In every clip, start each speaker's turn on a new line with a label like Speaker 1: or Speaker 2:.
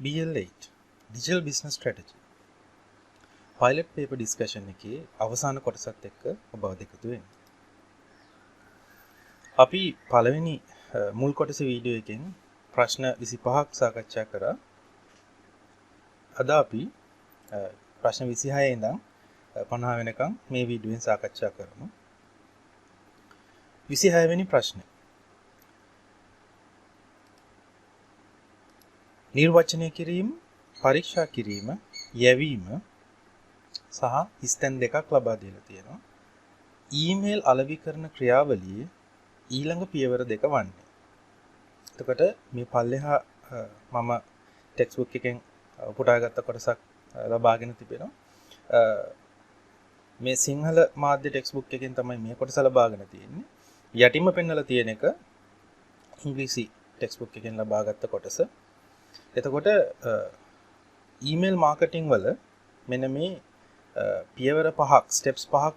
Speaker 1: BL8 Digital Business Strategy Pilot Paper Discussion එකේ අවසාන කොටසත් එක්ක ඔබ එකතු වෙන්න. අපි පළවෙනි මුල් කොටස වීඩියෝ එකෙන් ප්‍රශ්න 25ක් සාකච්ඡා කරා. අද අපි ප්‍රශ්න 26 ඉඳන් 50 වෙනකම් මේ වීඩියෝෙන් සාකච්ඡා කරමු. 26 වෙනි ප්‍රශ්නේ. නිර්වචනය කිරීම, පරීක්ෂා කිරීම, යැවීම සහ හිස්තැන් දෙකක් ලබා දීලා තියෙනවා. ඊමේල් අලෙවිකරන ක්‍රියාවලියේ ඊළඟ පියවර දෙක වන්නේ. එතකොට මේ පල්ලෙහා මම ටෙක්ස්ට් බුක් එකෙන් උපුටාගත්ත කොටසක් ලබාගෙන තිබෙනවා. මේ සිංහල මාධ්‍ය ටෙක්ස්ට් බුක් එකෙන් තමයි මේ කොටස ලබාගෙන තියෙන්නේ. යටින්ම පෙන්වලා තියෙන එක ඉංග්‍රීසි ටෙක්ස්ට් බුක් එකෙන් ලබාගත්ත කොටස. එතකොට ඊමේල් මාකටිං වල මෙන්න මේ පියවර පහක් ස්ටෙප්ස් පහක්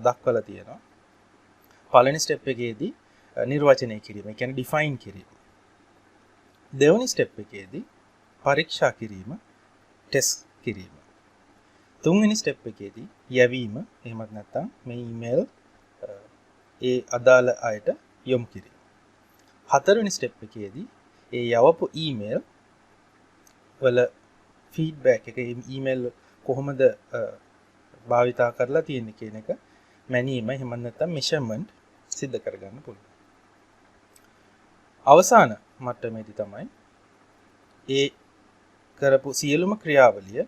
Speaker 1: දක්වලා තියෙනවා. පළවෙනි ස්ටෙප් එකේදී නිර්වචනය කිරීම, ඒ කියන්නේ ඩිෆයින් කිරීම. දෙවෙනි ස්ටෙප් එකේදී පරීක්ෂා කිරීම, ටෙස්ට් කිරීම. තුන්වෙනි ස්ටෙප් එකේදී යැවීම, එහෙමත් නැත්නම් මේ ඊමේල් ඒ අදාළ අයට යොමු කිරීම. හතරවෙනි ස්ටෙප් එකේදී ඒ යවපු ඊමේල් වල ෆීඩ්බැක් එක, ඊමේල් කොහොමද භාවිතා කරලා තියෙන්නේ කියන එක මැනීම, එහෙම නැත්නම් මෙෂර්මන්ට් සිද්ධ කරගන්න පුළුවන්. අවසාන මට්ටමේදී තමයි ඒ කරපු සියලුම ක්‍රියාවලිය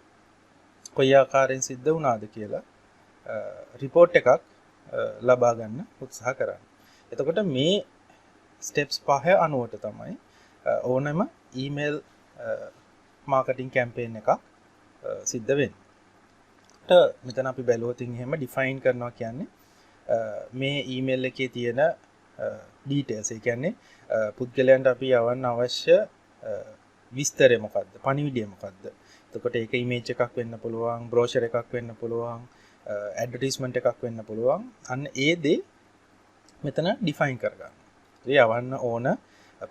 Speaker 1: කොයි ආකාරයෙන් සිද්ධ වුණාද කියලා රිපෝට් එකක් ලබා ගන්න උත්සාහ කරන්නේ. එතකොට මේ ස්ටෙප්ස් පහ අනුවට තමයි ඕනෑම ඊමේල් මාකටිං කැම්පේන් එකක් සිද්ධ වෙන්නේ. මෙතන අපි බැලුවොත් එහෙම ඩිෆයින් කරනවා කියන්නේ මේ ඊමේල් එකේ තියෙන ඩීටේල්ස්, ඒ කියන්නේ පුද්ගලයන්ට අපි යවන්න අවශ්‍ය විස්තරය මොකක්ද, පණිවිඩය මොකක්ද. එතකොට ඒක ඉමේජ් එකක් වෙන්න පුළුවන්, බ්‍රෝෂර් එකක් වෙන්න පුළුවන්, ඇඩ්වර්ටයිස්මන්ට් එකක් වෙන්න පුළුවන්. අන්න ඒ දේ මෙතන ඩිෆයින් කරගන්න. ඒ යවන්න ඕන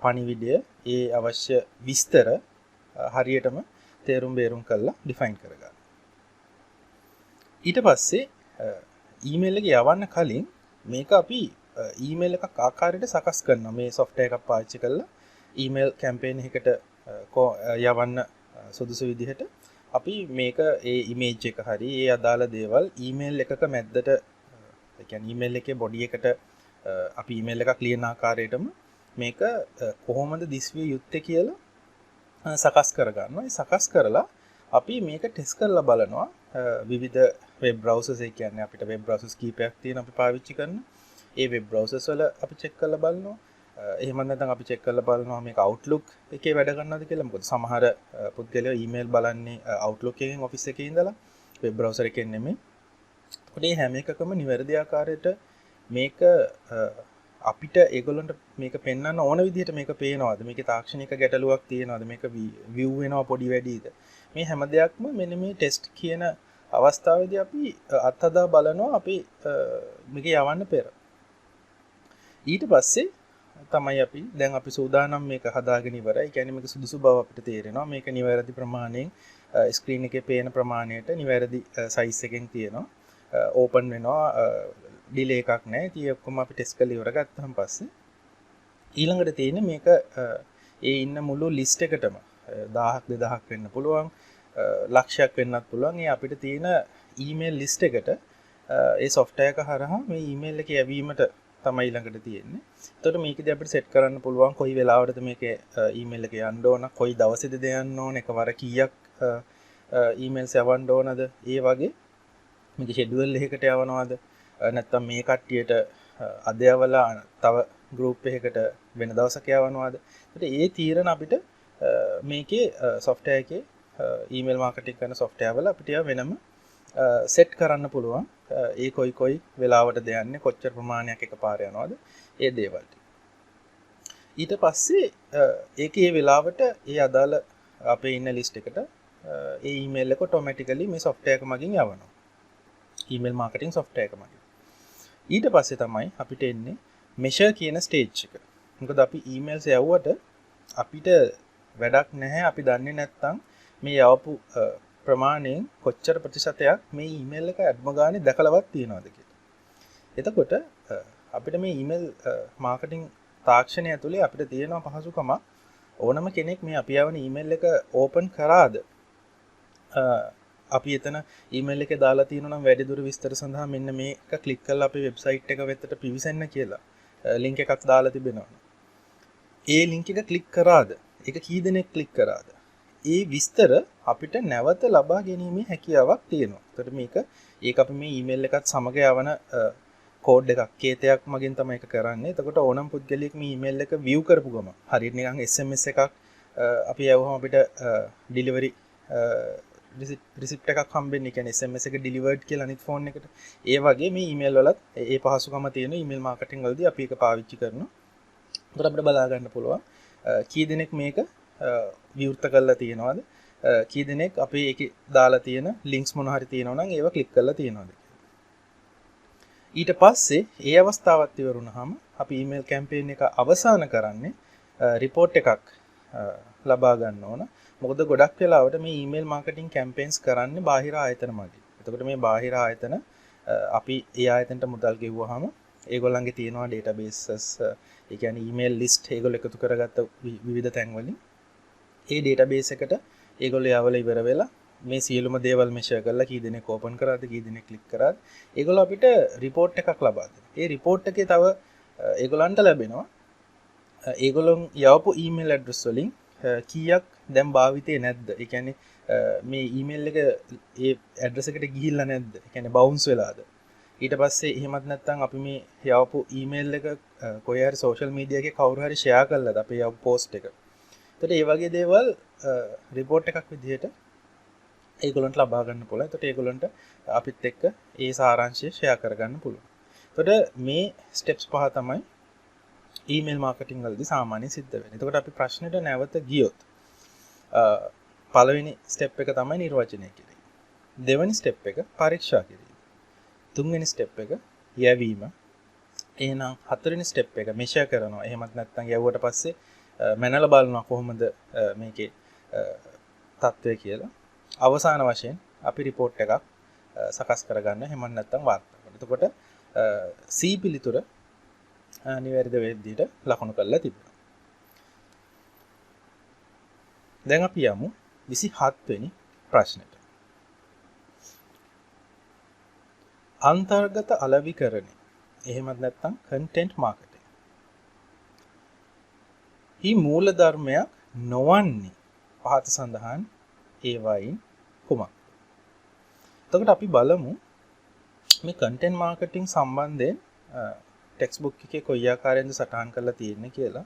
Speaker 1: පණිවිඩය, ඒ අවශ්‍ය විස්තර හරියටම තේරුම් බේරුම් කරලා ඩිෆයින් කරගන්න. ඊට පස්සේ ඊමේල් එක යවන්න කලින් මේක අපි ඊමේල් එකක් ආකාරයට සකස් කරනවා. මේ software එකක් පාවිච්චි කරලා ඊමේල් කැම්පේන් එකකට යවන්න සුදුසු විදිහට අපි මේක ඒ ඉමේජ් එක හරි ඒ අදාළ දේවල් ඊමේල් එකක මැද්දට, ඒ කියන්නේ ඊමේල් එකේ බොඩි එකට අපි ඊමේල් එකක් ලියන ආකාරයටම මේක කොහොමද දිස්විය යුත්තේ කියලා සකස් කරගන්නවා. ඒ සකස් කරලා අපි මේක ටෙස්ට් කරලා බලනවා විවිධ වෙබ් බ්‍රවුසර්ස්, ඒ කියන්නේ අපිට වෙබ් බ්‍රවුසර්ස් කීපයක් තියෙන අපි පාවිච්චි කරන. ඒ වෙබ් බ්‍රවුසර්ස් වල අපි චෙක් කරලා බලනවා. එහෙම නැත්නම් අපි චෙක් කරලා බලනවා මේක Outlook එකේ වැඩ කරනවද කියලා. මොකද සමහර පුද්ගලයෝ ඊමේල් බලන්නේ Outlook එකෙන්, ඔෆිස් එකේ ඉඳලා, වෙබ් බ්‍රවුසර් එකෙන් නෙමෙයි. ඒකට මේ හැම එකකම නිවැරදි ආකාරයට මේක අපිට ඒගොල්ලන්ට මේක පෙන්වන්න ඕන විදිහට මේක පේනවද, මේකේ තාක්ෂණික ගැටලුවක් තියෙනවද, මේක view වෙනවා පොඩි වැඩිද, මේ හැම දෙයක්ම මෙන්න මේ ටෙස්ට් කියන අවස්ථාවේදී අපි අත්හදා බලනවා අපි මේක යවන්න පෙර. ඊට පස්සේ තමයි අපි දැන් අපි සූදානම් මේක හදාගෙන ඉවරයි. ඒ කියන්නේ මේක සුදුසු බව අපිට තේරෙනවා. මේක නිවැරදි ප්‍රමාණයෙන් ස්ක්‍රීන් එකේ පේන ප්‍රමාණයට නිවැරදි සයිස් එකකින් තියෙනවා. ඕපන් වෙනවා, ඩිලේ එකක් නැහැ. ඉතින් ඔක්කොම අපි ටෙස්ට් කරලා ඉවර ගත්තාන් පස්සේ ඊළඟට තියෙන්නේ මේක ඒ ඉන්න මුළු ලිස්ට් එකටම 1000ක් 2000ක් වෙන්න පුළුවන්, ලක්ෂයක් වෙන්නත් පුළුවන්. ඒ අපිට තියෙන ඊමේල් ලිස්ට් එකට ඒ software එක හරහා මේ ඊමේල් එක යැවීමට තමයි ළඟට තියෙන්නේ. එතකොට මේකදී අපිට සෙට් කරන්න පුළුවන් කොයි වෙලාවටද මේක ඊමේල් එක යන්න ඕන, කොයි දවසේද යන්න ඕන, එකවර කීයක් ඊමේල්ස් යවන්න ඕනද, ඒ වගේ මේක ෂෙඩියුල් එකකට යවනවද, නැත්නම් මේ කට්ටියට අද යවලා තව ගෲප් එකකට වෙන දවසක යවනවද. ඒකට ඒ තීරණ අපිට මේකේ software එකේ ඊමේල් මාකටිං කරන software වල අපිට වෙනම සෙට් කරන්න පුළුවන්. ඒ කොයි වෙලාවටද යන්නේ, කොච්චර ප්‍රමාණයක් එකපාර යනවද, ඒ දේවල්. ඊට පස්සේ ඒකේ වෙලාවට ඒ අදාළ අපේ ඉන්න ලිස්ට් එකට ඒ ඊමේල් එක ඔටෝමැටිකලි මේ software එක මගින් යවනවා. ඊමේල් මාකටිං software එක මගින්. ඊට පස්සේ තමයි අපිට එන්නේ measure කියන ස්ටේජ් එක. මොකද අපි ඊමේල්ස් යවුවට අපිට වැඩක් නැහැ අපි දන්නේ නැත්නම් මේ යවපු ප්‍රමාණයෙන් කොච්චර ප්‍රතිශතයක් මේ ඊමේල් එක ඇඩ්ම ගානේ දැකලවත් තියෙනවද කියලා. එතකොට අපිට මේ ඊමේල් මාකටිං තාක්ෂණය ඇතුලේ අපිට තියෙන පහසුකම ඕනම කෙනෙක් මේ අපි යවන ඊමේල් එක ඕපන් කරාද අපි එතන ඊමේල් එකේ දාලා තියෙනවා නම් වැඩිදුර විස්තර සඳහා මෙන්න මේක ක්ලික් කරලා අපේ වෙබ්සයිට් එක වෙතට පිවිසෙන්න කියලා ලින්ක් එකක් දාලා තිබෙනවා. ඒ ලින්ක් එක ක්ලික් කරාද? ඒක කී දෙනෙක් ක්ලික් කරාද? ඒ විස්තර අපිට නැවත ලබා ගැනීමේ හැකියාවක් තියෙනවා. ඒකට ඒක අපි මේ ඊමේල් එකත් සමග යවන කෝඩ් එකක් කේතයක් මගින් තමයි ඒක කරන්නේ. එතකොට ඕනම පුද්ගලයෙක් මේ ඊමේල් එක view කරපු ගමන් හරියට නිකන් SMS එකක් අපි යවුවම අපිට ඩිලිවරි රිසිප්ට් එකක් හම්බෙන්නේ. කියන්නේ SMS එක ඩිලිවර්ඩ් කියලා අනිත් ෆෝන් එකට. ඒ වගේ මේ ඊමේල් වලත් ඒ පහසුකම තියෙන ඊමේල් මාකටිං වලදී අපි ඒක පාවිච්චි කරනවා. එතකොට අපිට බලා ගන්න පුළුවන් කී දෙනෙක් මේක විවෘත කරලා තියෙනවද? කී දෙනෙක් අපි ඒකේ දාලා තියෙන ලින්ක්ස් මොන හරි තියෙනවා නම් ඒවා ක්ලික් කරලා තියෙනවද? ඊට පස්සේ ඒ අවස්ථාවත් ඉවරුනහම අපි ඊමේල් කැම්පේන් එක අවසන් කරන්නේ රිපෝට් එකක් ලබා ගන්න ඕන. මොකද ගොඩක් වෙලාවට මේ ඊමේල් මාකටිං කැම්පේන්ස් කරන්නේ බාහිර ආයතන මගින්. එතකොට මේ බාහිර ආයතන අපි ඒ ආයතනට මුදල් ගෙවුවාම ඒගොල්ලන්ගේ තියෙනවා ඩේටාබේසස්, ඒ කියන්නේ ඊමේල් ලිස්ට් ඒගොල්ලෝ එකතු කරගත්ත විවිධ තැන් වලින් ඒ ඩේටාබේස් එකට ඒගොල්ලෝ යවලා ඉවර වෙලා මේ සියලුම දේවල් මෙෂර් කරලා කී දෙනෙක් ඕපන් කරාද කී දෙනෙක් ක්ලික් කරාද ඒගොල්ලෝ අපිට රිපෝට් එකක් ලබා දෙනවා. ඒ රිපෝට් එකේ තව ඒගොල්ලන්ට ලැබෙනවා ඒගොල්ලොන් යවපු ඊමේල් ඇඩ්‍රස් වලින් කීයක් දැන් භාවිතේ නැද්ද? ඒ කියන්නේ මේ ඊමේල් එක ඒ ඇඩ්‍රස් එකට ගිහිල්ලා නැද්ද? ඒ කියන්නේ බවුන්ස් වෙලාද? ඊට පස්සේ එහෙමත් නැත්නම් අපි මේ යවපු ඊමේල් එක කොහේ හරි සෝෂල් මීඩියා එකේ කවුරු හරි ෂෙයා කළාද අපි යවපු පෝස්ට් එක. එතකොට මේ වගේ දේවල් රිපෝට් එකක් විදිහට ඒගොල්ලන්ට ලබා ගන්න පුළුවන්. එතකොට ඒගොල්ලන්ට අපිත් එක්ක ඒ සාරාංශය ෂෙයා කරගන්න පුළුවන්. එතකොට මේ ස්ටෙප්ස් පහ තමයි ඊමේල් මාකටිං වලදී සාමාන්‍යයෙන් සිද්ධ වෙන්නේ. එතකොට අපි ප්‍රශ්නෙට නැවත ගියොත් පළවෙනි ස්ටෙප් එක තමයි නිර්වචනය කිරීම. දෙවෙනි ස්ටෙප් එක පරීක්ෂා කිරීම. තුන්වෙනි ස්ටෙප් එක යැවීම. එහෙනම් හතරවෙනි ස්ටෙප් එක මෙෂර් කරනවා. එහෙමත් නැත්නම් යවුවට පස්සේ මැනලා බලනවා කොහොමද මේකේ තත්ත්වය කියලා. අවසාන වශයෙන් අපි රිපෝට් එකක් සකස් කරගන්න. එහෙම නැත්නම් වාර්තා කරනවා. එතකොට C පිළිතුර නිවැරදි වෙද්දීට ලකුණු කරලා තිබෙනවා. දැන් අපි යමු 27 වෙනි ප්‍රශ්නෙට. අන්තර්ගත අලෙවිකරණය. එහෙමත් නැත්නම් කන්ටෙන්ට් මාකටිං. හි මූල ධර්මයක් නොවන්නේ පහත සඳහන් ඒවයින් කුමක්ද? එතකොට අපි බලමු මේ කන්ටෙන්ට් මාකටිං සම්බන්ධයෙන් ටෙක්ස්ට් බුක් එකේ කොයි ආකාරයෙන්ද සටහන් කරලා තියෙන්නේ කියලා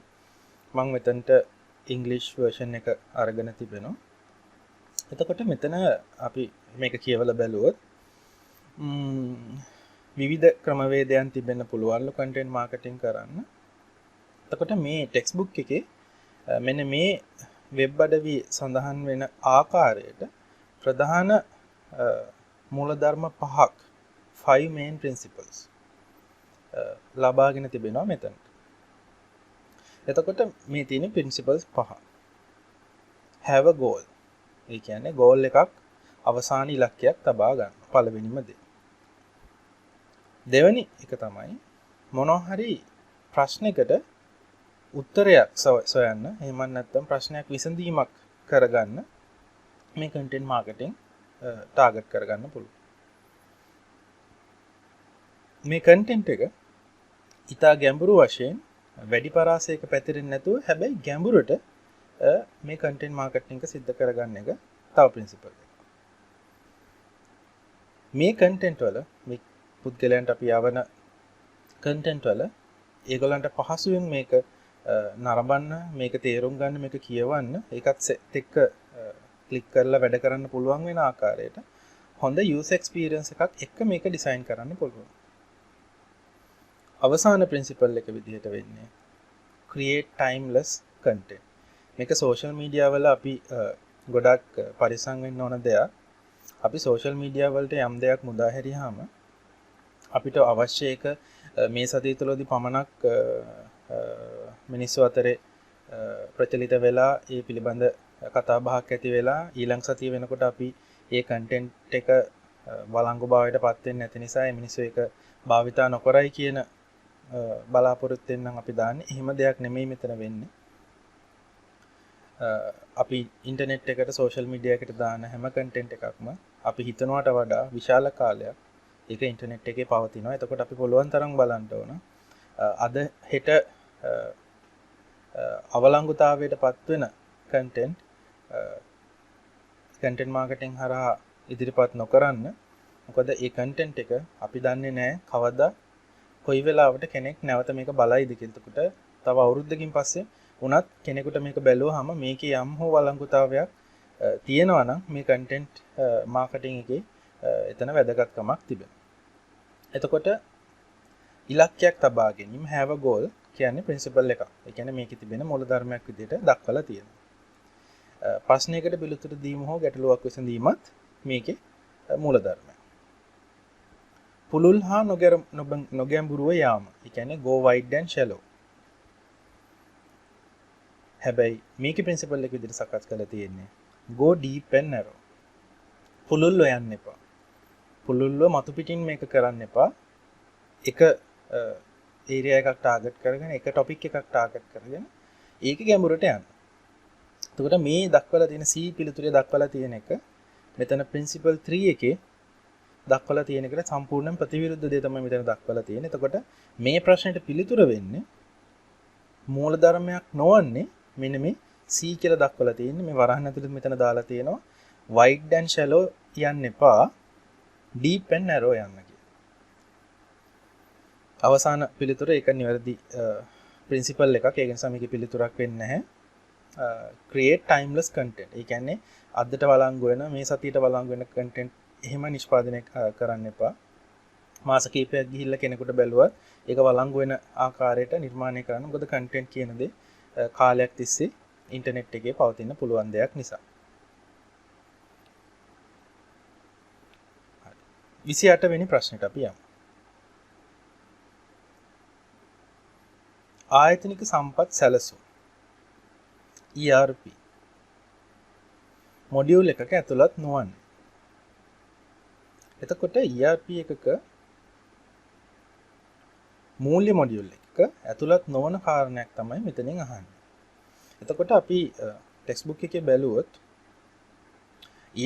Speaker 1: මම මෙතනට ඉංග්‍රීසි version එක අරගෙන තිබෙනවා. එතකොට මෙතන අපි මේක කියවලා බැලුවොත් විවිධ ක්‍රමවේදයන් තිබෙන්න පුළුවන්ලු කන්ටෙන්ට් මාකටිං කරන්න. එතකොට මේ ටෙක්ස්ට් බුක් එකේ මෙන්න මේ වෙබ් අඩවි සඳහන් වෙන ආකාරයට ප්‍රධාන මූලධර්ම පහක් 5 main principles ලබාගෙන තිබෙනවා මෙතන. එතකොට මේ තියෙන principles පහ. have a goal. ඒ කියන්නේ goal එකක් අවසාන ඉලක්කයක් තබා ගන්න. පළවෙනිම දේ. දෙවෙනි එක තමයි මොනවා හරි ප්‍රශ්නයකට උත්තරයක් සොයන්න. එහෙම නැත්නම් ප්‍රශ්නයක් විසඳීමක් කරගන්න මේ content marketing ටාගට් කරගන්න පුළුවන්. මේ content එක ඉතා ගැඹුරු වශයෙන් වැඩි පරාසයක පැතිරෙන්නේ නැතුව හැබැයි ගැඹුරට මේ content marketing එක සිද්ධ කරගන්න එක තව principle එකක්. මේ content වල මේ පුද්ගලයන්ට අපි යවන content වල ඒගොල්ලන්ට පහසුවෙන් මේක නරඹන්න, මේක තේරුම් ගන්න, මේක කියවන්න, ඒකත් එක්ක ක්ලික් කරලා වැඩ කරන්න පුළුවන් වෙන ආකාරයට හොඳ user experience එකක් එක්ක මේක ඩිසයින් කරන්න පුළුවන්. අවසාන principle එක විදිහට වෙන්නේ create timeless content. මේක social media වල අපි ගොඩක් පරිස්සම් වෙන්න ඕන දෙයක්. අපි social media වලට යම් දෙයක් මුදා හැරියාම අපිට අවශ්‍ය එක මේ සතිය තුළදී පමණක් මිනිස්සු අතරේ ප්‍රචලිත වෙලා ඒ පිළිබඳ කතා බහක් ඇති වෙලා ඊළඟ සතිය වෙනකොට අපි ඒ කන්ටෙන්ට් එක වළංගු භාවයට පත් වෙන්නේ නැති නිසා මේ මිනිස්සු ඒක භාවිතා නොකරයි කියන බලාපොරොත්තුෙන් නම් අපි දාන්නේ. එහෙම දෙයක් නෙමෙයි මෙතන වෙන්නේ. අපි ඉන්ටර්නෙට් එකට සෝෂල් මීඩියා එකට දාන හැම කන්ටෙන්ට් එකක්ම අපි හිතනවට වඩා විශාල කාලයක් ඒක ඉන්ටර්නෙට් එකේ පවතිනවා. එතකොට අපි පුළුවන් තරම් බලන්න ඕන අද හෙට අවලංගුතාවයට පත්වෙන කන්ටෙන්ට් මාකටිං හරහා ඉදිරිපත් නොකරන්න. මොකද ඒ කන්ටෙන්ට් එක අපි දන්නේ නැහැ කවදා කොයි වෙලාවට කෙනෙක් නැවත මේක බලයිද කියලා. තව අවුරුද්දකින් පස්සේ උනත් කෙනෙකුට මේක බැලුවාම මේකේ යම් හෝ වළංගුතාවයක් තියෙනවා නම් මේ කන්ටෙන්ට් මාකටිං එකේ එතන වැදගත්කමක් තිබෙනවා. එතකොට ඉලක්කයක් තබා ගැනීම have a goal කියන්නේ ප්‍රින්සිපල් එකක්. ඒ කියන්නේ මේකේ තිබෙන මූලධර්මයක් විදිහට දක්වලා තියෙනවා. ප්‍රශ්නයකට පිළිතුරු දීම හෝ ගැටලුවක් විසඳීමත් මේකේ මූලධර්මයක්. පුළුල් හා නොගැඹුරුව යාම. ඒ කියන්නේ go wide and shallow. හැබැයි මේකේ ප්‍රින්සිපල් එක විදිහට සකස් කරලා තියෙන්නේ go deep and narrow. පුළුල්ව යන්න එපා. පුළුල්ව මතු පිටින් මේක කරන්න එපා. එක ඒරියා එකක් ටාගට් කරගෙන එක ටොපික් එකක් ටාගට් කරගෙන ඒක ගැඹුරට යන්න. එතකොට මේ දක්වලා තියෙන C පිළිතුරේ දක්වලා තියෙන එක මෙතන ප්‍රින්සිපල් 3 එකේ දක්වලා තියෙන එකට සම්පූර්ණයෙන් ප්‍රතිවිරුද්ධ දේ තමයි මෙතන දක්වලා තියෙන්නේ. එතකොට මේ ප්‍රශ්නෙට පිළිතුර වෙන්නේ මූලධර්මයක් නොවන්නේ මෙන්න මේ C කියලා දක්වලා තියෙන්නේ. මේ වරහන් ඇතුළේ මෙතන දාලා තියෙනවා wide and shallow යන්න එපා deep and narrow යන්න කියලා. අවසාන පිළිතුර ඒක නිවැරදි ප්‍රින්සිපල් එකක්. ඒක නිසා මේකේ පිළිතුරක් වෙන්නේ නැහැ. create timeless content. ඒ කියන්නේ අදට වළංගු වෙන මේ සතියට වළංගු වෙන content එහෙම නිෂ්පාදනය කරන්න එපා. මාස කිහිපයක් ගිහිල්ලා කෙනෙකුට බැලුවත් ඒක වළංගු වෙන ආකාරයට නිර්මාණය කරන්න. මොකද content කියන දේ කාලයක් තිස්සේ ඉන්ටර්නෙට් එකේ පවතින පුළුවන් දෙයක් නිසා. 28 වෙනි ප්‍රශ්නෙට අපි යමු. ආයතනික සම්පත් සැලසුම් ERP මොඩියුල් එකක ඇතුළත් නොවන්නේ. එතකොට ERP එකක මූල්‍ය මොඩියුල් එකක ඇතුළත් නොවන කාරණයක් තමයි මෙතනින් අහන්නේ. එතකොට අපි ටෙක්ස්ට් බුක් එකේ බැලුවොත්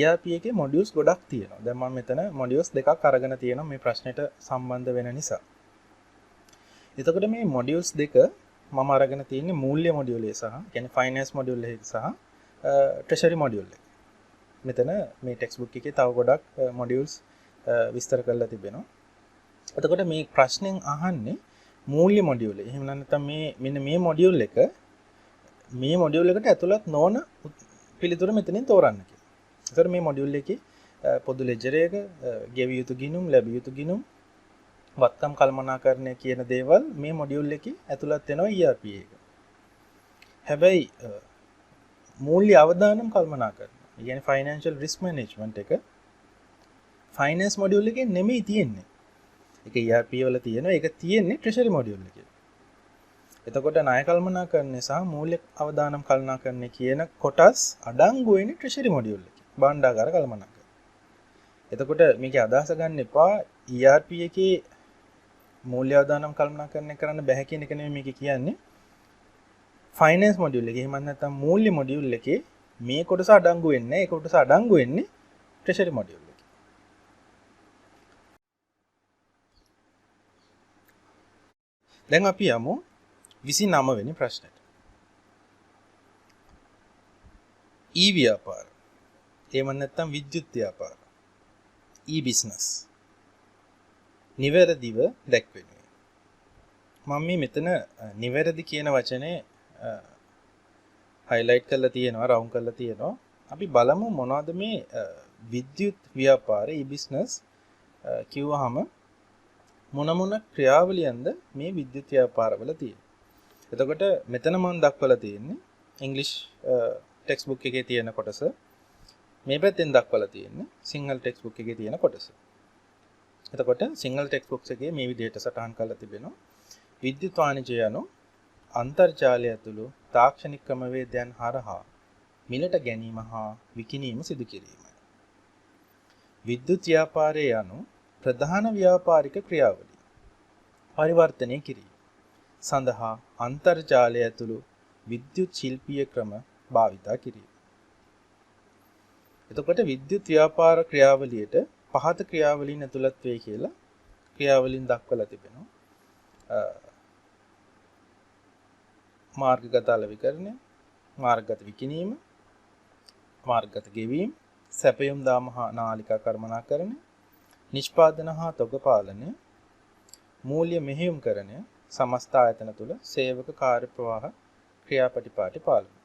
Speaker 1: ERP එකේ මොඩියුල්ස් ගොඩක් තියෙනවා. දැන් මම මෙතන මොඩියුල්ස් දෙකක් අරගෙන තියෙනවා මේ ප්‍රශ්නෙට සම්බන්ධ වෙන නිසා. එතකොට මේ මොඩියුල්ස් දෙක මම අරගෙන තියෙන්නේ මූල්‍ය මොඩියුල් එක සහ කියන්නේ ෆයිනෑන්ස් මොඩියුල් එක සහ ට්‍රෙෂරි මොඩියුල් එක. මෙතන මේ ටෙක්ස්ට් බුක් එකේ තව ගොඩක් මොඩියුල්ස් විස්තර කරලා තිබෙනවා. එතකොට මේ ප්‍රශ්නෙන් අහන්නේ මූල්‍ය මොඩියුල් එක. එහෙම නැත්නම් මෙන්න මේ මොඩියුල් එක මේ මොඩියුල් එකට ඇතුළත් නොවන පිළිතුර මෙතනින් තෝරන්න කියලා. ඒතර මේ මොඩියුල් එකේ පොදු ලෙජර් එක, ගෙවිය යුතු ගිණුම්, ලැබිය යුතු ගිණුම්, වත්කම් කළමනාකරණය කියන දේවල් මේ මොඩියුල් එකේ ඇතුළත් වෙනවා ERP එක. හැබැයි මූල්‍ය අවදානම් කළමනාකරණය, ඒ කියන්නේ ෆයිනෑන්ෂල් රිස්ක් මැනේජ්මන්ට් එක ෆයිනෑන්ස් මොඩියුල් එකේ නෙමෙයි තියෙන්නේ. ඒක ERP වල තියෙනවා. ඒක තියෙන්නේ ට්‍රෙෂරි මොඩියුල් එකේ. එතකොට ණය කළමනාකරණය සහ මූල්‍ය අවදානම් කළමනාකරණය කියන කොටස් අඩංගු වෙන්නේ ට්‍රෙෂරි මොඩියුල් එකේ. භාණ්ඩාගාර කළමනාකරණය. එතකොට මේකේ අදහස ගන්න එපා ERP එකේ මූල්‍ය අවදානම් කළමනාකරණය කරන්න බැහැ කියන එක නෙමෙයි මේකේ කියන්නේ. ෆයිනෑන්ස් මොඩියුල් එකේ එහෙම නැත්නම් මූල්‍ය මොඩියුල් එකේ මේ කොටස අඩංගු වෙන්නේ නැහැ. ඒ කොටස අඩංගු වෙන්නේ ට්‍රෙෂරි මොඩියුල් එකේ. දැන් අපි යමු 29 වෙනි ප්‍රශ්නෙට. ව්‍යාපාර. එහෙම නැත්නම් විද්‍යුත් ව්‍යාපාර. බිස්නස්. නිවැරදිව දැක්වෙන්නේ. මම මෙතන නිවැරදි කියන වචනේ highlight කරලා තියෙනවා, round කරලා තියෙනවා. අපි බලමු මොනවද මේ විද්‍යුත් ව්‍යාපාර බිස්නස් කිව්වහම මොන ක්‍රියාවලියන්ද මේ විද්‍යුත් ව්‍යාපාරවල තියෙන්නේ. එතකොට මෙතන මම දක්වලා තියෙන්නේ ඉංග්‍රීසි ටෙක්ස්ට් බුක් එකේ තියෙන කොටස. මේ පැත්තෙන් දක්වලා තියෙන්නේ සිංහල ටෙක්ස්ට් බුක් එකේ තියෙන කොටස. එතකොට සිංහල ටෙක්ස්ට් බුක් එකේ මේ විදිහට සටහන් කරලා තිබෙනවා. විද්‍යුත් වාණිජය යනු අන්තර්ජාලය ඇතුළු තාක්ෂණික ක්‍රමවේදයන් හරහා මිලට ගැනීම හා විකිණීම සිදු කිරීමයි. විද්‍යුත් ව්‍යාපාරය යනු ප්‍රධාන ව්‍යාපාරික ක්‍රියාවලිය පරිවර්තනය කිරීම සඳහා අන්තර්ජාලය ඇතුළු විද්‍යුත් ශිල්පීය ක්‍රම භාවිතා කිරීම. එතකොට විද්‍යුත් ව්‍යාපාර ක්‍රියාවලියට පහත ක්‍රියාවලීන් ඇතුළත් වේ කියලා ක්‍රියාවලින් දක්වලා තිබෙනවා. මාර්ගගත අලෙවිකරණය, මාර්ගගත විකිණීම, මාර්ගගත ගෙවීම, සැපයුම් දාම හා නාලිකා කර්මනාකරණය, නිෂ්පාදන හා තොග පාලනය, මූල්‍ය මෙහෙයුම්කරණය, සමස්ත ආයතන තුල සේවක කාර්ය ප්‍රවාහ ක්‍රියාපටිපාටි පාලනය.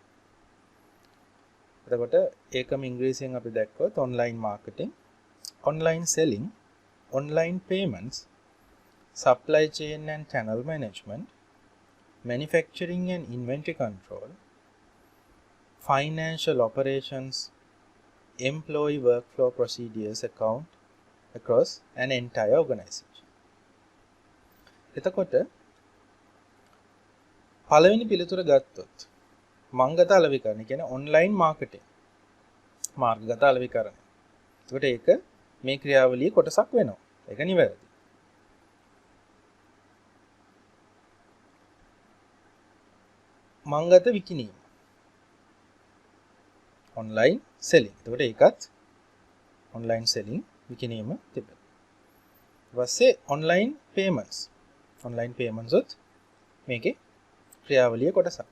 Speaker 1: එතකොට ඒකම ඉංග්‍රීසියෙන් අපි දැක්කොත් online marketing, online selling, online payments, supply chain and channel management, manufacturing and inventory control, financial operations, employee workflow procedures account across an entire organization. එතකොට පළවෙනි පිළිතුර ගත්තොත් මංගත අලෙවිකරණය කියන්නේ ඔන්ලයින් මාකටිං මාර්ගගත අලෙවිකරණය. එතකොට ඒක මේ ක්‍රියාවලියේ කොටසක් වෙනවා. ඒක නිවැරදි. මංගත විකිණීම ඔන්ලයින් සෙලිං. එතකොට ඒකත් ඔන්ලයින් සෙලිං විකිණීම තිබෙනවා. ඊට පස්සේ ඔන්ලයින් පේමන්ට්ස්. ඔන්ලයින් පේමන්ට්ස් උත් මේකේ ක්‍රියාවලියේ කොටසක්.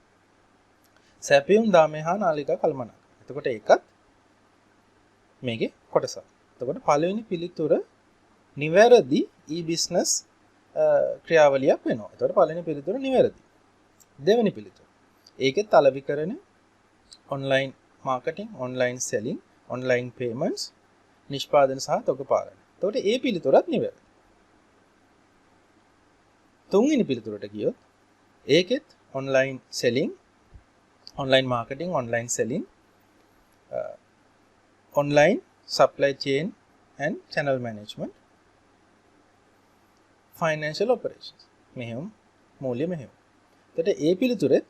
Speaker 1: සැපයුම් දාමේ හා නාලිකා කළමනාකරණය. එතකොට ඒකත් මේකේ කොටසක්. එතකොට පළවෙනි පිළිතුර නිවැරදි e-business ක්‍රියාවලියක් වෙනවා. එතකොට පළවෙනි පිළිතුර නිවැරදි. දෙවෙනි පිළිතුර. ඒකෙත් අලෙවිකරණය, online marketing, online selling, online payments, නිෂ්පාදන සහ තොග පාලනය. එතකොට ඒ පිළිතුරත් නිවැරදි. තුන්වෙනි පිළිතුරට ගියොත් ඒකෙත් online selling, online marketing, online selling, online supply chain and channel management, financial operations. මෙහෙම මූල්‍ය මෙහෙම. එතකොට ඒ පිළිතුරෙත්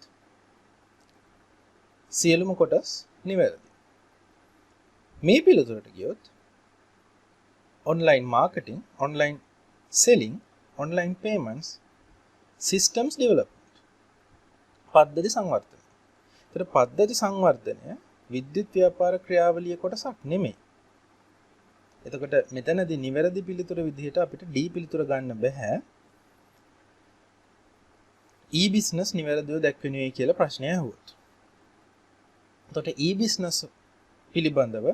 Speaker 1: සියලුම කොටස් නිවැරදි. මේ පිළිතුරට ගියොත් online marketing, online selling, online payments, systems development, පද්ධති සංවර්ධනය. ඒතර පද්ධති සංවර්ධනය විද්‍යුත් ව්‍යාපාර ක්‍රියාවලියේ කොටසක් නෙමෙයි. එතකොට මෙතනදී නිවැරදි පිළිතුර විදිහට අපිට D පිළිතුර ගන්න බෑ. e-business නිවැරදිව දැක්වෙන්නේ කියලා ප්‍රශ්නය අහුවොත්. එතකොට e-business පිළිබඳව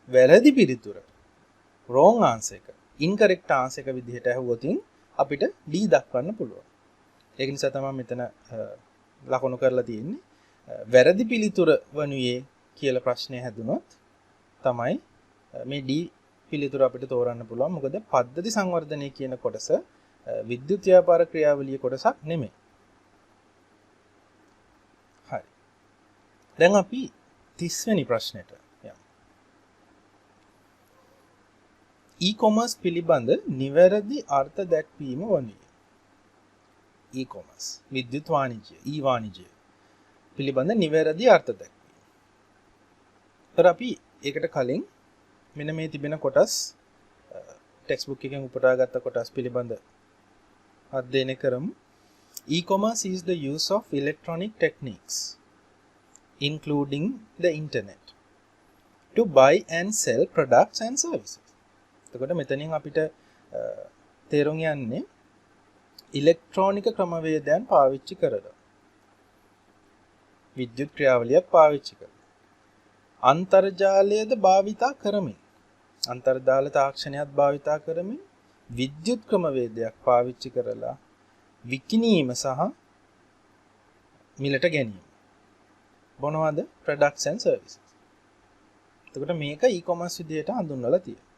Speaker 1: වැරදි පිළිතුර wrong answer එක, incorrect answer එක විදිහට අහුවොත් අපිට D දක්වන්න පුළුවන්. ඒක නිසා තමයි මෙතන ලකුණු කරලා තියෙන්නේ. වැරදි පිළිතුර වනුයේ කියලා ප්‍රශ්නය හැදුනොත් තමයි මේ D පිළිතුර අපිට තෝරන්න පුළුවන්. මොකද පද්ධති සංවර්ධනය කියන කොටස විද්‍යුත් ව්‍යාපාර ක්‍රියාවලියේ කොටසක් නෙමෙයි. හරි. දැන් අපි 30 වෙනි ප්‍රශ්නෙට යමු. e-commerce පිළිබඳ නිවැරදි අර්ථ දැක්වීම වනුයේ. e-commerce විද්‍යුත් වාණිජ්‍ය, e-වාණිජ්‍ය පිළිබඳ නිවැරදි අර්ථ දැක්වීම. ඒතර අපි ඒකට කලින් මෙන්න මේ තිබෙන කොටස් ටෙක්ස්ට් බුක් එකෙන් උපුටාගත්ත කොටස් පිළිබඳ අධ්‍යයනය කරමු. E-commerce is the use of electronic techniques including the internet to buy and sell products and services. එතකොට මෙතනින් අපිට තේරුම් යන්නේ ඉලෙක්ට්‍රොනික ක්‍රමවේදයන් පාවිච්චි කරලා විද්‍යුත් ක්‍රියාවලියක් පාවිච්චි කරලා අන්තර්ජාලයද භාවිතා කරමින් අන්තර්ජාල තාක්ෂණයක් භාවිතා කරමින් විද්‍යුත් ක්‍රමවේදයක් පාවිච්චි කරලා විකිණීම සහ මිලට ගැනීම. මොනවද? products and services. එතකොට මේක e-commerce විදියට හඳුන්වලා තියෙනවා.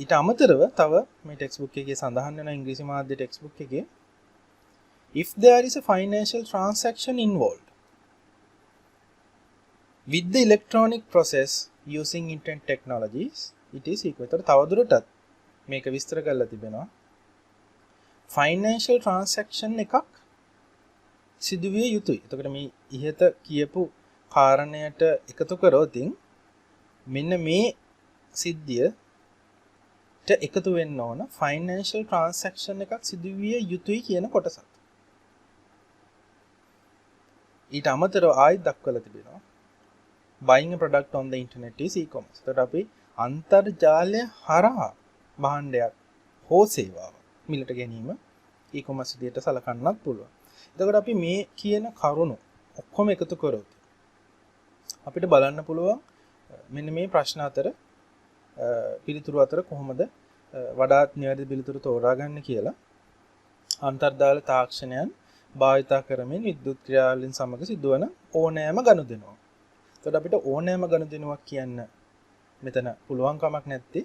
Speaker 1: ඊට අමතරව තව මේ ටෙක්ස්ට් බුක් එකේ සඳහන් වෙන ඉංග්‍රීසි මාධ්‍ය ටෙක්ස්ට් බුක් එකේ if there is a financial transaction involved with the electronic process using internet technologies it is equal. තවදුරටත් මේක විස්තර කරලා තිබෙනවා. financial transaction එකක් සිදුවිය යුතුයි. එතකොට මේ ඉහත කියපු කාරණයට එකතු කරොත් මෙන්න මේ සිද්ධියට එකතු වෙන්න ඕන ෆයිනෑන්ෂල් ට්‍රාන්සැක්ෂන් එකක් සිදුවිය යුතුයි කියන කොටසක්. ඊට අමතරව ආයෙත් දක්වලා තිබෙනවා buying a product on the internet is e-commerce. එතකොට අපි අන්තර්ජාලය හරහා භාණ්ඩයක් හෝ සේවාවක් මිලට ගැනීම e-commerce විදියට සලකන්නත් පුළුවන්. එතකොට අපි මේ කියන කරුණු ඔක්කොම එකතු කරොත් අපිට බලන්න පුළුවන් මෙන්න මේ ප්‍රශ්න අතර පිළිතුරු අතර කොහොමද වඩාත් නිවැරදි පිළිතුරු තෝරාගන්න කියලා. අන්තර්ජාල තාක්ෂණයන් භාවිතා කරමින් විද්‍යුත් ක්‍රියාවලින් සමග සිදුවන ඕනෑම ගනුදෙනුවක්. එතකොට අපිට ඕනෑම ගනුදෙනුවක් කියන්න මෙතන පුළුවන් කමක් නැත්තේ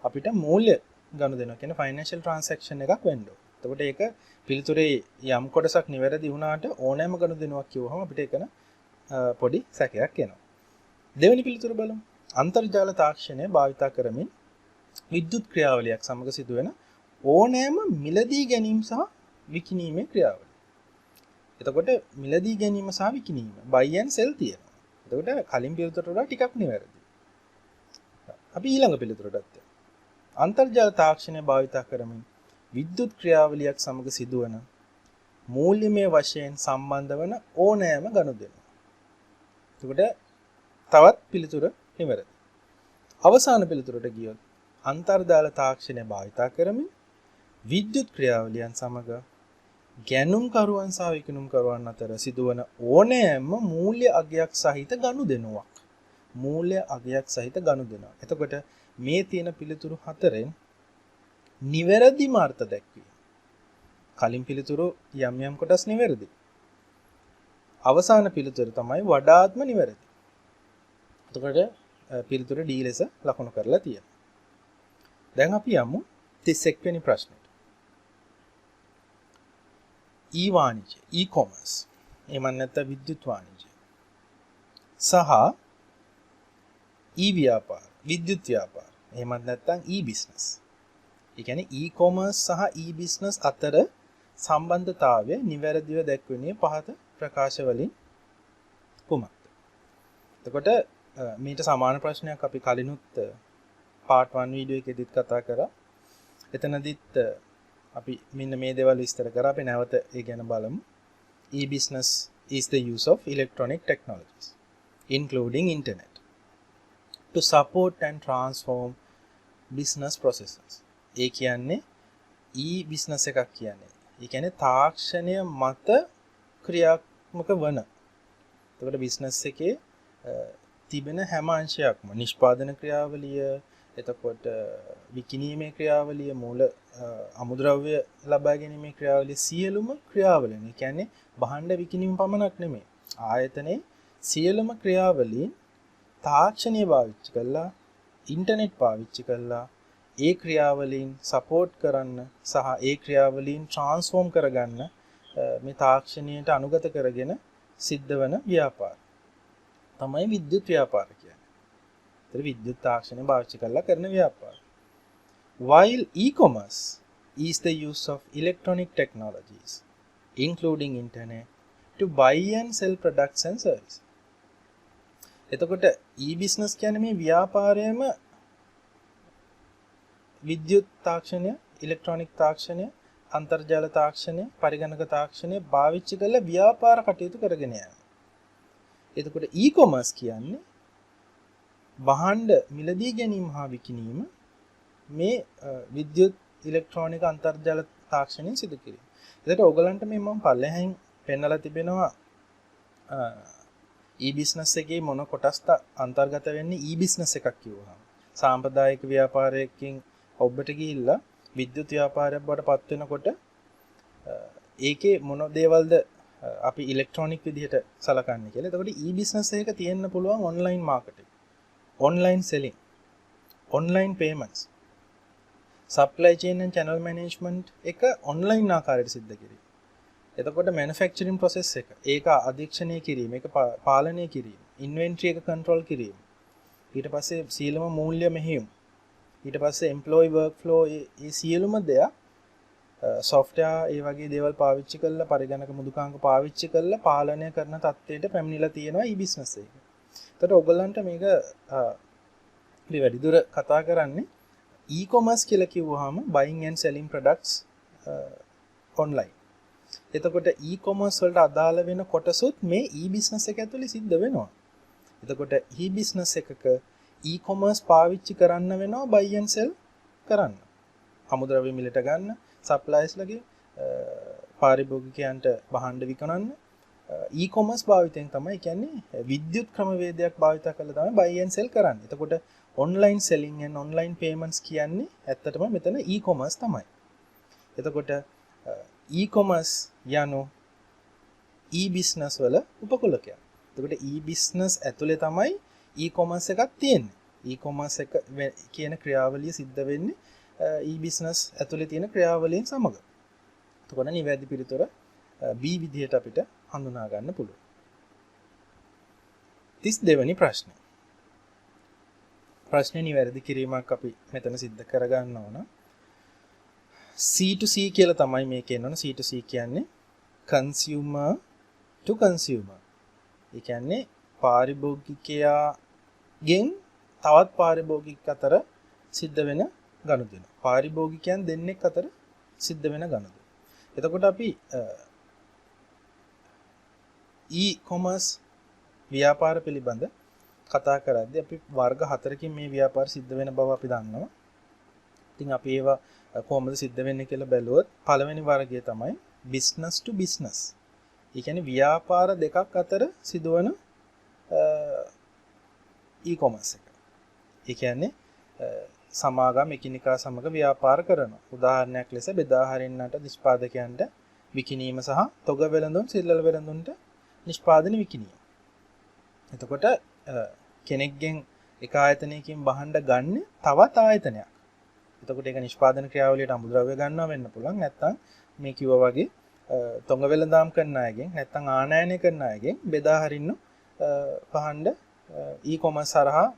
Speaker 1: අපිට මූල්‍ය ගනුදෙනුවක් කියන්නේ ෆයිනෑන්ෂල් ට්‍රාන්සැක්ෂන් එකක් වෙන්න ඕන. එතකොට ඒක පිළිතුරේ යම් කොටසක් නිවැරදි වුණාට ඕනෑම ගනුදෙනුවක් කියවහම අපිට ඒකන පොඩි සැකයක් එනවා. දෙවෙනි පිළිතුර බලමු. අන්තර්ජාල තාක්ෂණය භාවිතා කරමින් විද්‍යුත් ක්‍රියාවලියක් සමග සිදුවෙන ඕනෑම මිලදී ගැනීම සහ විකිණීමේ ක්‍රියාවලිය. එතකොට මිලදී ගැනීම සහ විකිණීම buy and sell තියෙනවා. එතකොට කලින් පිළිතුරට වඩා ටිකක් නිවැරදි. අපි ඊළඟ පිළිතුරට යමු. අන්තර්ජාල තාක්ෂණය භාවිතා කරමින් විද්‍යුත් ක්‍රියාවලියක් සමග සිදුවන මූල්‍යමය වශයෙන් සම්බන්ධ වන ඕනෑම ගනුදෙනුවක්. එතකොට තවත් පිළිතුර නිවැරදි. අවසාන පිළිතුරට ගියොත් අන්තර්ජාල තාක්ෂණය භාවිතා කරමින් විද්‍යුත් ක්‍රියාවලියන් සමග ගැනුම්කරුවන් සහ විකිණුම්කරුවන් අතර සිදුවන ඕනෑම මූල්‍ය අගයක් සහිත ගනුදෙනුවක්. මූල්‍ය අගයක් සහිත ගනුදෙනුවක්. එතකොට මේ තියෙන පිළිතුරු හතරෙන් නිවැරදිම අර්ථ දැක්වීම. කලින් පිළිතුරු යම් යම් කොටස් නිවැරදි. අවසාන පිළිතුර තමයි වඩාත්ම නිවැරදි. එතකොට පිළිතුර D ලෙස ලකුණු කරලා තියෙනවා. දැන් අපි යමු 31 වෙනි ප්‍රශ්නෙට. ඊ-වාණිජ්‍ය, e-commerce. එහෙම නැත්නම් විද්‍යුත් වාණිජ්‍ය. සහ ඊ-ව්‍යාපාර, විද්‍යුත් ව්‍යාපාර. එහෙම නැත්නම් e-business. ඒ කියන්නේ e-commerce සහ e-business අතර සම්බන්ධතාවය නිවැරදිව දැක්වෙන්නේ පහත ප්‍රකාශ වලින් කුමක්ද? එතකොට මේට සමාන ප්‍රශ්නයක් අපි කලිනුත් part 1 වීඩියෝ එකේදීත් කතා කරා. එතනදිත් අපි මෙන්න මේ දේවල් විස්තර කරා. අපි නැවත ඒ ගැන බලමු. E-business is the use of electronic technologies including internet to support and transform business processes. ඒ කියන්නේ e-business එකක් කියන්නේ. ඒ කියන්නේ තාක්ෂණය මත ක්‍රියාත්මක වන. එතකොට business එකේ තිබෙන හැම අංශයක්ම නිෂ්පාදන ක්‍රියාවලිය, එතකොට විකිණීමේ ක්‍රියාවලිය, මූල අමුද්‍රව්‍ය ලබා ගැනීමේ ක්‍රියාවලිය, සියලුම ක්‍රියාවලින්. ඒ කියන්නේ භාණ්ඩ විකිණීම පමණක් නෙමෙයි. ආයතනයේ සියලුම ක්‍රියාවලින් තාක්ෂණය පාවිච්චි කරලා, ඉන්ටර්නෙට් පාවිච්චි කරලා ඒ ක්‍රියාවලින් සපෝට් කරන්න සහ ඒ ක්‍රියාවලින් ට්‍රාන්ස්ෆෝම් කරගන්න මේ තාක්ෂණයට අනුගත කරගෙන සිද්ධ වෙන ව්‍යාපාර තමයි විද්‍යුත් ව්‍යාපාර කියන්නේ. ඒතර විද්‍යුත් තාක්ෂණය පාවිච්චි කරලා කරන ව්‍යාපාර. While e-commerce is the use of electronic technologies including internet to buy and sell products and services. එතකොට e-business කියන්නේ මේ ව්‍යාපාරයේම විද්‍යුත් තාක්ෂණය, ඉලෙක්ට්‍රොනික තාක්ෂණය, අන්තර්ජාල තාක්ෂණය, පරිගණක තාක්ෂණය පාවිච්චි කරලා ව්‍යාපාර කටයුතු කරගෙන යනවා. එතකොට e-commerce කියන්නේ භාණ්ඩ මිලදී ගැනීම හා විකිණීම මේ විද්‍යුත් ඉලෙක්ට්‍රොනික අන්තර්ජාල තාක්ෂණයෙන් සිදු කිරීම. ඒකට ඔයගලන්ට මේ මම පල්ලෙහෙන් පෙන්නලා තිබෙනවා e-business එකේ මොන කොටස්ද අන්තර්ගත වෙන්නේ e-business එකක් කිව්වහම. සාම්ප්‍රදායික ව්‍යාපාරයකින් ඔබට ගිහිල්ලා විද්‍යුත් ව්‍යාපාරයක් බවට පත් වෙනකොට ඒකේ මොන දේවල්ද අපි ඉලෙක්ට්‍රොනික විදිහට සලකන්නේ කියලා. එතකොට e-business එකක තියෙන්න පුළුවන් online marketing, online selling, online payments, supply chain and channel management එක online ආකාරයට සිද්ධ කිරීම. එතකොට manufacturing process එක ඒක අධීක්ෂණය කිරීම, ඒක පාලනය කිරීම, inventory එක control කිරීම. ඊට පස්සේ සියලුම මූල්‍ය මෙහෙයුම්, ඊට පස්සේ employee workflow, ඒ සියලුම දෙයක් software ඒ වගේ දේවල් පාවිච්චි කරලා පරිගණක මුදුකාංක පාවිච්චි කරලා පාලනය කරන තත්ත්වයට පැමිණිලා තියෙනවා e-business එක. එතකොට ඔයගලන්ට මේක අපි වැඩිදුර කතා කරන්නේ e-commerce කියලා කිව්වහම buying and selling products online. එතකොට e-commerce වලට අදාළ වෙන කොටසුත් මේ e-business එක ඇතුලේ සිද්ධ වෙනවා. එතකොට e-business එකක e-commerce පාවිච්චි කරන්න වෙනවා buy and sell කරන්න. අමුද්‍රව්‍ය මිලට ගන්න, suppliers ලගේ පාරිභෝගිකයන්ට භාණ්ඩ විකුණන්න e-commerce භාවිතයෙන් තමයි කියන්නේ විද්‍යුත් ක්‍රමවේදයක් භාවිත කරලා තමයි buy and sell කරන්නේ. එතකොට online selling and online payments කියන්නේ ඇත්තටම මෙතන e-commerce තමයි. එතකොට e-commerce යනු e-business වල උපකුලකයක්. එතකොට e-business ඇතුලේ තමයි e-commerce එකක් තියෙන්නේ. e-commerce එක කියන ක්‍රියාවලිය සිද්ධ වෙන්නේ e-business ඇතුලේ තියෙන ක්‍රියාවලියෙන් සමග. එතකොට නිවැරදි පිළිතුර B විදිහට අපිට හඳුනා ගන්න පුළුවන්. 32 වෙනි ප්‍රශ්නේ. ප්‍රශ්නේ නිවැරදි කිරීමක් අපි මෙතන සිද්ධ කරගන්න ඕන. C to C කියලා තමයි මේක එනවනේ. C to C කියන්නේ consumer to consumer. ඒ කියන්නේ පාරිභෝගිකයාගෙන් තවත් පාරිභෝගික අතර සිද්ධ වෙන ගනුදෙනු. පාරිභෝගිකයන් දෙන්නෙක් අතර සිද්ධ වෙන ගනුදෙනු. එතකොට අපි e-commerce ව්‍යාපාර පිළිබඳ කතා කරද්දී අපි වර්ග 4කින් මේ ව්‍යාපාර සිද්ධ වෙන බව අපි දන්නවා. ඉතින් අපි ඒවා කොහොමද සිද්ධ වෙන්නේ කියලා බැලුවොත් පළවෙනි වර්ගය තමයි business to business. ඒ කියන්නේ ව්‍යාපාර දෙකක් අතර සිදුවන e-commerce එක. ඒ කියන්නේ සමාගම් එකිනෙකා සමග ව්‍යාපාර කරනවා. උදාහරණයක් ලෙස බෙදා හරින්නට නිෂ්පාදකයන්ට විකිණීම සහ තොග වෙළඳුන් සිල්ලල වෙළඳුන්ට නිෂ්පාදන විකිණීම. එතකොට කෙනෙක්ගෙන් එක ආයතනයකින් භාණ්ඩ ගන්න තවත් ආයතනයක්. එතකොට ඒක නිෂ්පාදන ක්‍රියාවලියට අමුද්‍රව්‍ය ගන්නවා වෙන්න පුළුවන්. නැත්නම් මේ කිව්වා වගේ තොග වෙළඳාම් කරන අයගෙන් නැත්නම් ආනයනය කරන අයගෙන් බෙදා හරින්න භාණ්ඩ e-commerce හරහා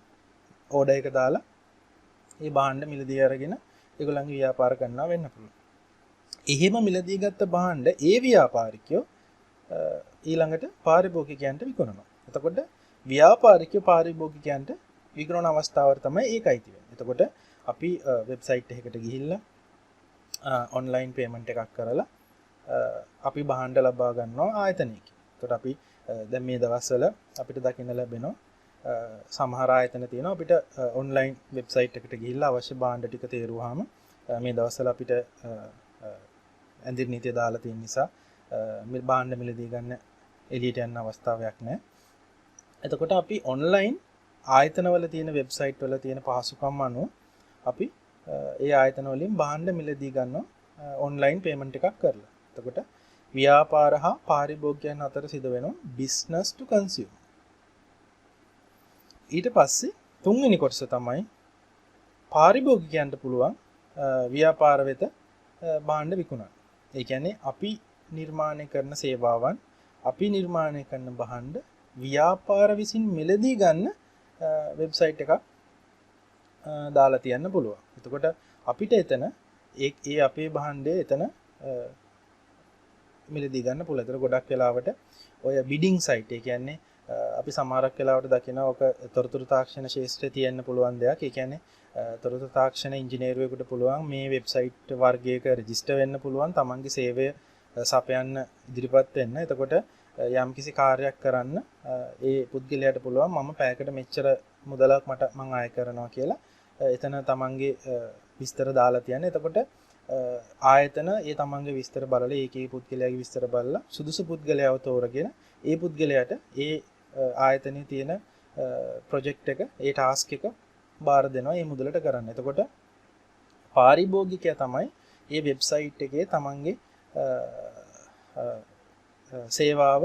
Speaker 1: ඕඩර් එක දාලා ඒ භාණ්ඩ මිලදී අරගෙන ඒගොල්ලන්ගේ ව්‍යාපාර කරනවා වෙන්න පුළුවන්. එහෙම මිලදී ගත්ත භාණ්ඩ ඒ ව්‍යාපාරිකයෝ ඊළඟට පාරිභෝගිකයන්ට විකුණනවා. එතකොට ව්‍යාපාරිකයෝ පාරිභෝගිකයන්ට විකුණන අවස්ථාවට තමයි ඒකයි තියෙන්නේ. එතකොට අපි වෙබ්සයිට් එකකට ගිහිල්ලා ඔන්ලයින් පේමන්ට් එකක් කරලා අපි භාණ්ඩ ලබා ගන්නවා ආයතනයකින්. එතකොට අපි දැන් මේ දවස්වල අපිට දකින්න ලැබෙනවා සමහර ආයතන තියෙනවා අපිට ඔන්ලයින් වෙබ්සයිට් එකට ගිහිල්ලා අවශ්‍ය භාණ්ඩ ටික තේරුවාම මේ දවස්වල අපිට ඇඳිරි නීතිය දාලා තියෙන නිසා මේ භාණ්ඩ මිලදී ගන්න එළියට යන්න අවස්ථාවක් නැහැ. එතකොට අපි ඔන්ලයින් ආයතනවල තියෙන වෙබ්සයිට් වල තියෙන පහසුකම් අනුව අපි ඒ ආයතන වලින් භාණ්ඩ මිලදී ගන්නවා ඔන්ලයින් පේමන්ට් එකක් කරලා. එතකොට ව්‍යාපාර හා පාරිභෝගිකයන් අතර සිදුවෙනවා business to consumer. ඊට පස්සේ තුන්වෙනි කොටස තමයි පාරිභෝගිකයන්ට පුළුවන් ව්‍යාපාර වෙත භාණ්ඩ විකුණන්න. ඒ කියන්නේ අපි නිර්මාණය කරන සේවාවන් අපි නිර්මාණය කරන භාණ්ඩ ව්‍යාපාර විසින් මිලදී ගන්න වෙබ්සයිට් එකක් දාලා තියන්න පුළුවන්. එතකොට අපිට එතන ඒ අපේ භාණ්ඩය එතන මිලදී ගන්න පුළුවන්. ඒතර ගොඩක් වෙලාවට ඔය බිඩින් සයිට් ඒ කියන්නේ අපි සමහරක් වෙලාවට දකිනවා ඔක තොරතුරු තාක්ෂණ ශාස්ත්‍රයේ තියෙන්න පුළුවන් දෙයක්. ඒ කියන්නේ තොරතුරු තාක්ෂණ ඉංජිනේරුවෙකුට පුළුවන් මේ වෙබ්සයිට් වර්ගයක රෙජිස්ටර් වෙන්න පුළුවන්. තමන්ගේ සේවය සපයන්න ඉදිරිපත් වෙන්න. එතකොට යම්කිසි කාර්යයක් කරන්න ඒ පුද්ගලයාට පුළුවන් මම පැයකට මෙච්චර මුදලක් මං ආය කරනවා කියලා එතන තමන්ගේ විස්තර දාලා තියන්නේ. එතකොට ආයතන ඒ තමන්ගේ විස්තර බලලා ඒකේ පුද්ගලයාගේ විස්තර බලලා සුදුසු පුද්ගලයාව තෝරගෙන ඒ පුද්ගලයාට ඒ ආයතනයේ තියෙන ප්‍රොජෙක්ට් එක ඒ ටාස්ක් එක බාර දෙනවා ඒ මුදලට කරන්න. එතකොට පාරිභෝගිකයා තමයි මේ වෙබ්සයිට් එකේ තමන්ගේ සේවාව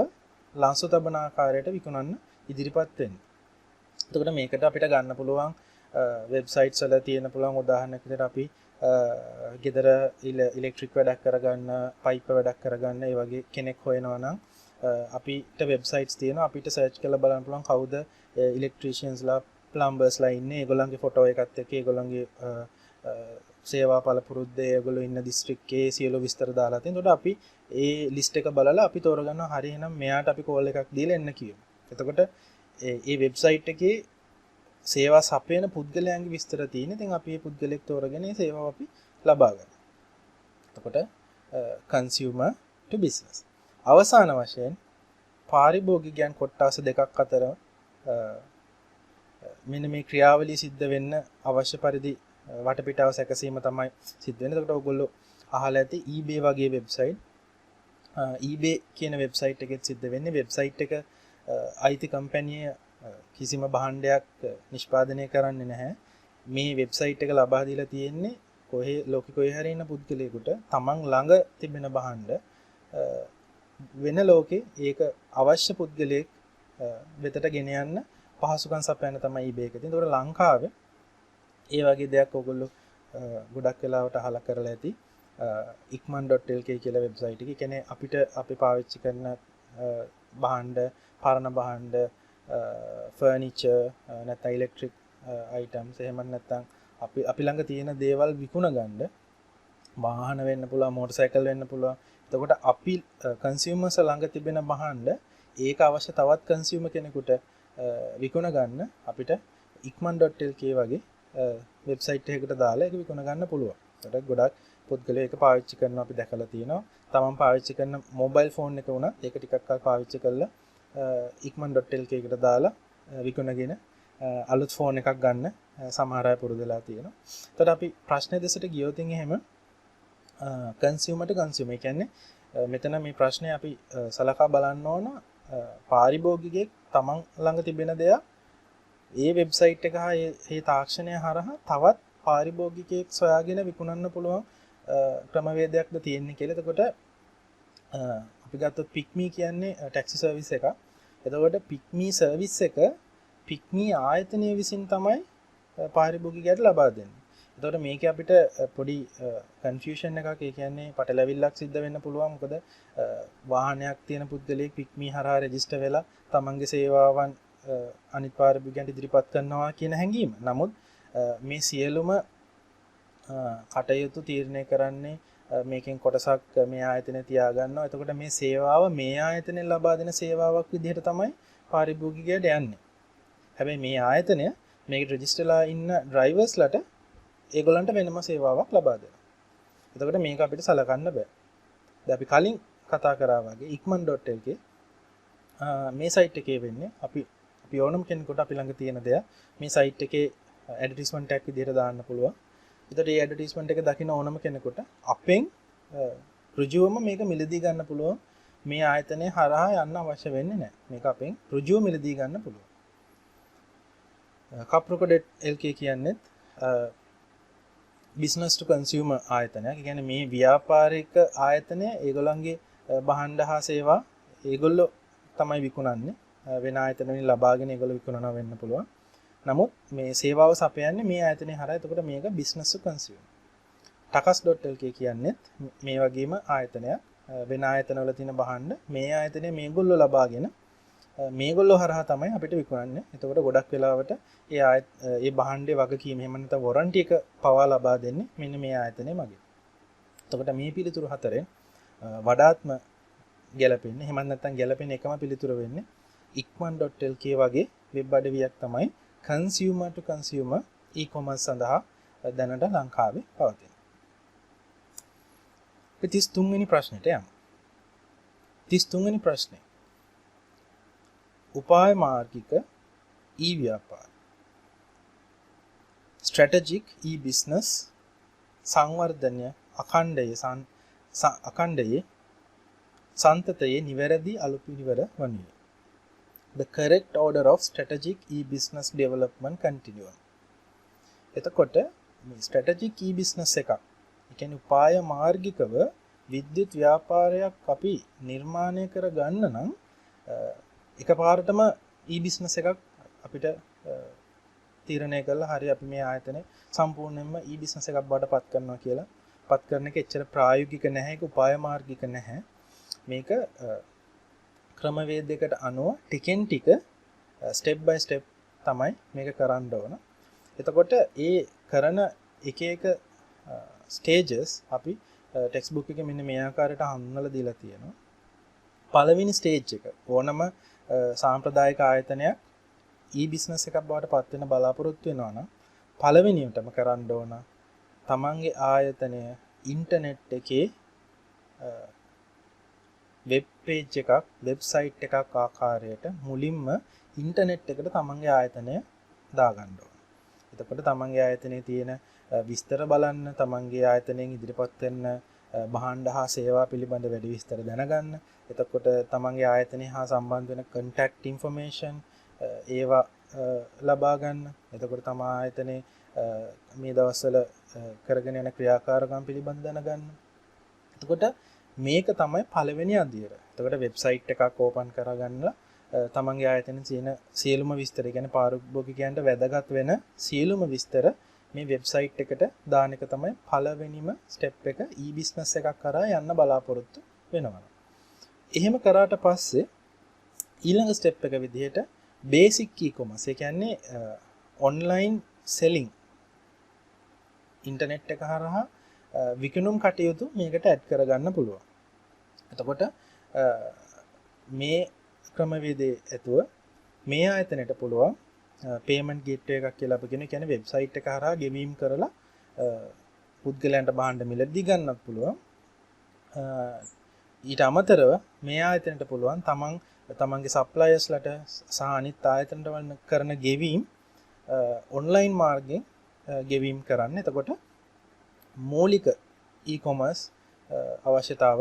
Speaker 1: ලංසු තබන ආකාරයට විකුණන්න ඉදිරිපත් වෙන්නේ. එතකොට මේකට අපිට ගන්න පුළුවන් වෙබ්සයිට්ස් වල තියෙන පුළුවන් උදාහරණයක් විදිහට අපි ගෙදර ඉලෙක්ට්‍රික් වැඩක් කරගන්න, පයිප් වැඩක් කරගන්න ඒ වගේ කෙනෙක් හොයනවා නම් අපිට වෙබ්සයිට්ස් තියෙනවා. අපිට සර්ච් කරලා බලන්න පුළුවන් කවුද ඉලෙක්ට්‍රීෂියන්ස්ලා, ප්ලම්බර්ස්ලා ඉන්නේ. ඒගොල්ලන්ගේ ෆොටෝ එකත් එක්ක ඒගොල්ලන්ගේ සේවා පළපුරුද්ද ඒගොල්ලෝ ඉන්න දිස්ත්‍රික්කයේ සියලු විස්තර දාලා තියෙනවා. එතකොට අපි ඒ ලිස්ට් එක බලලා අපි තෝරගන්නවා හරි එහෙනම් මෙයාට අපි කෝල් එකක් දීලා එන්න කියමු. එතකොට ඒ වෙබ්සයිට් එකේ සේවා සපයන පුද්ගලයන්ගේ විස්තර තියෙන. ඉතින් අපි මේ පුද්ගලෙක් තෝරගෙන ඒ සේවාව අපි ලබා ගන්නවා. එතකොට consumer to business. අවසාන වශයෙන් පාරිභෝගිකයන් කොට්ටාස දෙකක් අතර මෙන්න මේ ක්‍රියාවලිය සිද්ධ වෙන්න අවශ්‍ය පරිදි වටපිටාව සැකසීම තමයි සිද්ධ වෙන්නේ. එතකොට ඔයගොල්ලෝ අහලා ඇති eBay වගේ වෙබ්සයිට් eBay කියන වෙබ්සයිට් එකෙත් සිද්ධ වෙන්නේ වෙබ්සයිට් එක අයිති කම්පැනිය කිසිම භාණ්ඩයක් නිෂ්පාදනය කරන්නේ නැහැ. මේ වෙබ්සයිට් එක ලබා දීලා තියෙන්නේ ලෝකෙ කොහේ හරි ඉන්න පුද්ගලයෙකුට තමන් ළඟ තිබෙන භාණ්ඩ වෙන ලෝකේ ඒක අවශ්‍ය පුද්ගලයෙක් වෙතට ගෙන යන්න පහසුකම් සපයන තමයි eBay එක. ඉතින් ඒකට ලංකාවේ ඒ වගේ දෙයක් ඔයගොල්ලෝ ගොඩක් වෙලාවට අහලා කරලා ඇති. ikman.lk කියලා වෙබ්සයිට් එක. ඒ කියන්නේ අපිට අපි පාවිච්චි කරන භාණ්ඩ, පරණ භාණ්ඩ, ෆර්නිචර් නැත්නම් ඉලෙක්ට්‍රික් අයිටම්ස් එහෙම නැත්නම් අපි ළඟ තියෙන දේවල් විකුණ ගන්න වාහන වෙන්න පුළුවන්, මෝටර් සයිකල් වෙන්න පුළුවන්. එතකොට අපි කන්සියුමර්ස් ළඟ තිබෙන භාණ්ඩ ඒක අවශ්‍ය තවත් කන්සියුමර් කෙනෙකුට විකුණ ගන්න අපිට ikman.lk වගේ වෙබ්සයිට් එකකට දාලා ඒක විකුණ ගන්න පුළුවන්. ඒකට ගොඩක් පුද්ගලයෝ ඒක පාවිච්චි කරනවා අපි දැකලා තියෙනවා. තමන් පාවිච්චි කරන මොබයිල් ෆෝන් එක උනත් ඒක ටිකක් කල් පාවිච්චි කරලා ikman.lk එකට දාලා විකුණගෙන අලුත් ෆෝන් එකක් ගන්න සමහර අය පුරුදු වෙලා තියෙනවා. එතකොට අපි ප්‍රශ්නේ දෙසට ගියොත් එහෙම consumer to consumer. ඒ කියන්නේ මෙතන මේ ප්‍රශ්නේ අපි සලකා බලන්න ඕන පාරිභෝගිකයෙක් තමන් ළඟ තිබෙන දෙයක් ඒ වෙබ්සයිට් එක හා ඒ තාක්ෂණය හරහා තවත් පාරිභෝගිකයෙක් සොයාගෙන විකුණන්න පුළුවන් ක්‍රමවේදයක්ද තියෙන්නේ කියලා. එතකොට අපි ගත්තොත් පික්මි කියන්නේ ටැක්සි සර්විස් එකක්. එතකොට පික්මි සර්විස් එක පික්මි ආයතනය විසින් තමයි පාරිභෝගිකයට ලබා දෙන්නේ. එතකොට මේක අපිට පොඩි කන්ෆියුෂන් එකක්. ඒ කියන්නේ පටලැවිල්ලක් සිද්ධ වෙන්න පුළුවන්. මොකද වාහනයක් තියෙන පුද්ගලයෙක් පික්මි හරහා රෙජිස්ටර් වෙලා තමන්ගේ සේවාවන් අනිත් පාරිභෝගිකයන්ට ඉදිරිපත් කරනවා කියන හැඟීම. නමුත් මේ සියලුම කටයුතු තීරණය කරන්නේ මේකෙන් කොටසක් මේ ආයතනයේ තියාගන්නවා. එතකොට මේ සේවාව මේ ආයතනයෙන් ලබා දෙන සේවාවක් විදිහට තමයි පාරිභෝගිකයට යන්නේ. හැබැයි මේ ආයතනය මේකට රෙජිස්ටර්ලා ඉන්න ඩ්‍රයිවර්ස්ලට ඒගොල්ලන්ට වෙනම සේවාවක් ලබා දෙනවා. එතකොට මේක අපිට සලකන්න බෑ. දැන් අපි කලින් කතා කරා වගේ ikman.lk මේ සයිට් එකේ වෙන්නේ අපි ඕනම කෙනෙකුට අපි ළඟ තියෙන දෙයක් මේ සයිට් එකේ ඇඩ්වර්ටයිස්මන්ට් එකක් විදිහට දාන්න පුළුවන්. එතකොට මේ ඇඩ්වර්ටයිස්මන්ට් එක දකින ඕනම කෙනෙකුට අපෙන් ඍජුවම මේක මිලදී ගන්න පුළුවන්. මේ ආයතනයේ හරහා යන්න අවශ්‍ය වෙන්නේ නැහැ. මේක අපෙන් ඍජුව මිලදී ගන්න පුළුවන්. Kaproco.lk කියන්නේ business to consumer ආයතනයක්. ඒ කියන්නේ මේ ව්‍යාපාරික ආයතනය ඒගොල්ලන්ගේ භාණ්ඩ හා සේවා ඒගොල්ලෝ තමයි විකුණන්නේ. වෙන ආයතන වලින් ලබාගෙන ඒගොල්ලෝ විකුණනවා වෙන්න පුළුවන්. නමුත් මේ සේවාව සපයන්නේ මේ ආයතනයේ හරහා. එතකොට මේක business to consumer. takas.lk කියන්නේ මේ වගේම ආයතනයක්. වෙන ආයතනවල තියෙන භාණ්ඩ මේ ආයතනයේ මේගොල්ලෝ ලබාගෙන මේගොල්ලෝ හරහා තමයි අපිට විකුණන්නේ. එතකොට ගොඩක් වෙලාවට ඒ භාණ්ඩේ වගකීම එහෙම නැත්නම් වොරන්ටි එක පවා ලබා දෙන්නේ මෙන්න මේ ආයතනයේ මගින්. එතකොට මේ පිළිතුරු හතරෙන් වඩාත්ම ගැලපෙන්නේ එහෙම නැත්නම් ගැලපෙන එකම පිළිතුර වෙන්නේ ikman.lk වගේ වෙබ් අඩවියක් තමයි consumer to consumer e-commerce සඳහා දැනට ලංකාවේ පවතින. 33 වෙනි ප්‍රශ්නෙට යමු. 33 වෙනි ප්‍රශ්නේ उपाय मार्गिक ई-व्यापार स्ट्रेटेजिक ई-बिजनेस සංවර්ධනය අඛණ්ඩයේ සන්තතයේ නිවැරදි අලුපිරිවර වනුයේ. The correct order of strategic e-business development continuum. එතකොට මේ strategic e-business එකක්. ඒ කියන්නේ උපාය මාර්ගිකව විද්‍යුත් ව්‍යාපාරයක් අපි නිර්මාණය කර ගන්න නම් එකපාරටම e-business එකක් අපිට තීරණය කළා හරි අපි මේ ආයතනය සම්පූර්ණයෙන්ම e-business එකක් බවට පත් කරනවා කියලා පත් කරන එක එච්චර ප්‍රායෝගික නැහැ. ඒක උපාය මාර්ගික නැහැ. මේක ක්‍රමවේදයකට අනුව ටිකෙන් ටික ස්ටෙප් බයි ස්ටෙප් තමයි මේක කරන්න ඕන. එතකොට ඒ කරන එක එක ස්ටේජස් අපි ටෙක්ස්ට් බුක් එකේ මෙන්න මේ ආකාරයට හඳුන්වලා දීලා තියෙනවා. පළවෙනි ස්ටේජ් එක ඕනම සාම්ප්‍රදායික ආයතනයක් e-business එකක් බවට පත් වෙන බලාපොරොත්තු වෙනවා නම් පළවෙනියටම කරන්න ඕන තමන්ගේ ආයතනය ඉන්ටර්නෙට් එකේ වෙබ් පේජ් එකක් වෙබ්සයිට් එකක් ආකාරයට මුලින්ම ඉන්ටර්නෙට් එකට තමන්ගේ ආයතනය දාගන්න ඕන. එතකොට තමන්ගේ ආයතනයේ තියෙන විස්තර බලන්න, තමන්ගේ ආයතනයෙන් ඉදිරිපත් වෙන භාණ්ඩ හා සේවා පිළිබඳ වැඩි විස්තර දැනගන්න. එතකොට තමන්ගේ ආයතනය හා සම්බන්ධ වෙන contact information ඒවා ලබා ගන්න. එතකොට තම ආයතනයේ මේ දවස්වල කරගෙන යන ක්‍රියාකාරකම් පිළිබඳ දැනගන්න. එතකොට මේක තමයි පළවෙනි අදියර. එතකොට වෙබ්සයිට් එකක් ඕපන් කරගන්නලා තමන්ගේ ආයතනයේ තියෙන සියලුම විස්තර, කියන්නේ පාරිභෝගිකයන්ට වැදගත් වෙන සියලුම විස්තර මේ වෙබ්සයිට් එකට දාන එක තමයි පළවෙනිම ස්ටෙප් එක e-business එකක් කරා යන්න බලාපොරොත්තු වෙනවා. එහෙම කරාට පස්සේ ඊළඟ ස්ටෙප් එක විදිහට basic e-commerce, ඒ කියන්නේ online selling, ඉන්ටර්නෙට් එක හරහා විකිණුම් කටයුතු මේකට ඇඩ් කරගන්න පුළුවන්. එතකොට මේ ක්‍රමවේදයේ ඇතුව මේ ආයතනයට පුළුවන් payment gateway එකක් කියලා අපි කියන්නේ වෙබ්සයිට් එක හරහා ගෙවීම් කරලා පුද්ගලයන්ට භාණ්ඩ මිලදී ගන්නත් පුළුවන්. ඊට අමතරව මේ ආයතනයට පුළුවන් තමන්ගේ සප්ලයර්ස්ලට සහ අනිත් ආයතනට කරන ගෙවීම් ඔන්ලයින් මාර්ගයෙන් ගෙවීම් කරන්න. එතකොට මූලික e-commerce අවශ්‍යතාව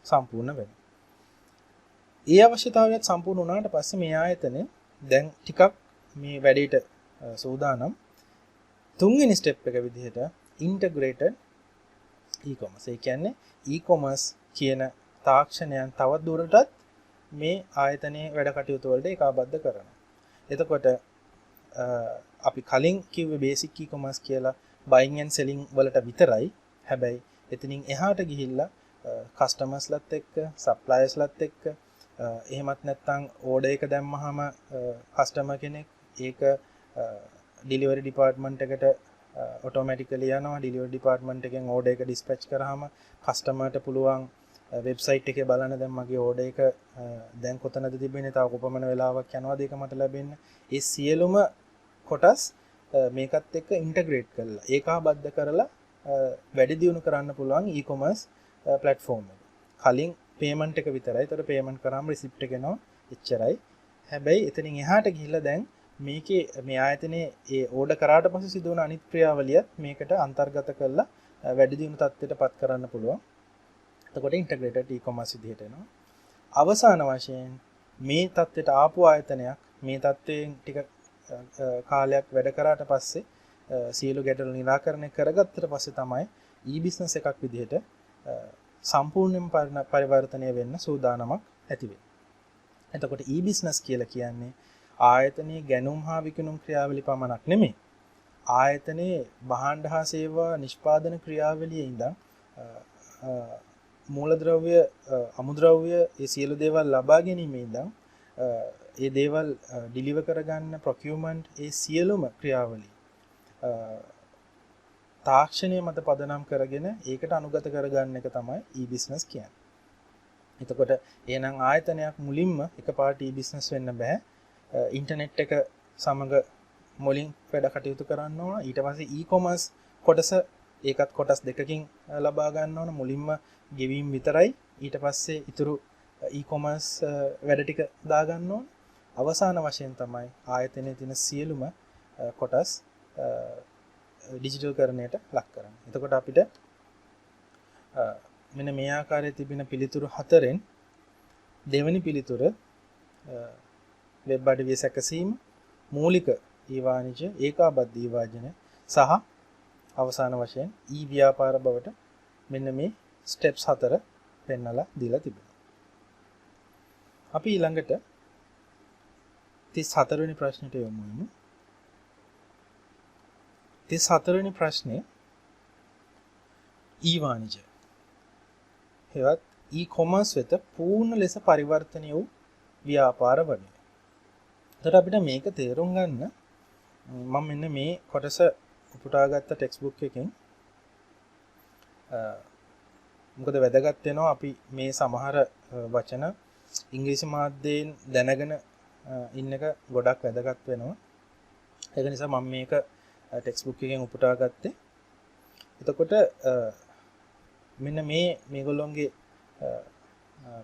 Speaker 1: සම්පූර්ණ වෙනවා. ඒ අවශ්‍යතාවයත් සම්පූර්ණ වුණාට පස්සේ මේ ආයතනය දැන් ටිකක් මේ වැඩේට සූදානම්. තුන්වෙනි ස්ටෙප් එක විදිහට integrated e-commerce. ඒ කියන්නේ e-commerce කියන තාක්ෂණයන් තවත් දුරටත් මේ ආයතනයේ වැඩ කටයුතු වලට ඒකාබද්ධ කරනවා. එතකොට අපි කලින් කිව්වේ basic e-commerce කියලා buying and selling වලට විතරයි. හැබැයි එතනින් එහාට ගිහිල්ලා කස්ටමර්ස්ලත් එක්ක, සප්ලයර්ස්ලත් එක්ක, එහෙමත් නැත්නම් ඕඩර් එක දැම්මහම කස්ටමර් කෙනෙක් ඒක ඩිලිවරි ඩිපාර්ට්මන්ට් එකට ඔටෝමැටිකලි යනවා. ඩිලිවරි ඩිපාර්ට්මන්ට් එකෙන් ඕඩර් එක ඩිස්පැච් කරාම කස්ටමර්ට පුළුවන් වෙබ්සයිට් එකේ බලන්න දැන් මගේ ඕඩර් එක දැන් කොතනද තිබෙන්නේ, තව කොපමණ වෙලාවක් යනවාද ඒක මට ලැබෙන්න. ඒ සියලුම කොටස් මේකත් එක්ක ඉන්ටග්‍රේට් කරලා ඒකාබද්ධ කරලා වැඩි දියුණු කරන්න පුළුවන් e-commerce platform එක. කලින් payment එක විතරයි. ඒතර payment කරාම receipt එක එනවා. එච්චරයි. හැබැයි එතනින් එහාට ගිහිල්ලා දැන් මේකේ මේ ආයතනයේ ඒ ඕඩර් කරාට පස්සේ සිදුවන අනිත් ක්‍රියාවලියත් මේකට අන්තර්ගත කරලා වැඩි දියුණු තත්ත්වයට පත් කරන්න පුළුවන්. එතකොට integrated e-commerce විදිහට එනවා. අවසාන වශයෙන් මේ තත්ත්වයට ආපු ආයතනයක් මේ තත්ත්වයෙන් ටික කාලයක් වැඩ කරාට පස්සේ සියලු ගැටලු නිරාකරණය කරගත්තට පස්සේ තමයි e-business එකක් විදිහට සම්පූර්ණයෙන්ම පරිවර්තනය වෙන්න සූදානමක් ඇති වෙන්නේ. එතකොට e-business කියලා කියන්නේ ආයතනයේ ගැනුම් හා විකිණුම් ක්‍රියාවලිය පමණක් නෙමෙයි. ආයතනයේ භාණ්ඩ හා සේවා නිෂ්පාදන ක්‍රියාවලියේ ඉඳන් මූලද්‍රව්‍ය, අමුද්‍රව්‍ය, ඒ සියලු දේවල් ලබා ගැනීමේ ඉඳන් ඒ දේවල් ඩිලිවර් කරගන්න procurement, ඒ සියලුම ක්‍රියාවලිය තාක්ෂණය මත පදනම් කරගෙන ඒකට අනුගත කරගන්න එක තමයි e-business කියන්නේ. එතකොට එහෙනම් ආයතනයක් මුලින්ම එකපාරට e-business වෙන්න බෑ. ඉන්ටර්නෙට් එක සමග මුලින් වැඩ කටයුතු කරන්න ඕන. ඊට පස්සේ e-commerce කොටස ඒකත් කොටස් දෙකකින් ලබා ගන්න ඕන. මුලින්ම ගෙවීම් විතරයි. ඊට පස්සේ ඊතුරු e-commerce වැඩ ටික දා ගන්න ඕන. අවසාන වශයෙන් තමයි ආයතනයේ තියෙන සියලුම කොටස් ඩිජිටල් කරණයට ලක් කරන්නේ. එතකොට අපිට මෙන්න මේ ආකාරයේ තිබෙන පිළිතුරු හතරෙන් දෙවෙනි පිළිතුර වෙබ් අඩවිය සැකසීම, මූලික ඊවාණිජ, ඒකාබද්ධ ඊවාජන සහ අවසාන වශයෙන් ව්‍යාපාර බවට මෙන්න මේ ස්ටෙප්ස් 4 පෙන්නලා දීලා තිබෙනවා. අපි ඊළඟට 34 වෙනි ප්‍රශ්නෙට යමු. 34 වෙනි ප්‍රශ්නේ ඊවාණිජ හෙවත් e-commerce වෙත පූර්ණ ලෙස පරිවර්තනය වූ ව්‍යාපාර වර්ගය. එතකොට අපිට මේක තේරුම් ගන්න මම මෙන්න මේ කොටස උපුටාගත්ත ටෙක්ස්ට් බුක් එකෙන් මොකද වැදගත් වෙනවා අපි මේ සමහර වචන ඉංග්‍රීසි මාධ්‍යයෙන් දැනගෙන ඉන්න එක ගොඩක් වැදගත් වෙනවා. ඒක නිසා මම මේක ටෙක්ස්ට් බුක් එකෙන් උපුටා ගත්තේ. එතකොට මෙන්න මේගොල්ලොන්ගේ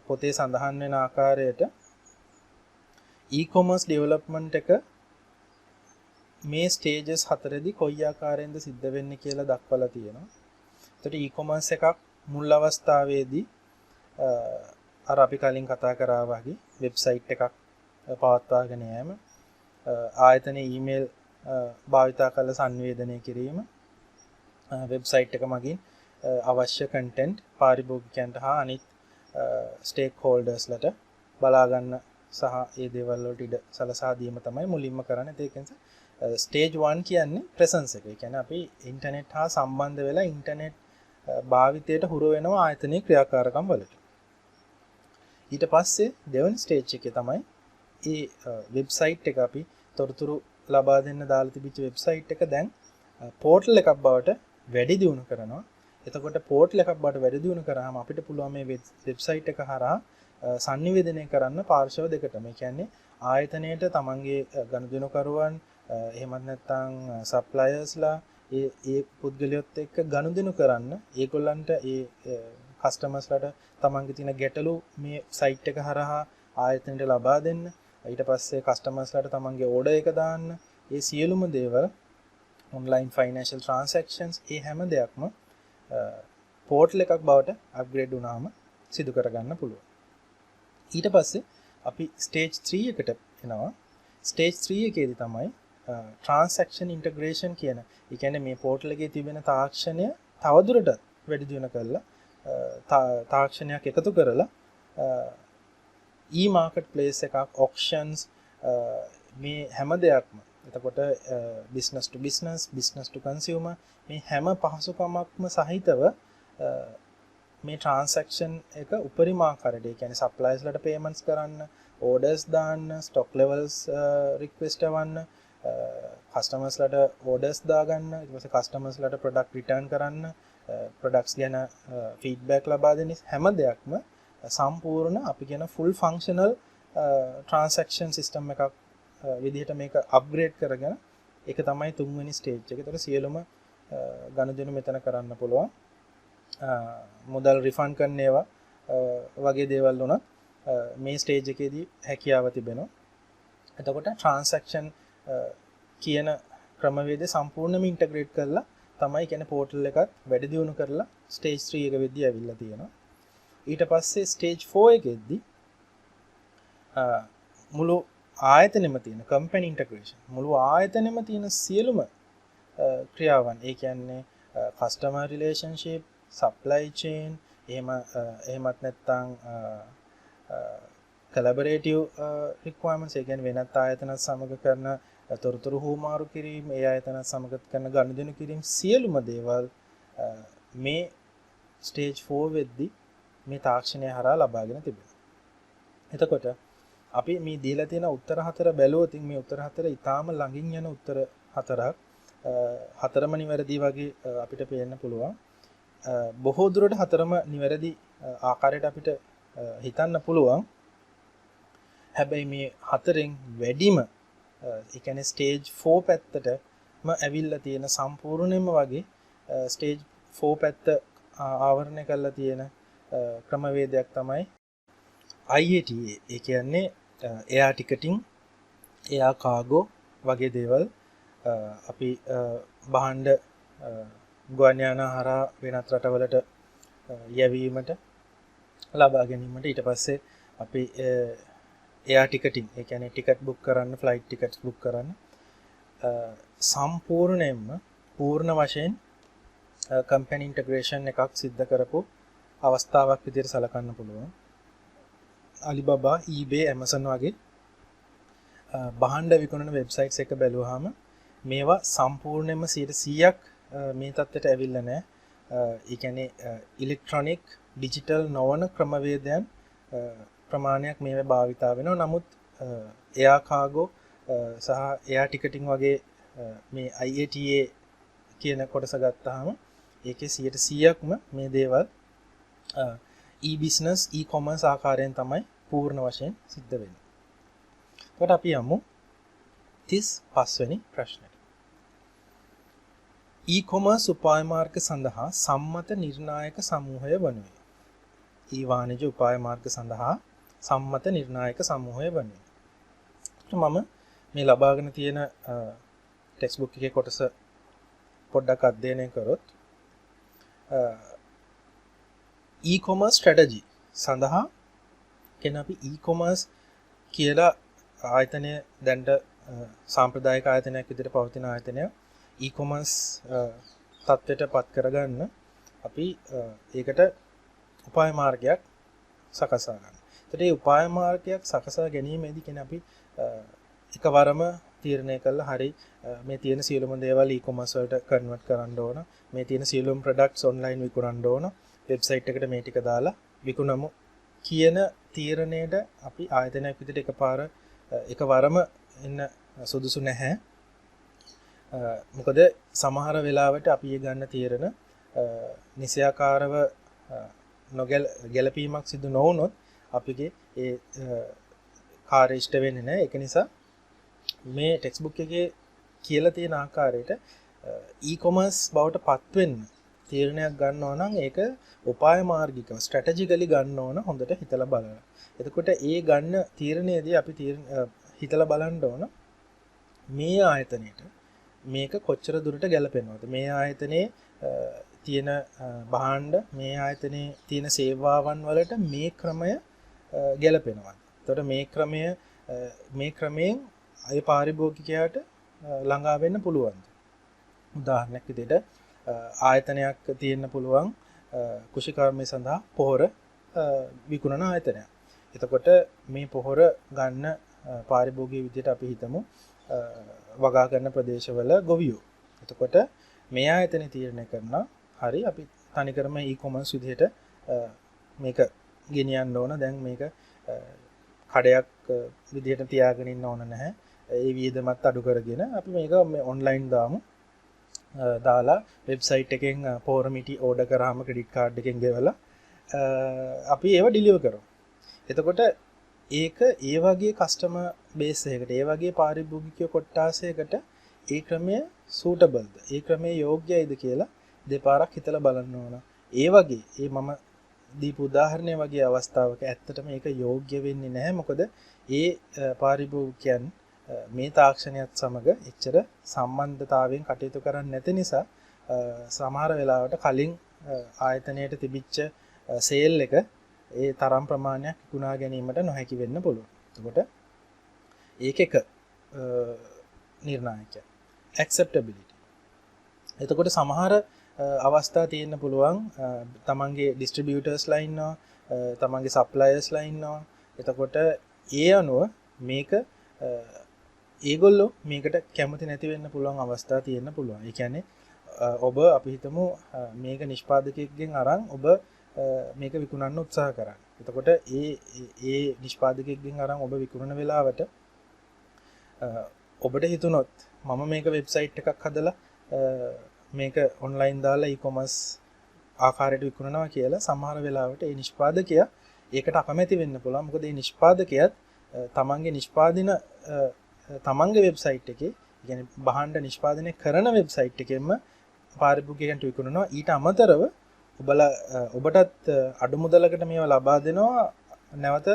Speaker 1: පොතේ සඳහන් වෙන ආකාරයට e-commerce development එක මේ ස්ටේජස් හතරේදී කොයි ආකාරයෙන්ද සිද්ධ වෙන්නේ කියලා දක්වලා තියෙනවා. එතකොට e-commerce එකක් මුල් අවස්ථාවේදී අර අපි කලින් කතා කරා වගේ වෙබ්සයිට් එකක් පවත්වාගෙන යෑම, ආයතනයේ ඊමේල් භාවිතා කරලා සංවේදනය කිරීම, වෙබ්සයිට් එක මගින් අවශ්‍ය කන්ටෙන්ට් පාරිභෝගිකයන්ට හා අනිත් ස්ටේක් හෝල්ඩර්ස්ලට බලා ගන්න සහ ඒ දේවල් වලට ඉඩ සලසා දීම තමයි මුලින්ම කරන්නේ. ඒක නිසා ස්ටේජ් 1 කියන්නේ ප්‍රෙසන්ස් එක. ඒ කියන්නේ අපි ඉන්ටර්නෙට් හා සම්බන්ධ වෙලා ඉන්ටර්නෙට් භාවිතයට හුරු වෙනවා ආයතනයේ ක්‍රියාකාරකම් වලට. ඊට පස්සේ දෙවෙනි ස්ටේජ් එකේ තමයි ඒ වෙබ්සයිට් එක අපි තොරතුරු ලබා දෙන්න දාලා තිබිච්ච වෙබ්සයිට් එක දැන් පෝර්ටල් එකක් බවට වැඩි දියුණු කරනවා. එතකොට පෝර්ටල් එකක් බවට වැඩි දියුණු කරාම අපිට පුළුවන් මේ වෙබ්සයිට් එක හරහා සංනිවේදනය කරන්න පාර්ශව දෙකටම. ඒ කියන්නේ ආයතනයේට තමන්ගේ ගනුදෙනුකරුවන් එහෙමත් නැත්නම් සප්ලයර්ස්ලා ඒ පුද්ගලයොත් එක්ක ගනුදෙනු කරන්න ඒගොල්ලන්ට ඒ කස්ටමර්ස්ලාට තමන්ගේ තියෙන ගැටලු මේ සයිට් එක හරහා ආයතනයට ලබා දෙන්න. ඊට පස්සේ කස්ටමර්ස්ලාට තමන්ගේ ඕඩර් එක දාන්න. ඒ සියලුම දේවල් ඔන්ලයින් ෆයිනෑන්ෂල් ට්‍රාන්සැක්ෂන්ස් ඒ හැම දෙයක්ම පෝර්ටල් එකක් බවට අප්ග්‍රේඩ් වුණාම සිදු කරගන්න පුළුවන්. ඊට පස්සේ අපි ස්ටේජ් 3 එකට එනවා. ස්ටේජ් 3 එකේදී තමයි ට්‍රාන්සැක්ෂන් ඉන්ටග්‍රේෂන් කියන, ඒ කියන්නේ මේ පෝර්ටල් එකේ තිබෙන තාක්ෂණය තවදුරටත් වැඩි දියුණු කරලා තාක්ෂණයක් එකතු කරලා e-market place එකක්, auctions මේ හැම දෙයක්ම, එතකොට business to business, business to consumer මේ හැම පහසුකමක්ම සහිතව මේ transaction එක උපරිම ආකාරයට, ඒ කියන්නේ suppliers ලට payments කරන්න, orders දාන්න, stock levels request කරන්න, customers ලට orders දාගන්න, ඊට පස්සේ customers ලට product return කරන්න, products ගැන feedback ලබා දෙන හැම දෙයක්ම සම්පූර්ණ අපි කියන full functional transaction system එකක් විදිහට මේක අප්ග්‍රේඩ් කරගෙන ඒක තමයි තුන්වෙනි ස්ටේජ් එක. ඒතර සියලුම ගනුදෙනු මෙතන කරන්න පුළුවන්. මුදල් රිෆන්ඩ් කරන ඒවා වගේ දේවල් උනත් මේ ස්ටේජ් එකේදී හැකියාව තිබෙනවා. එතකොට ට්‍රාන්සැක්ෂන් කියන ක්‍රමවේදය සම්පූර්ණයෙන්ම ඉන්ටග්‍රේට් කරලා තමයි කියන්නේ පෝර්ටල් එකත් වැඩි දියුණු කරලා ස්ටේජ් 3 එක වෙද්දී ඇවිල්ලා තියෙනවා. ඊට පස්සේ ස්ටේජ් 4 එකේදී මුළු ආයතනෙම තියෙන කම්පැනි ඉන්ටග්‍රේෂන්, මුළු ආයතනෙම තියෙන සියලුම ක්‍රියාවන්, ඒ කියන්නේ කස්ටමර් රිලේෂන්ෂිප්, සප්ලයි චේන්, එහෙමත් නැත්නම් කොලැබොරේටිව් රික්වයර්මන්ට්ස්, ඒ කියන්නේ වෙනත් ආයතන සමග කරන තොරතුරු හුවමාරු කිරීම, ඒ ආයතන සමග කරන ගනුදෙනු කිරීම, සියලුම දේවල් මේ ස්ටේජ් 4 වෙද්දී මේ තාක්ෂණය හරහා ලබාගෙන තිබෙනවා. එතකොට අපි මේ දීලා තියෙන උත්තර හතර බැලුවොත් මේ උත්තර හතර ඊටාම ළඟින් යන උත්තර හතරක්, හතරම නිවැරදි වගේ අපිට පේන්න පුළුවන්. බොහෝ දුරට හතරම නිවැරදි ආකාරයට අපිට හිතන්න පුළුවන්. හැබැයි මේ හතරෙන් වැඩිම ඒ කියන්නේ ස්ටේජ් 4 පැත්තටම ඇවිල්ලා තියෙන සම්පූර්ණයෙන්ම වගේ ස්ටේජ් 4 පැත්ත ආවරණය කරලා තියෙන ක්‍රමවේදයක් තමයි IATA. ඒ කියන්නේ air ticketing, air cargo වගේ දේවල් අපි භාණ්ඩ ගුවන් යාන හරහා වෙනත් රටවලට යැවීමට ලබා ගැනීමට, ඊට පස්සේ අපි air ticketing, ඒ කියන්නේ ටිකට් බුක් කරන්න, ෆ්ලයිට් ටිකට්ස් බුක් කරන්න සම්පූර්ණයෙන්ම පූර්ණ වශයෙන් කම්පැනි ඉන්ටග්‍රේෂන් එකක් සිද්ධ කරපු අවස්ථාවක් විදිහට සලකන්න පුළුවන්. Alibaba, eBay, Amazon වගේ භාණ්ඩ විකුණන වෙබ්සයිට්ස් එක බැලුවාම මේවා සම්පූර්ණයෙන්ම 100%ක් මේ තත්ත්වයට ඇවිල්ලා නැහැ. ඒ කියන්නේ ඉලෙක්ට්‍රොනික ඩිජිටල් නොවන ක්‍රමවේදයන් ප්‍රමාණයක් මේවා භාවිතා වෙනවා. නමුත් එයා කාගෝ සහ එයා ටිකටින් වගේ මේ IATA කියන කොටස ගත්තාම ඒකේ 100%ක්ම මේ දේවල් e-business e-commerce ආකාරයෙන් තමයි පූර්ණ වශයෙන් සිද්ධ වෙන්නේ. එතකොට අපි යමු 35 වෙනි ප්‍රශ්නෙට. e-commerce උපාය මාර්ග සඳහා සම්මත නිර්ණායක සමූහය වනුයේ. e-වාණිජ උපාය මාර්ග සඳහා සම්මත නිර්ණායක සමූහය වනුයේ. මම මේ ලබාගෙන තියෙන ටෙක්ස්ට් බුක් එකේ කොටස පොඩ්ඩක් අධ්‍යයනය කරොත් e-commerce strategy සඳහා කියන අපි e-commerce කියලා ආයතනය දැන්ට සාම්ප්‍රදායික ආයතනයක් විදිහට පවතින ආයතනය e-commerce තත්ත්වයට පත් කරගන්න අපි ඒකට උපාය මාර්ගයක් සකසා ගන්න. එතකොට මේ උපාය මාර්ගයක් සකසා ගැනීමේදී කියන අපි එකවරම තීරණය කළා හරි මේ තියෙන සියලුම දේවල් e-commerce වලට කන්වර්ට් කරන්න ඕන. මේ තියෙන සියලුම products online විකුණන්න ඕන. වෙබ්සයිට් එකට මේ ටික දාලා විකුණමු කියන තීරණයට අපි ආයතනයක් විදිහට එකවරම එන්න සුදුසු නැහැ. මොකද සමහර වෙලාවට අපි ගන්න තීරණ නිසියාකාරව ගැළපීමක් සිදු නොවුනොත් අපිගේ ඒ කාර්ය ඉෂ්ට වෙන්නේ නැහැ. ඒක නිසා මේ ටෙක්ස්ට් බුක් එකේ කියලා තියෙන ආකාරයට e-commerce බවට පත් වෙන්න තීරණයක් ගන්නවා නම් ඒක උපාය මාර්ගිකව ස්ට්‍රැටජිකලි ගන්න ඕන හොඳට හිතලා බලලා. එතකොට ඒ ගන්න තීරණයේදී අපි හිතලා බලන්න ඕන මේ ආයතනයේට මේක කොච්චර දුරට ගැලපෙනවද? මේ ආයතනයේ තියෙන භාණ්ඩ මේ ආයතනයේ තියෙන සේවාවන් වලට මේ ක්‍රමය ගැලපෙනවද? එතකොට මේ ක්‍රමයෙන් අය පාරිභෝගිකයාට ළඟා වෙන්න පුළුවන්ද? උදාහරණයක් විදිහට ආයතනයක් තියෙන්න පුළුවන් කුෂිකර්මය සඳහා පොහොර විකුණන ආයතනයක්. එතකොට මේ පොහොර ගන්න පාරිභෝගික විදිහට අපි හිතමු වගා ගන්න ප්‍රදේශවල ගොවියෝ. එතකොට මේ ආයතනය තීරණය කරනවා හරි අපි තනිකරම e-commerce විදිහට මේක ගෙනියන්න ඕන. දැන් මේක කඩයක් විදිහට තියාගෙන ඉන්න ඕන නැහැ. ඒ වියදමත් අඩු කරගෙන අපි මේක ඔන්ලයින් දාමු. දාලා වෙබ්සයිට් එකෙන් පොහොර මිටි ඕඩර් කරාම ක්‍රෙඩිට් කාඩ් එකෙන් ගෙවලා අපි ඒව ඩිලිවර් කරමු. එතකොට ඒක ඒ වගේ කස්ටමර් බේස් එකකට ඒ වගේ පාරිභෝගික කොට්ටාසයකට ඒ ක්‍රමය සූටබල්ද? ඒ ක්‍රමය යෝග්‍යයිද කියලා දෙපාරක් හිතලා බලන්න ඕන. ඒ වගේ මම දීපු උදාහරණය වගේ අවස්ථාවක ඇත්තටම ඒක යෝග්‍ය වෙන්නේ නැහැ. මොකද ඒ පාරිභෝගිකයන් මේ තාක්ෂණයත් සමග එච්චර සම්බන්ධතාවයෙන් කටයුතු කරන්නේ නැති නිසා සමහර වෙලාවට කලින් ආයතනයට තිබිච්ච සේල් එක ඒ තරම් ප්‍රමාණයක් විකුණා ගැනීමට නොහැකි වෙන්න පුළුවන්. එතකොට ඒක නිර්ණායකය. acceptability. එතකොට සමහර අවස්ථා තියෙන්න පුළුවන් තමන්ගේ ඩිස්ට්‍රිබියුටර්ස්ලා ඉන්නවා, තමන්ගේ සප්ලයර්ස්ලා ඉන්නවා. එතකොට ඒ අනුව මේක ඒගොල්ලෝ මේකට කැමති නැති වෙන්න පුළුවන් අවස්ථා තියෙන්න පුළුවන්. ඒ කියන්නේ ඔබ අපි හිතමු මේක නිෂ්පාදකයෙක්ගෙන් අරන් ඔබ මේක විකුණන්න උත්සාහ කරන්න. එතකොට ඒ නිෂ්පාදකයෙක්ගෙන් අරන් ඔබ විකුණන වෙලාවට ඔබට හිතුනොත් මම මේක වෙබ්සයිට් එකක් හදලා මේක ඔන්ලයින් දාලා e-commerce ආකාරයට විකුණනවා කියලා සමහර වෙලාවට ඒ නිෂ්පාදකයා ඒකට අකමැති වෙන්න පුළුවන්. මොකද මේ නිෂ්පාදකයාත් තමන්ගේ නිෂ්පාදන තමන්ගේ වෙබ්සයිට් එකේ කියන්නේ භාණ්ඩ නිෂ්පාදනය කරන වෙබ්සයිට් එකෙන්ම පාරිභෝගිකයන්ට විකුණනවා. ඊට අමතරව ඔබටත් අඩු මුදලකට මේවා ලබා දෙනවා. නැවත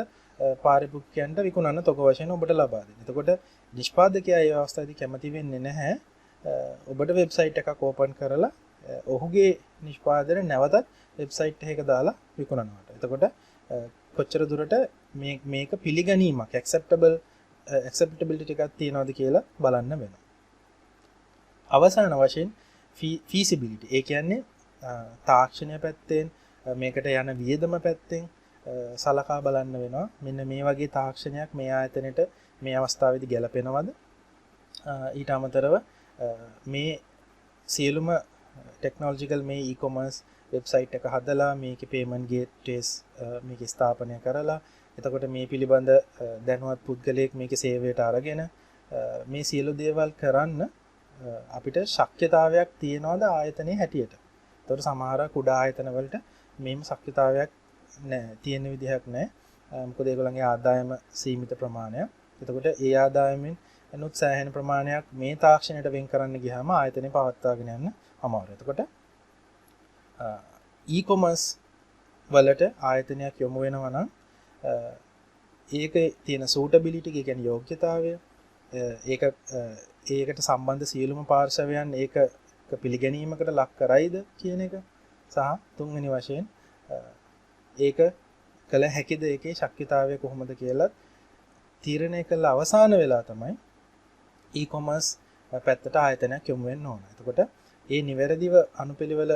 Speaker 1: පාරිභෝගිකයන්ට විකුණන්න තොග වශයෙන් ඔබට ලබා දෙනවා. එතකොට නිෂ්පාදකයා ඒ අවස්ථාවේදී කැමති වෙන්නේ නැහැ ඔබට වෙබ්සයිට් එකක් ඕපන් කරලා ඔහුගේ නිෂ්පාදනය නැවතත් වෙබ්සයිට් එකක දාලා විකුණනවට. එතකොට කොච්චර දුරට මේක පිළිගැනීමක් acceptability එකක් තියනවද කියලා බලන්න වෙනවා. අවසාන වශයෙන් feasibility. ඒ කියන්නේ තාක්ෂණය පැත්තෙන් මේකට යන වියදම පැත්තෙන් සලකා බලන්න වෙනවා. මෙන්න මේ වගේ තාක්ෂණයක් මේ ආයතනයට මේ අවස්ථාවේදී ගැලපෙනවද? ඊට අමතරව මේ සියලුම ටෙක්නොලොජිකල් මේ e-commerce වෙබ්සයිට් එක හදලා මේකේ payment gateways මේක ස්ථාපනය කරලා එතකොට මේ පිළිබඳ දැනුවත් පුද්ගලයෙක් මේකේ සේවයට අරගෙන මේ සියලු දේවල් කරන්න අපිට ශක්්‍යතාවයක් තියනවාද ආයතනයේ හැටියට ඒතකොට සමහර කුඩා ආයතන වලට මේම ශක්තිතාවයක් තියෙන විදිහක් නැහැ. මොකද ඒගොල්ලන්ගේ ආදායම සීමිත ප්‍රමාණයක්. එතකොට ඒ ආදායමෙන් එනුත් සෑහෙන ප්‍රමාණයක් මේ තාක්ෂණයට වෙන් කරන්න ගියාම ආයතනේ පවත්වාගෙන යන්න අමාරුයි. එතකොට e-commerce වලට ආයතනයක් යොමු වෙනවා නම් ඒකේ තියෙන suitability එක කියන්නේ යෝග්‍යතාවය ඒකට සම්බන්ධ සියලුම පාර්ශවයන් ඒක පිළිගැනීමකට ලක් කරයිද කියන එක සහ තුන්වෙනි වශයෙන් ඒක කළ හැකිද ඒකේ ශක්තිතාවය කොහොමද කියලා තීරණය කළ අවසාන වෙලා තමයි e-commerce පැත්තට ආයතනයක් යොමු වෙන්න ඕන. එතකොට ඒ නිවැරදිව අනුපිළිවෙල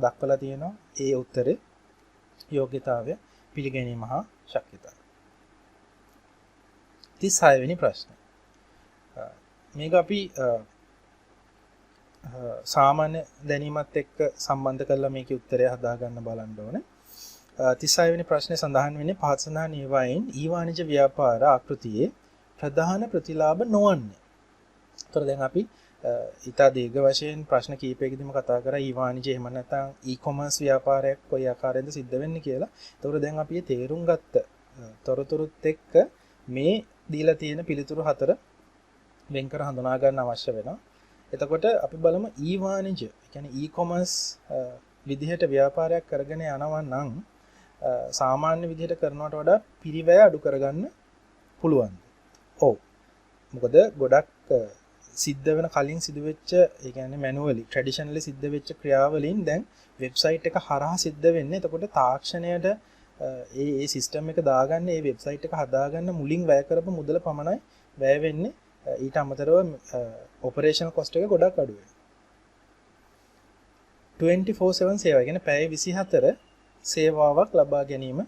Speaker 1: දක්වලා තියෙනවා ඒ උත්තරේ යෝග්‍යතාවය පිළිගැනීම හා ශක්තිතාවය. 36 වෙනි ප්‍රශ්නය. මේක අපි සාමාන්‍ය දැනීමත් එක්ක සම්බන්ධ කරලා මේකේ උත්තරය හදාගන්න බලන්න ඕනේ. 36 වෙනි ප්‍රශ්නේ සඳහන් වෙන්නේ පහත සඳහන් ඒවායින් ඊ-වාණිජ ව්‍යාපාර ආකෘතියේ ප්‍රධාන ප්‍රතිලාභ නොවන්නේ. ඒතර දැන් අපි ඊට දීර්ඝ වශයෙන් ප්‍රශ්න කීපයකදීම කතා කරා ඊ-වාණිජ එහෙම නැත්නම් ඊ-කොමර්ස් ව්‍යාපාරයක් කොයි ආකාරයෙන්ද සිද්ධ වෙන්නේ කියලා. ඒතර දැන් අපි තේරුම් ගත්ත තොරතුරුත් එක්ක මේ දීලා තියෙන පිළිතුරු හතර වෙන් කර හඳුනා ගන්න අවශ්‍ය වෙනවා. එතකොට අපි බලමු ඊ-වාණිජ, ඒ කියන්නේ ඊ-කොමර්ස් විදිහට ව්‍යාපාරයක් කරගෙන යනවා නම් සාමාන්‍ය විදිහට කරනවට වඩා පිරිවැය අඩු කරගන්න පුළුවන්. ඔව්. මොකද ගොඩක් සිද්ධ වෙන කලින් සිදුවෙච්ච ඒ කියන්නේ මැනුවලි ට්‍රැඩිෂනලි සිද්ධ වෙච්ච ක්‍රියාවලින් දැන් වෙබ්සයිට් එක හරහා සිද්ධ වෙන්නේ. එතකොට තාක්ෂණයට ඒ සිස්ටම් එක දාගන්න ඒ වෙබ්සයිට් එක හදාගන්න මුලින් වැය කරපු මුදල පමණයි වැය වෙන්නේ. ඊට අමතරව ඔපරේෂනල් කොස්ට් එක ගොඩක් අඩු වෙනවා. 24/7 සේවාව කියන්නේ පැය 24 සේවාවක් ලබා ගැනීම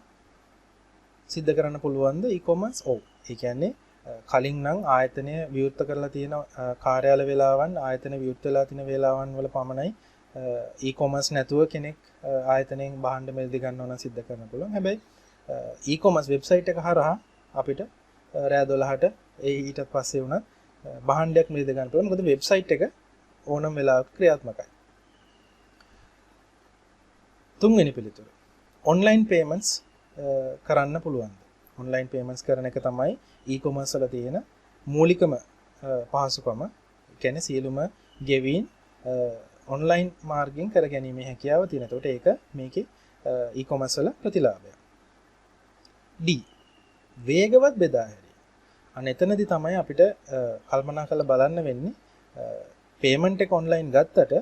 Speaker 1: සිද්ධ කරන්න පුළුවන්ද e-commerce? ඔව්. ඒ කියන්නේ කලින් නම් ආයතනය විවෘත කරලා තියෙන කාර්යාල වේලාවන් ආයතන විවෘත වෙලා තියෙන වේලාවන් වල පමණයි e-commerce නැතුව කෙනෙක් ආයතනයෙන් භාණ්ඩ මිලදී ගන්නවා නම් සිද්ධ කරන්න පුළුවන්. හැබැයි e-commerce වෙබ්සයිට් එක හරහා අපිට රෑ 12ට ඊටත් පස්සේ වුණත් භාණ්ඩයක් මිලදී ගන්න පුළුවන්. මොකද වෙබ්සයිට් එක ඕනම වෙලාවක ක්‍රියාත්මකයි. තුන්වෙනි පිළිතුර. ඔන්ලයින් පේමන්ට්ස් කරන්න පුළුවන්ද? ඔන්ලයින් පේමන්ට්ස් කරන එක තමයි e-commerce වල තියෙන මූලිකම පහසුකම. ඒ කියන්නේ සියලුම ගෙවීම් ඔන්ලයින් මාර්ගයෙන් කරගැනීමේ හැකියාව තියෙන. ඒකට ඒක මේකේ e-commerce වල ප්‍රතිලාභයක්. D. වේගවත් බෙදා හැරීම. අන්න එතනදී තමයි අපිට කල්පනා කරලා බලන්න වෙන්නේ පේමන්ට් එක ඔන්ලයින් ගත්තට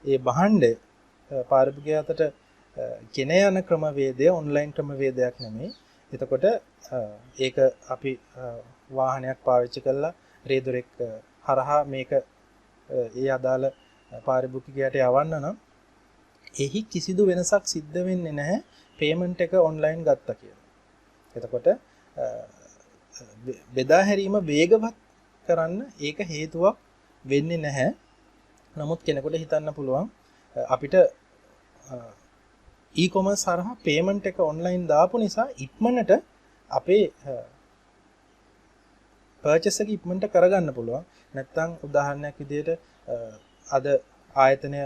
Speaker 1: ඒ භාණ්ඩය පාරිභෝගිකයාට ගෙන යන ක්‍රමවේදය ඔන්ලයින් ක්‍රමවේදයක් නෙමෙයි. එතකොට ඒක අපි වාහනයක් පාවිච්චි කරලා රේදුරෙක් හරහා මේක ඒ අදාළ පාරිභෝගිකයාට යවන්න නම් එහි කිසිදු වෙනසක් සිද්ධ වෙන්නේ නැහැ පේමන්ට් එක ඔන්ලයින් ගත්තා කියලා. එතකොට බෙදා හැරීම වේගවත් කරන්න ඒක හේතුවක් වෙන්නේ නැහැ. නමුත් කෙනෙකුට හිතන්න පුළුවන් අපිට e-commerce හරහා payment එක online දාපු නිසා ඉක්මනට අපේ purchase එක ඉක්මනට කරගන්න පුළුවන්. නැත්තම් උදාහරණයක් විදිහට අද ආයතනය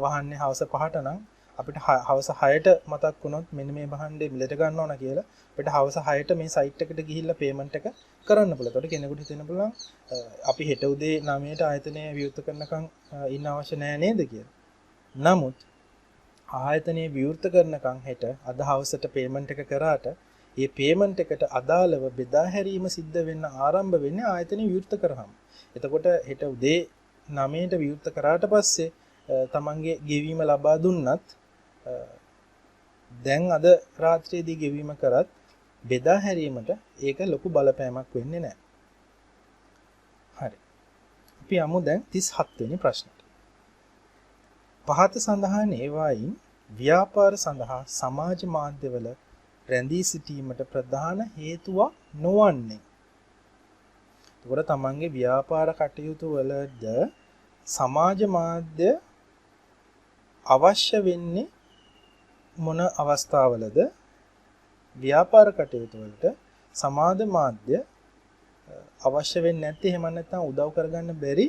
Speaker 1: වහන්නේ හවස 5ට නම් අපිට හවස 6ට මතක් වුණොත් මෙන්න මේ භාණ්ඩේ මිලට ගන්න ඕන කියලා අපිට හවස 6ට මේ site එකට ගිහිල්ලා payment එක කරන්න පුළුවන්. ඒකට කෙනෙකුට හිතෙන්න පුළුවන් අපි හෙට උදේ 9ට ආයතනය විවෘත කරනකම් ඉන්න අවශ්‍ය නැහැ නේද කියලා. නමුත් ආයතනයේ විවෘත කරනකම් හෙට අද හවසට පේමන්ට් එක කරාට ඒ පේමන්ට් එකට අදාළව බෙදා හැරීම සිද්ධ වෙන්න ආරම්භ වෙන්නේ ආයතනයේ විවෘත කරාම. එතකොට හෙට උදේ 9ට විවෘත කරාට පස්සේ තමන්ගේ ගෙවීම ලබා දුන්නත් දැන් අද රාත්‍රියේදී ගෙවීම කරත් බෙදා හැරීමට ඒක ලොකු බලපෑමක් වෙන්නේ නැහැ. හරි. අපි යමු දැන් 37 වෙනි ප්‍රශ්නට. පහත සඳහන් ඒවායින් ව්‍යාපාර සඳහා සමාජ මාධ්‍යවල රැඳී සිටීමට ප්‍රධාන හේතුවක් නොවන්නේ. ඒකට තමන්ගේ ව්‍යාපාර කටයුතු වලද සමාජ මාධ්‍ය අවශ්‍ය වෙන්නේ මොන අවස්ථාවලද? ව්‍යාපාර කටයුතු වලට සමාජ මාධ්‍ය අවශ්‍ය වෙන්නේ නැත්te එහෙම නැත්නම් උදව් කරගන්න බැරි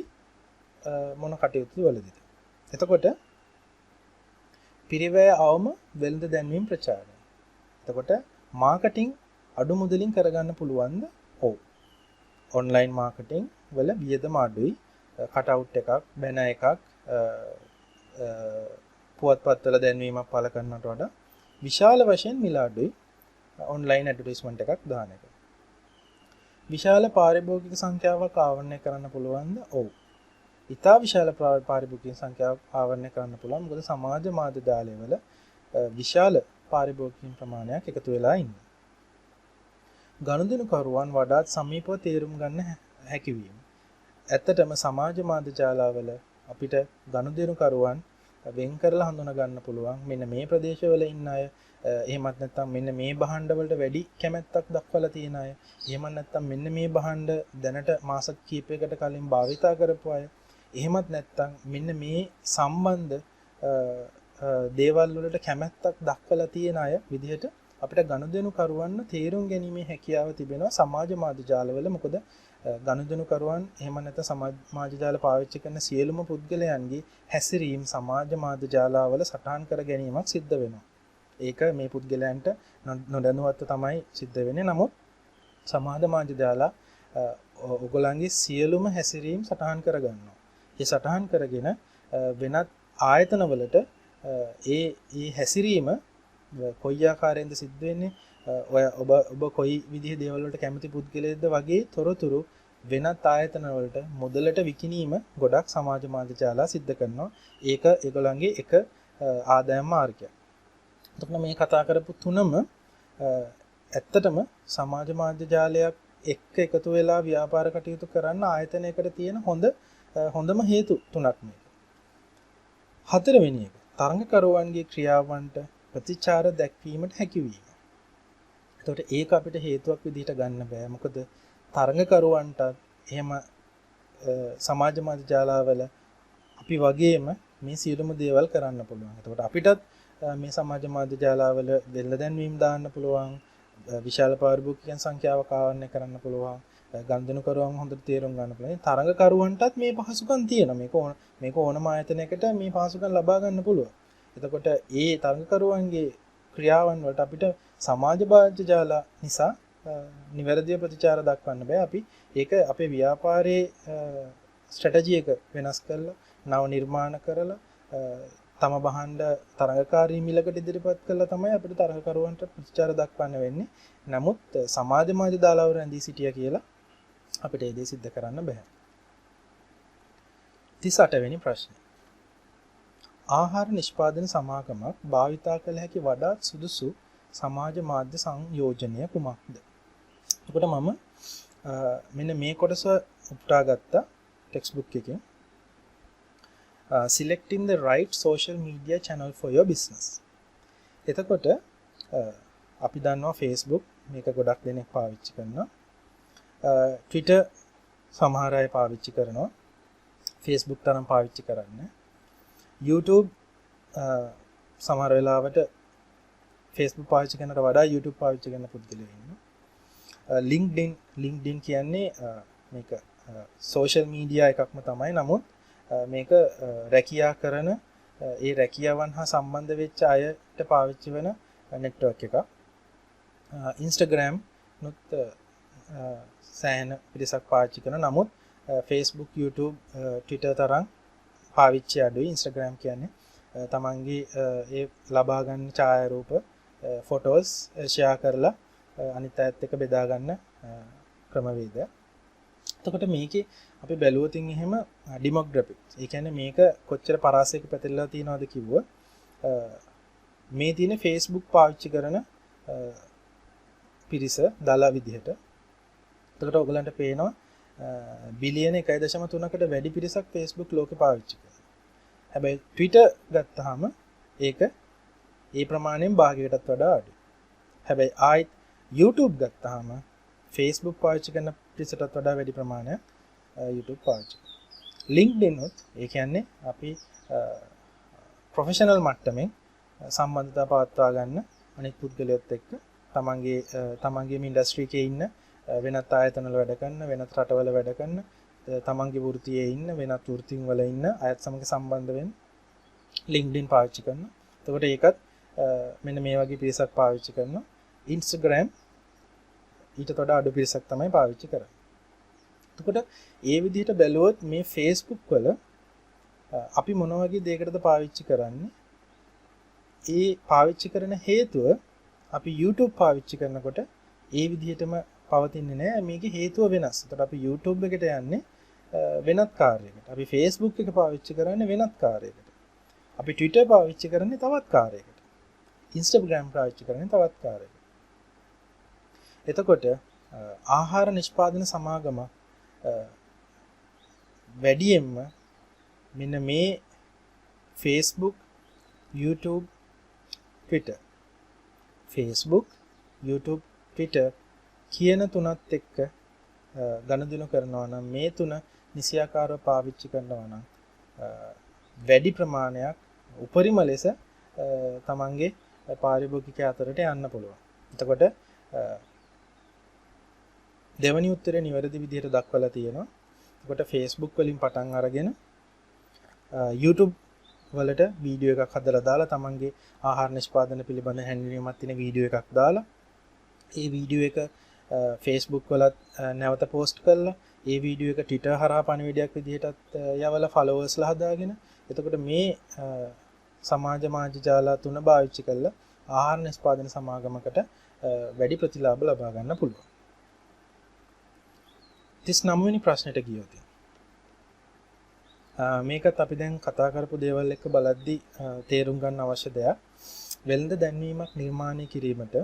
Speaker 1: මොන කටයුතු වලදද? එතකොට පිරිවැය අවම වෙළඳ දැන්වීම් ප්‍රචාරය. එතකොට මාකටිං අඩු මුදලින් කරගන්න පුළුවන්ද? ඔව්. ඔන්ලයින් මාකටිං වල වියදම අඩුයි. කටවුට් එකක්, බැනර් එකක්, පුවත්පත්වල දැන්වීමක් පළ කරනට වඩා විශාල වශයෙන් මිල අඩුයි ඔන්ලයින් ඇඩ්වර්ටයිස්මන්ට් එකක් දාන එක. විශාල පාරිභෝගික සංඛ්‍යාවක් ආවරණය කරන්න පුළුවන්ද? ඔව්. ඉතා විශාල පාරිභෝගික සංඛ්‍යාවක් ආවරණය කරන්න පුළුවන්. මොකද සමාජ මාධ්‍ය ජාලවල විශාල පාරිභෝගික ප්‍රමාණයක් එකතු වෙලා ඉන්නේ. ගනුදෙනුකරුවන් වඩාත් සමීපව තේරුම් ගන්න හැකිවීම. ඇත්තටම සමාජ මාධ්‍ය ජාලවල අපිට ගනුදෙනුකරුවන් වෙන් කරලා හඳුනා ගන්න පුළුවන්. මෙන්න මේ ප්‍රදේශවල ඉන්න අය, එහෙමත් නැත්නම් මෙන්න මේ භාණ්ඩ වලට වැඩි කැමැත්තක් දක්වලා තියෙන අය, එහෙමත් නැත්නම් මෙන්න මේ භාණ්ඩ දැනට මාස කිහිපයකට කලින් භාවිතා කරපු අය, එහෙමත් නැත්නම් මෙන්න මේ සම්බන්ධ දේවල් වලට කැමැත්තක් දක්වලා තියෙන අය විදිහට අපිට ගනුදෙනුකරුවන්ව තේරුම් ගැනීමේ හැකියාව තිබෙනවා සමාජ මාධ්‍ය ජාලවල. මොකද ගනුදෙනුකරුවන් එහෙම නැත්නම් සමාජ මාධ්‍ය ජාල පාවිච්චි කරන සියලුම පුද්ගලයන්ගේ හැසිරීම සමාජ මාධ්‍ය ජාලවල සටහන් කර ගැනීමක් සිද්ධ වෙනවා. ඒක මේ පුද්ගලයන්ට නොදැනුවත්ව තමයි සිද්ධ වෙන්නේ. නමුත් සමාජ මාධ්‍ය ජාලා ඔයගොල්ලන්ගේ සියලුම හැසිරීම සටහන් කර ගන්නවා. ඒ සටහන් කරගෙන වෙනත් ආයතනවලට ඒ හැසිරීම කොයි ආකාරයෙන්ද සිද්ධ වෙන්නේ, ඔබ කොයි විදිහේ දේවල් වලට කැමති පුද්ගලයෙක්ද වගේ තොරතුරු වෙනත් ආයතන වලට මුදලට විකිණීම ගොඩක් සමාජ මාධ්‍ය ජාලා සිද්ධ කරනවා. ඒක ඒගොල්ලන්ගේ එක ආදායම් මාර්ගයක්. එතකොට මේ කතා කරපු තුනම ඇත්තටම සමාජ මාධ්‍ය ජාලයක් එක්ක එකතු වෙලා ව්‍යාපාර කටයුතු කරන්න ආයතනයකට තියෙන හොඳම හේතු තුනක් මේක. හතරවෙනි එක තරඟකරුවන්ගේ ක්‍රියාවන්ට ප්‍රතිචාර දැක්වීමට හැකියවීම. එතකොට ඒක අපිට හේතුවක් විදිහට ගන්න බෑ. මොකද තරඟකරුවන්ට එහෙම සමාජ මාධ්‍ය ජාලාවල අපි වගේම මේ සියලුම දේවල් කරන්න පුළුවන්. එතකොට අපිටත් මේ සමාජ මාධ්‍ය ජාලාවල වෙළඳ දැන්වීම් දාන්න පුළුවන්, විශාල පාරිභෝගිකයන් සංඛ්‍යාවක් ආවරණය කරන්න පුළුවන්, ගනුදෙනුකරුවන් හොඳට තේරුම් ගන්න පුළුවන්. තරඟකරුවන්ටත් මේ පහසුකම් තියෙනවා. මේක ඕනම ආයතනයකට මේ පහසුකම් ලබා ගන්න පුළුවන්. එතකොට ඒ තරඟකරුවන්ගේ ක්‍රියාවන් වලට අපිට සමාජ මාධ්‍ය ජාලා නිසා නිවැරදිව ප්‍රතිචාර දක්වන්න බෑ. අපි ඒක අපේ ව්‍යාපාරයේ ස්ට්‍රැටජි එක වෙනස් කරලා නව නිර්මාණ කරලා තම භාණ්ඩ තරඟකාරී මිලකට ඉදිරිපත් කළා තමයි අපිට තරඟකරුවන්ට ප්‍රතිචාර දක්වන්න වෙන්නේ. නමුත් සමාජ මාධ්‍ය දාලාව රැඳී සිටියා කියලා අපිට ඒ දේ සිද්ධ කරන්න බෑ. 38 වෙනි ප්‍රශ්නේ. ආහාර නිෂ්පාදන සමාගමක් භාවිතා කළ හැකි වඩාත් සුදුසු සමාජ මාධ්‍ය සංයෝජනය කුමක්ද? එතකොට මම මෙන්න මේ කොටස උපුටා ගත්තා ටෙක්ස්ට් බුක් එකෙන්. Selecting the right social media channel for your business. එතකොට අපි දන්නවා Facebook මේක ගොඩක් දෙනෙක් පාවිච්චි කරනවා. Twitter සමහර අය පාවිච්චි කරනවා. Facebook තරම් පාවිච්චි කරන්නේ. YouTube සමහර වෙලාවට Facebook පාවිච්චි කරනට වඩා YouTube පාවිච්චි කරන පුද්ගලයෝ ඉන්නවා. LinkedIn කියන්නේ මේක social media එකක්ම තමයි. නමුත් මේක රැකියා කරන ඒ රැකියාවන් හා සම්බන්ධ වෙච්ච අයට පාවිච්චි වෙන network එකක්. Instagram නුත් සෑහෙන පිරිසක් පාවිච්චි කරන. නමුත් Facebook, YouTube, Twitter තරම් පාවිච්චි අඩුයි. Instagram කියන්නේ තමන්ගේ ඒ ලබා ගන්න ඡායාරූප ෆොටෝස් ෂෙයා කරලා අනිත් අයත් එක්ක බෙදා ගන්න ක්‍රමවේදය. එතකොට මේකේ අපි බැලුවොත් එහෙම ඩෙමොග්‍රැෆික්ස්. ඒ කියන්නේ මේක කොච්චර පරාසයක පැතිරලා තියෙනවද කිව්වොත් මේ තියෙන Facebook පාවිච්චි කරන පිරිස දලා විදිහට. එතකොට ඔයගලන්ට පේනවා බිලියන 1.3කට වැඩි පිරිසක් Facebook ලෝකේ පාවිච්චි කරනවා. හැබැයි Twitter ගත්තාම ඒක ඒ ප්‍රමාණයෙන් භාගයකටත් වඩා අඩුයි. හැබැයි ආයිත් YouTube ගත්තාම Facebook පාවිච්චි කරන පිරිසටත් වඩා වැඩි ප්‍රමාණයක් YouTube පාවිච්චි කරනවා. LinkedIn උත් ඒ කියන්නේ අපි ප්‍රොෆෙෂනල් මට්ටමින් සම්බන්ධතා පවත්වා ගන්න අනෙක් පුද්ගලයොත් එක්ක තමන්ගේ ඉන්ඩස්ට්‍රි එකේ ඉන්න වෙනත් ආයතනවල වැඩ කරන, වෙනත් රටවල වැඩ කරන, තමන්ගේ වෘත්තියේ ඉන්න, වෙනත් වෘත්තීන් වල ඉන්න අයත් සමග සම්බන්ධ වෙන්න LinkedIn පාවිච්චි කරනවා. එතකොට ඒකත් මෙන්න මේ වගේ පිරිසක් පාවිච්චි කරනවා. Instagram ඊට වඩා අඩු පිරිසක් තමයි පාවිච්චි කරන්නේ. එතකොට ඒ විදිහට බැලුවොත් මේ Facebook වල අපි මොන වගේ දෙයකටද පාවිච්චි කරන්නේ? ඒ පාවිච්චි කරන හේතුව අපි YouTube පාවිච්චි කරනකොට ඒ විදිහටම පවතින්නේ නැහැ. මේකේ හේතුව වෙනස්. එතකොට අපි YouTube එකට යන්නේ වෙනත් කාර්යයකට. අපි Facebook එක පාවිච්චි කරන්නේ වෙනත් කාර්යයකට. අපි Twitter පාවිච්චි කරන්නේ තවත් කාර්යයකට. Instagram පාවිච්චි කරන්නේ තවත් කාර්යයකට. එතකොට ආහාර නිෂ්පාදන සමාගම වැඩියෙන්ම මෙන්න මේ Facebook, YouTube, Twitter. Facebook, YouTube, Twitter කියන තුනත් එක්ක ගනුදෙනු කරනවා නම් මේ තුන නිසියාකාරව පාවිච්චි කරනවා නම් වැඩි ප්‍රමාණයක් උපරිම ලෙස තමන්ගේ පාරිභෝගික අතරට යන්න පුළුවන්. එතකොට දෙවැනි උත්තරේ නිවැරදි විදිහට දක්වලා තියෙනවා. එතකොට Facebook වලින් පටන් අරගෙන YouTube වලට වීඩියෝ එකක් හදලා දාලා තමන්ගේ ආහාර නිෂ්පාදන පිළිබඳ හැඳින්වීමක් තියෙන වීඩියෝ එකක් දාලා ඒ වීඩියෝ එක Facebook වලත් නැවත පෝස්ට් කරලා ඒ වීඩියෝ එක Twitter හරහා පණිවිඩයක් විදිහටත් යවලා followers-ලා හදාගෙන එතකොට මේ සමාජ මාධ්‍ය ජාල තුන පාවිච්චි කරලා ආහාර නිෂ්පාදන සමාගමකට වැඩි ප්‍රතිලාභ ලබා ගන්න පුළුවන්. 39 වෙනි ප්‍රශ්නෙට ගියොත් මේකත් අපි දැන් කතා කරපු දේවල් එක්ක බලද්දී තේරුම් ගන්න අවශ්‍ය දෙයක්. වෙළඳ දැන්වීමක් නිර්මාණය කිරීමට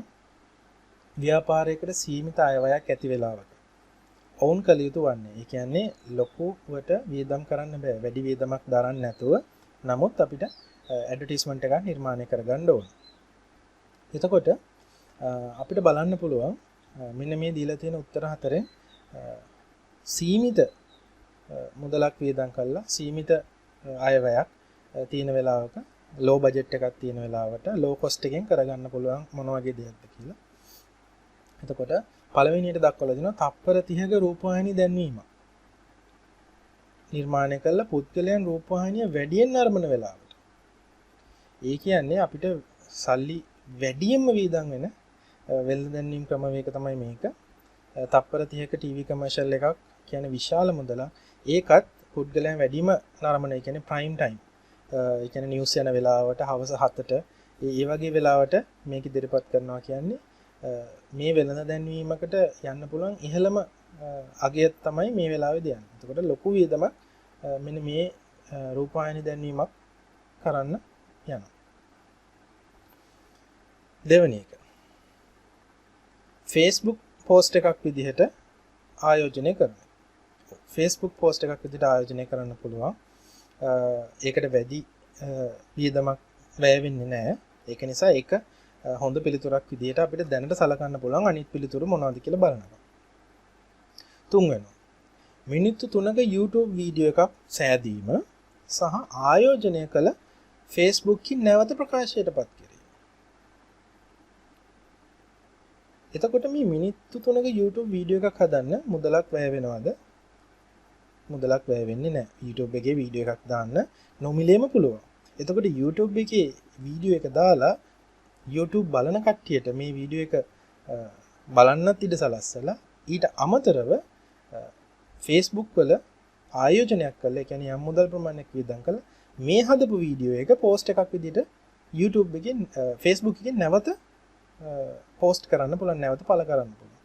Speaker 1: ව්‍යාපාරයකට සීමිත අයවැයක් ඇති වෙලාවක ඔවුන් කළ යුතු වන්නේ. ඒ කියන්නේ ලොකුවට වියදම් කරන්න බෑ. වැඩි වියදමක් දරන්න නැතුව නමුත් අපිට ඇඩ්වර්ටයිස්මන්ට් එකක් නිර්මාණය කරගන්න ඕන. එතකොට අපිට බලන්න පුළුවන් මෙන්න මේ දීලා තියෙන උත්තර හතරෙන් සීමිත මුදලක් වියදම් කළා සීමිත අයවැයක් තියෙන වෙලාවක ලෝ බජට් එකක් තියෙන වෙලාවට ලෝ කොස්ට් එකෙන් කරගන්න පුළුවන් මොන වගේ දෙයක්ද කියලා. එතකොට පළවෙනියට දක්වලා දෙනවා තප්පර 30ක රූපවාහිනී දැන්වීම. නිර්මාණය කළ පුද්ගලයන් රූපවාහිනිය වැඩියෙන් නරඹන වෙලාවට. ඒ කියන්නේ අපිට සල්ලි වැඩියෙන්ම වියදම් වෙන වෙළඳ දැන්වීම් ක්‍රමවේග තමයි මේක. තප්පර 30ක ටීවී කමර්ෂල් එකක් කියන්නේ විශාල මුදලක්. ඒකත් පුද්ගලයන් වැඩිම නරඹන ඒ කියන්නේ ප්‍රයිම් ටයිම්. ඒ කියන්නේ නිවුස් යන වෙලාවට හවස 7ට ඒ වගේ වෙලාවට මේක ඉදිරිපත් කරනවා කියන්නේ මේ වෙළඳ දැන්වීමකට යන්න පුළුවන් ඉහළම අගය තමයි මේ වෙලාවේදී යන්නේ. එතකොට ලොකු වියදමක් මෙන්න මේ රූපවාහිනී දැන්වීමක් කරන්න යනවා. දෙවෙනි එක. Facebook post එකක් විදිහට ආයෝජනය කරනවා. Facebook post එකක් විදිහට ආයෝජනය කරන්න පුළුවන්. ඒකට වැඩි වියදමක් වැය වෙන්නේ නැහැ. ඒක නිසා ඒක හොඳ පිළිතුරක් විදිහට අපිට දැනට සලකන්න පුළුවන්. අනිත් පිළිතුරු මොනවද කියලා බලනවා. තුන්වෙනි. මිනිත්තු 3ක YouTube වීඩියෝ එකක් සෑදීම සහ ආයෝජනය කළ Facebook කි නැවත ප්‍රකාශයටපත් කිරීම. එතකොට මේ මිනිත්තු 3ක YouTube වීඩියෝ එකක් හදන්න මුදලක් වැය වෙනවද? මුදලක් වැය වෙන්නේ නැහැ. YouTube එකේ වීඩියෝ එකක් දාන්න නොමිලේම පුළුවන්. එතකොට YouTube එකේ වීඩියෝ එක දාලා YouTube බලන කට්ටියට මේ වීඩියෝ එක බලන්නත් ඉඩ සලස්සලා ඊට අමතරව Facebook වල ආයෝජනයක් කළා. ඒ කියන්නේ යම් මුදල් ප්‍රමාණයක් වියදම් කළා. මේ හදපු වීඩියෝ එක පෝස්ට් එකක් විදිහට YouTube එකෙන් Facebook එකෙන් නැවත පෝස්ට් කරන්න පුළුවන්, නැවත පළ කරන්න පුළුවන්.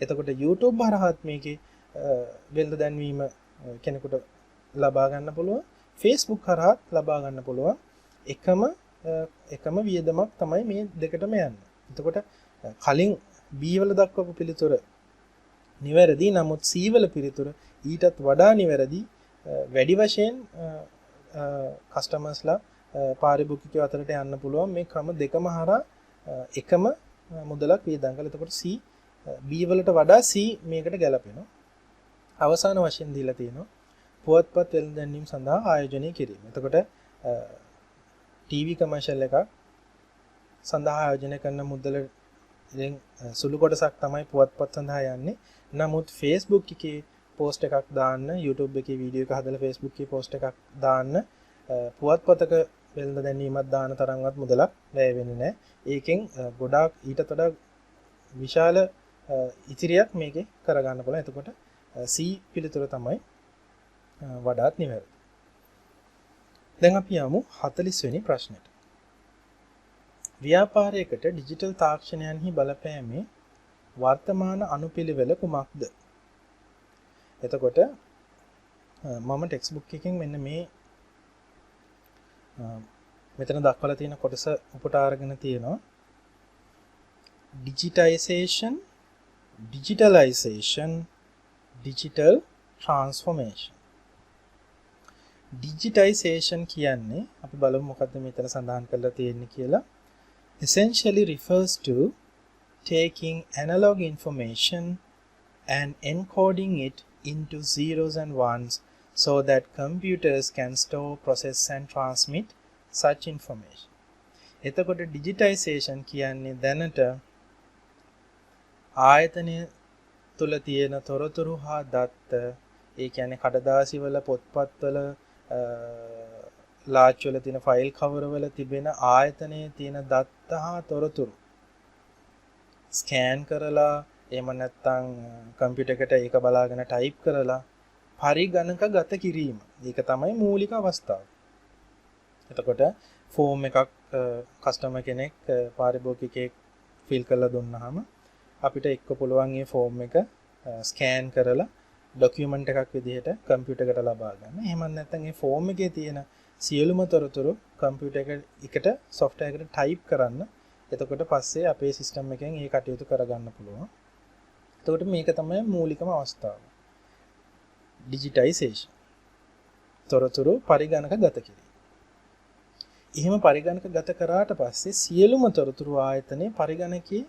Speaker 1: එතකොට YouTube හරහාත් මේකේ වෙළඳ දැන්වීම කෙනෙකුට ලබා ගන්න පුළුවන්. Facebook හරහාත් ලබා ගන්න පුළුවන්. එකම වියදමක් තමයි මේ දෙකටම යන්නේ. එතකොට කලින් B වල දක්වපු පිළිතුර නිවැරදි. නමුත් C වල පිළිතුර ඊටත් වඩා නිවැරදි. වැඩි වශයෙන් කස්ටමර්ස්ලා පාරිභෝගිකයෝ අතරට යන්න පුළුවන් මේ ක්‍රම දෙකම හරහා එකම මුදලක් වියදම් කළා. එතකොට C B වලට වඩා C මේකට ගැලපෙනවා. අවසාන වශයෙන් දීලා තියෙනවා පුවත්පත් වෙළඳ දැන්වීම සඳහා ආයෝජනය කිරීම. එතකොට ටීවී කමර්ෂල් එකක් සඳහා ආයෝජනය කරන මුදලෙන් සුළු කොටසක් තමයි පුවත්පත් සඳහා යන්නේ. නමුත් Facebook එකේ පෝස්ට් එකක් දාන්න, YouTube එකේ වීඩියෝ එක හදලා Facebook එකේ පෝස්ට් එකක් දාන්න පුවත්පතක වෙළඳ දැන්වීමක් දාන තරම්වත් මුදලක් වැය වෙන්නේ නැහැ. ඒකෙන් ගොඩාක් ඊටත් වඩා විශාල ඉතිරියක් මේකේ කරගන්න පුළුවන්. එතකොට C පිළිතුර තමයි වඩාත් නිවැරදි. දැන් අපි යමු 40 වෙනි ප්‍රශ්නෙට. ව්‍යාපාරයකට ඩිජිටල් තාක්ෂණයන්හි බලපෑමේ වර්තමාන අනුපිළිවෙල කුමක්ද? එතකොට මම ටෙක්ස්ට් බුක් එකකින් මෙන්න මේ මෙතන දක්වලා තියෙන කොටස උපුටා අරගෙන තියෙනවා. digitization, digitalization, digital transformation. digitization කියන්නේ අපි බලමු මොකද්ද මෙතන සඳහන් කරලා තියෙන්නේ කියලා. essentially refers to taking analog information and encoding it into zeros and ones so that computers can store, process and transmit such information. එතකොට digitization කියන්නේ දැනට ආයතනය තුල තියෙන තොරතුරු හා දත්ත, ඒ කියන්නේ කඩදාසි වල, පොත්පත් වල, ලාච් වල තියෙන ෆයිල් කවර වල තිබෙන ආයතනයේ තියෙන දත්ත හා තොරතුරු ස්කෑන් කරලා එහෙම නැත්නම් කම්පියුටර් එකට ඒක බලාගෙන ටයිප් කරලා පරිගණකගත කිරීම. ඒක තමයි මූලික අවස්ථාව. එතකොට ෆෝම් එකක් කස්ටමර් කෙනෙක් පාරිභෝගිකයෙක් ෆිල් කරලා දුන්නාම අපිට එක්ක පුළුවන් මේ ෆෝම් එක ස්කෑන් කරලා ડોකියුමන්ට් එකක් විදිහට කම්පියුටර් එකට ලබා ගන්න. එහෙම නැත්නම් මේ ෆෝම් එකේ තියෙන සියලුම තොරතුරු කම්පියුටර් එකට software එකට ටයිප් කරන්න. එතකොට පස්සේ අපේ සිස්ටම් එකෙන් ඒ කටයුතු කරගන්න පුළුවන්. එතකොට මේක තමයි මූලිකම අවස්ථාව. digitization. තොරතුරු පරිගණකගත කිරීම. එහෙම පරිගණකගත කරාට පස්සේ සියලුම තොරතුරු ආයතනයේ පරිගණකයේ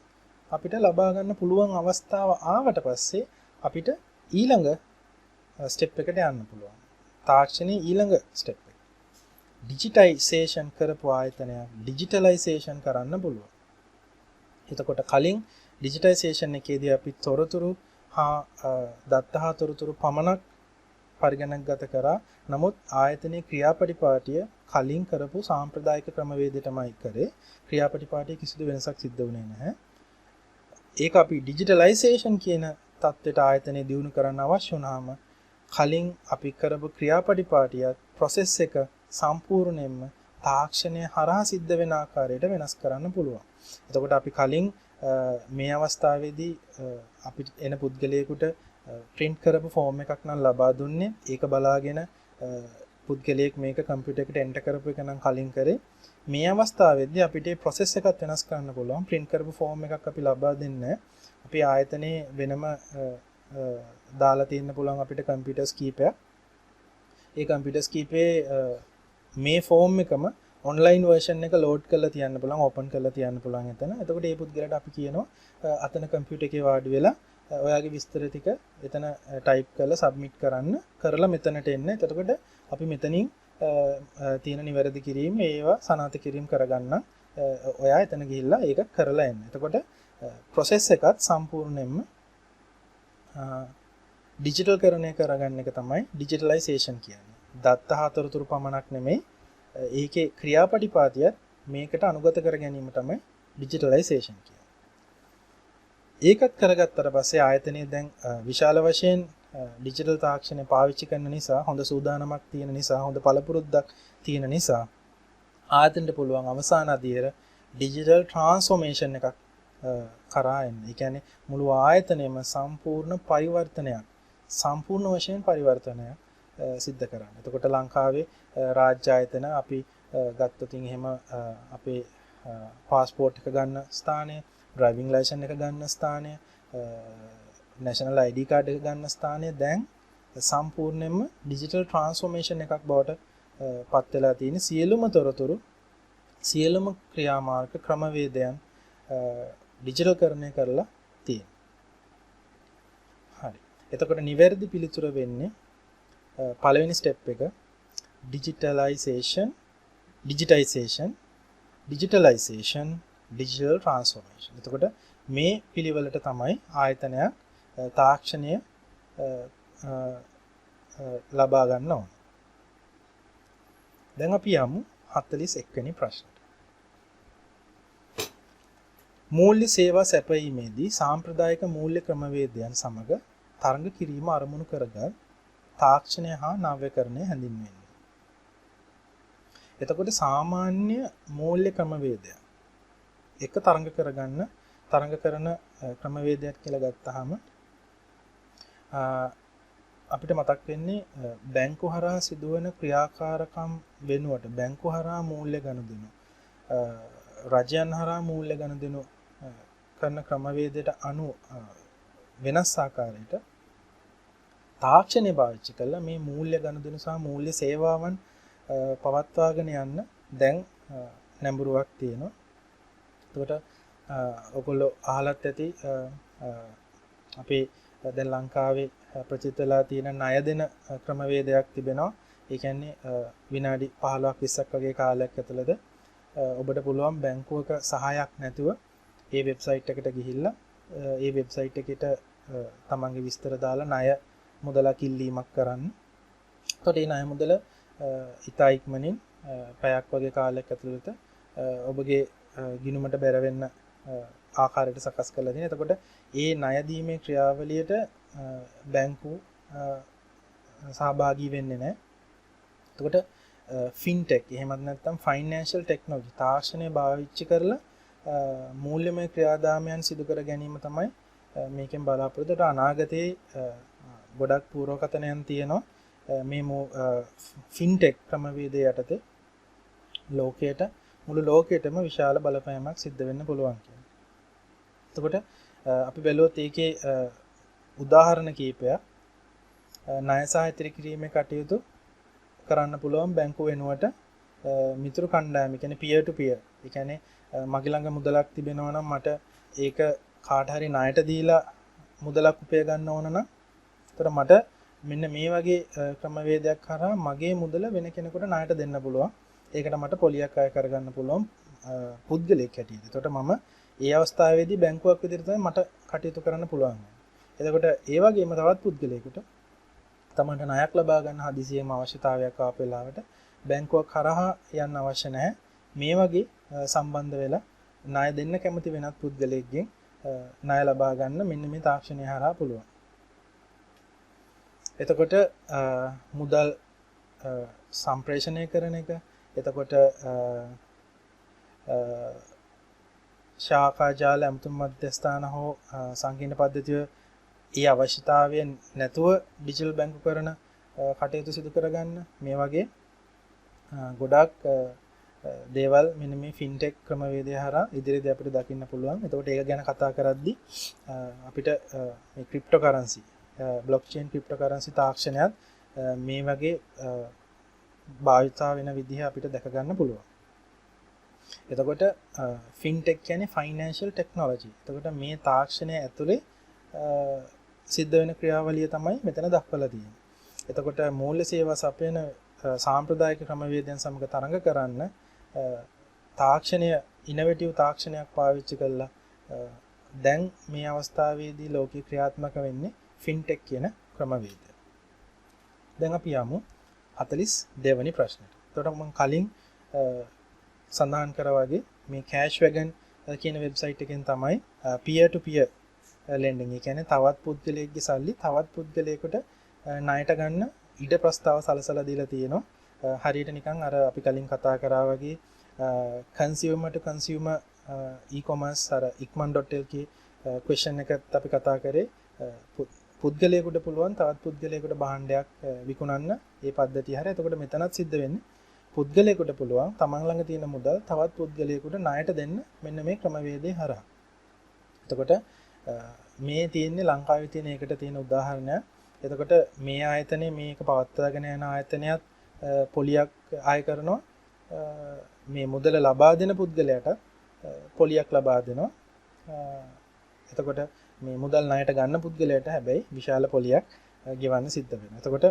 Speaker 1: අපිට ලබා ගන්න පුළුවන් අවස්ථාව ආවට පස්සේ අපිට ඊළඟ ස්ටෙප් එකට යන්න පුළුවන්. තාක්ෂණයේ ඊළඟ ස්ටෙප් එක. digitization කරපු ආයතනයක් digitalization කරන්න පුළුවන්. එතකොට කලින් digitization එකේදී අපි තොරතුරු හා දත්ත හා තොරතුරු පමණක් පරිගණකගත කරා. නමුත් ආයතනයේ ක්‍රියාපටිපාටිය කලින් කරපු සාම්ප්‍රදායික ක්‍රමවේදයටමයි කරේ. ක්‍රියාපටිපාටියේ කිසිදු වෙනසක් සිද්ධ වුණේ නැහැ. ඒක අපි digitalization කියන தත්ත්වයට ආයතනය දියුණු කරන්න අවශ්‍ය වුණාම කලින් අපි කරපු ක්‍රියාපටිපාටියත් process එක සම්පූර්ණයෙන්ම තාක්ෂණය හරහා සිද්ධ වෙන ආකාරයට වෙනස් කරන්න පුළුවන්. එතකොට අපි කලින් මේ අවස්ථාවේදී අපිට එන පුද්ගලයෙකුට print කරපු form එකක් නම් ලබා දුන්නේ. ඒක බලාගෙන පුද්ගලයෙක් මේක කම්පියුටර් එකට enter කරපු එක නම් කලින් කරේ. මේ අවස්ථාවේදී අපිට මේ process එකත් වෙනස් කරන්න පුළුවන්. print කරපු form එකක් අපි ලබා දෙන්නේ අපි ආයතනයේ වෙනම දාලා තියෙන්න පුළුවන් අපිට කම්පියුටර්ස් කීපයක්. ඒ කම්පියුටර්ස් කීපේ මේ form එකම online version එක load කරලා තියන්න පුළුවන්, open කරලා තියන්න පුළුවන් එතන. එතකොට මේ පුද්ගලයාට අපි කියනවා අතන කම්පියුටර් එකේ වාඩි වෙලා ඔයාගේ විස්තර ටික එතන type කරලා submit කරලා මෙතනට එන්න. එතකොට අපි මෙතනින් තියෙන නිවැරදි කිරීම ඒවා සනාථ කිරීම කරගන්න ඔයා එතන ගිහිල්ලා ඒක කරලා එන්න. එතකොට process එකත් සම්පූර්ණයෙන්ම digital කරණය කරගන්න එක තමයි digitalization කියන්නේ. දත්ත හා තොරතුරු පමණක් නෙමෙයි ඒකේ ක්‍රියාපටිපාටියත් මේකට අනුගත කර ගැනීම තමයි digitalization කියන්නේ. ඒකත් කරගත්තට පස්සේ ආයතනයේ දැන් විශාල වශයෙන් ඩිජිටල් තාක්ෂණය පාවිච්චි කරන නිසා, හොඳ සූදානමක් තියෙන නිසා, හොඳ පළපුරුද්දක් තියෙන නිසා ආයතනට පුළුවන් අවසාන අධීර ඩිජිටල් ට්‍රාන්ස්ෆෝමේෂන් එකක් කරා එන්න. ඒ කියන්නේ මුළු ආයතනයම සම්පූර්ණ පරිවර්තනයක්, සම්පූර්ණ වශයෙන් පරිවර්තනයක් සිද්ධ කරන්න. එතකොට ලංකාවේ රාජ්‍ය ආයතන අපි ගත්තොත් එහෙම අපේ පාස්පෝර්ට් එක ගන්න ස්ථානය, ඩ්‍රයිවිං ලයිසන් එක ගන්න ස්ථානය, national ID card එක ගන්න ස්ථානය දැන් සම්පූර්ණයෙන්ම digital transformation එකක් බවට පත් වෙලා තියෙන. සියලුම තොරතුරු, සියලුම ක්‍රියාමාර්ග ක්‍රමවේදයන් digital කරණය කරලා තියෙනවා. හරි. එතකොට නිවැරදි පිළිතුර වෙන්නේ පළවෙනි ස්ටෙප් එක digitalization, digital transformation. එතකොට මේ පිළිවෙලට තමයි ආයතනයක් තාක්ෂණය ලබා ගන්න ඕන. දැන් අපි යමු 41 වෙනි ප්‍රශ්නට. මූල්‍ය සේවා සැපයීමේදී සාම්ප්‍රදායික මූල්‍ය ක්‍රමවේදයන් සමග තරඟ කිරීම අරමුණු කරගත් තාක්ෂණය හා නව්‍යකරණය හැඳින්වෙන්නේ. එතකොට සාමාන්‍ය මූල්‍ය ක්‍රමවේදය එක තරඟ කරන ක්‍රමවේදයක් කියලා ගත්තාම අපිට මතක් වෙන්නේ බැංකු හරහා සිදුවන ක්‍රියාකාරකම් වෙනුවට බැංකු හරහා මූල්‍ය ගනුදෙනු රජයන් හරහා මූල්‍ය ගනුදෙනු කරන ක්‍රමවේදයට අනුව වෙනස් ආකාරයකට තාක්ෂණය පාවිච්චි කරලා මේ මූල්‍ය ගනුදෙනු සහ මූල්‍ය සේවාවන් පවත්වාගෙන යන්න දැන් නැඹුරුවක් තියෙනවා. එතකොට ඔයගොල්ලෝ අහලත් ඇති අපේ දැන් ලංකාවේ ප්‍රචලිත වෙලා තියෙන ණය දෙන ක්‍රමවේදයක් තිබෙනවා. ඒ කියන්නේ විනාඩි 15ක් 20ක් වගේ කාලයක් ඇතුළත ඔබට පුළුවන් බැංකුවක සහායක් නැතුව ඒ වෙබ්සයිට් එකට ගිහිල්ලා ඒ වෙබ්සයිට් එකට තමන්ගේ විස්තර දාලා ණය මුදලක් ඉල්ලීමක් කරන්න. එතකොට මේ ණය මුදල ඉතා ඉක්මනින් පැයක් වගේ කාලයක් ඇතුළත ඔබගේ ගිණුමට බැර වෙන්න ආකාරයට සකස් කරලා තියෙනවා. එතකොට ඒ ණය දීමේ ක්‍රියාවලියට බැංකු සහභාගී වෙන්නේ නැහැ. එතකොට ෆින්ටෙක් එහෙමත් නැත්නම් ෆයිනෑන්ෂල් ටෙක්නොලොජි තාක්ෂණය භාවිත කරලා මූල්‍යමය ක්‍රියාදාමයන් සිදු කර ගැනීම තමයි මේකෙන් බලාපොරොත්තු වෙන. අනාගතයේ ගොඩක් පූර්වකථනයන් තියෙනවා මේ ෆින්ටෙක් ක්‍රමවේදය යටතේ මුළු ලෝකයටම විශාල බලපෑමක් සිද්ධ වෙන්න පුළුවන් කියලා. එතකොට අපි බැලුවොත් ඒකේ උදාහරණ කීපයක් ණය සහ ඉතිරි කිරීමේ කටයුතු කරන්න පුළුවන් බැංකු වෙනුවට මිතුරු කණ්ඩායම කියන්නේ පියර් ටු පියර්. ඒ කියන්නේ මගේ ළඟ මුදලක් තිබෙනවා නම් මට ඒක කාට හරි ණයට දීලා මුදලක් උපය ගන්න ඕන නම් ඒතර මට මෙන්න මේ වගේ ක්‍රමවේදයක් කරා මගේ මුදල වෙන කෙනෙකුට ණයට දෙන්න පුළුවන්. ඒකට මට පොලියක් අය කරගන්න පුළුවන් පුද්ගලයෙක් හැටියට. එතකොට මම ඒ අවස්ථාවේදී බැංකුවක් විදිහට තමයි මට කටයුතු කරන්න පුළුවන්. එතකොට ඒ වගේම තවත් පුද්ගලයෙකුට තමන්ට ණයක් ලබා ගන්න හදිසියෙම අවශ්‍යතාවයක් ආපු වෙලාවට බැංකුවක් කරහා යන්න අවශ්‍ය නැහැ. මේ වගේ සම්බන්ධ වෙලා ණය දෙන්න කැමති වෙනත් පුද්ගලයෙක්ගෙන් ණය ලබා ගන්න මෙන්න මේ තාක්ෂණය හරහා පුළුවන්. එතකොට මුදල් සම්ප්‍රේෂණය කරන එක, එතකොට ශාඛා ජාල ඇමතුම් මධ්‍යස්ථාන හෝ සංකීර්ණ පද්ධතිය ඒ අවශ්‍යතාවය නැතුව ඩිජිටල් බැංකු කරන කටයුතු සිදු කරගන්න මේ වගේ ගොඩක් දේවල් මෙන්න මේ ෆින්ටෙක් ක්‍රමවේදය හරහා ඉදිරියේදී අපිට දකින්න පුළුවන්. එතකොට ඒක ගැන කතා කරද්දී අපිට මේ ක්‍රිප්ටෝකරන්සි බ්ලොක්චේන් ක්‍රිප්ටෝකරන්සි තාක්ෂණයත් මේ වගේ භාවිතා වෙන විදිහ අපිට දැක ගන්න පුළුවන්. එතකොට ෆින්ටෙක් කියන්නේ ෆයිනෑන්ෂල් ටෙක්නොලොජි. එතකොට මේ තාක්ෂණය ඇතුලේ සිද්ධ වෙන ක්‍රියාවලිය තමයි මෙතන දක්වලා තියෙන්නේ. එතකොට මූල්‍ය සේවා සපයන සාම්ප්‍රදායික ක්‍රමවේදයන් සමග තරඟ කරන්න තාක්ෂණය ඉනොවේටිව් තාක්ෂණයක් පාවිච්චි කළා. දැන් මේ අවස්ථාවේදී ලෝකීය ක්‍රියාත්මක වෙන්නේ ෆින්ටෙක් කියන ක්‍රමවේදය. දැන් අපි යමු 42 වෙනි ප්‍රශ්නෙට. එතකොට මම කලින් සඳහන් කරා වගේ මේ කෑෂ් වැගන් කියන වෙබ්සයිට් එකෙන් තමයි පියර් ටු පියර් ලෙන්ඩින්. ඒ කියන්නේ තවත් පුද්ගලයෙක්ගේ සල්ලි තවත් පුද්ගලයෙකුට ණයට ගන්න ඉඩ ප්‍රස්තාව සලසලා දීලා තියෙනවා. හරියට නිකන් අර අපි කලින් කතා කරා වගේ කන්සියුමර් ටු කන්සියුමර් e-commerce අර ikman.lk ක්වෙස්චන් එකත් අපි කතා කරේ. පුද්ගලයෙකුට පුළුවන් තවත් පුද්ගලයෙකුට භාණ්ඩයක් විකුණන්න ඒ පද්ධතිය හරිය. එතකොට මෙතනත් සිද්ධ වෙන්නේ පුද්ගලයෙකුට පුළුවන් තමන් ළඟ තියෙන මුදල් තවත් පුද්ගලයෙකුට ණයට දෙන්න මෙන්න මේ ක්‍රමවේදය හරහා. එතකොට මේ තියෙන්නේ ලංකාවේ තියෙන එකට තියෙන උදාහරණයක්. එතකොට මේ ආයතනයේ මේක පවත්වාගෙන යන ආයතනයත් පොලියක් ආය කරනවා. මේ මුදල ලබා දෙන පුද්ගලයාට පොලියක් ලබා දෙනවා. එතකොට මේ මුදල් ණයට ගන්න පුද්ගලයාට හැබැයි විශාල පොලියක් ගෙවන්න සිද්ධ වෙනවා. එතකොට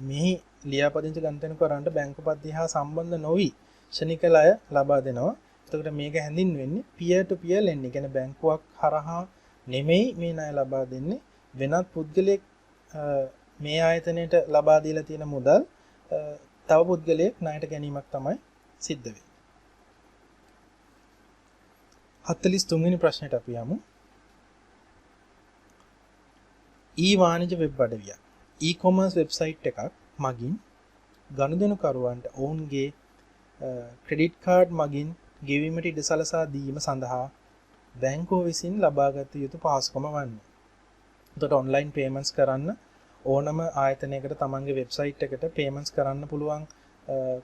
Speaker 1: මේ ලියාපදිංචි ගණන් කරන්න බැංකු පද්ධතිය හා සම්බන්ධ නොවි ශනික අය ලබා දෙනවා. එතකොට මේක හැඳින්වෙන්නේ පියර් ටු පියර් ලෙන්ඩින්. කියන්නේ බැංකුවක් හරහා නෙමෙයි මේ ණය ලබා දෙන්නේ. වෙනත් පුද්ගලයෙක් මේ ආයතනයට ලබා දීලා තියෙන මුදල් තව පුද්ගලයෙක් ණයට ගැනීමක් තමයි සිද්ධ වෙන්නේ. 43 වෙනි ප්‍රශ්නයට අපි යමු. වාණිජ වෙබ් අඩවියක් e-commerce වෙබ්සයිට් එකක් මගින් ගනුදෙනුකරුවන්ට ඔවුන්ගේ ක්‍රෙඩිට් කාඩ් මගින් ගෙවීමට ඉඩ සලසා දීම සඳහා බැංකුව විසින් ලබාගත යුතු පහසුකම වන්නේ. එතකොට ඔන්ලයින් පේමන්ට්ස් කරන්න ඕනම ආයතනයකට තමන්ගේ වෙබ්සයිට් එකට පේමන්ට්ස් කරන්න පුළුවන්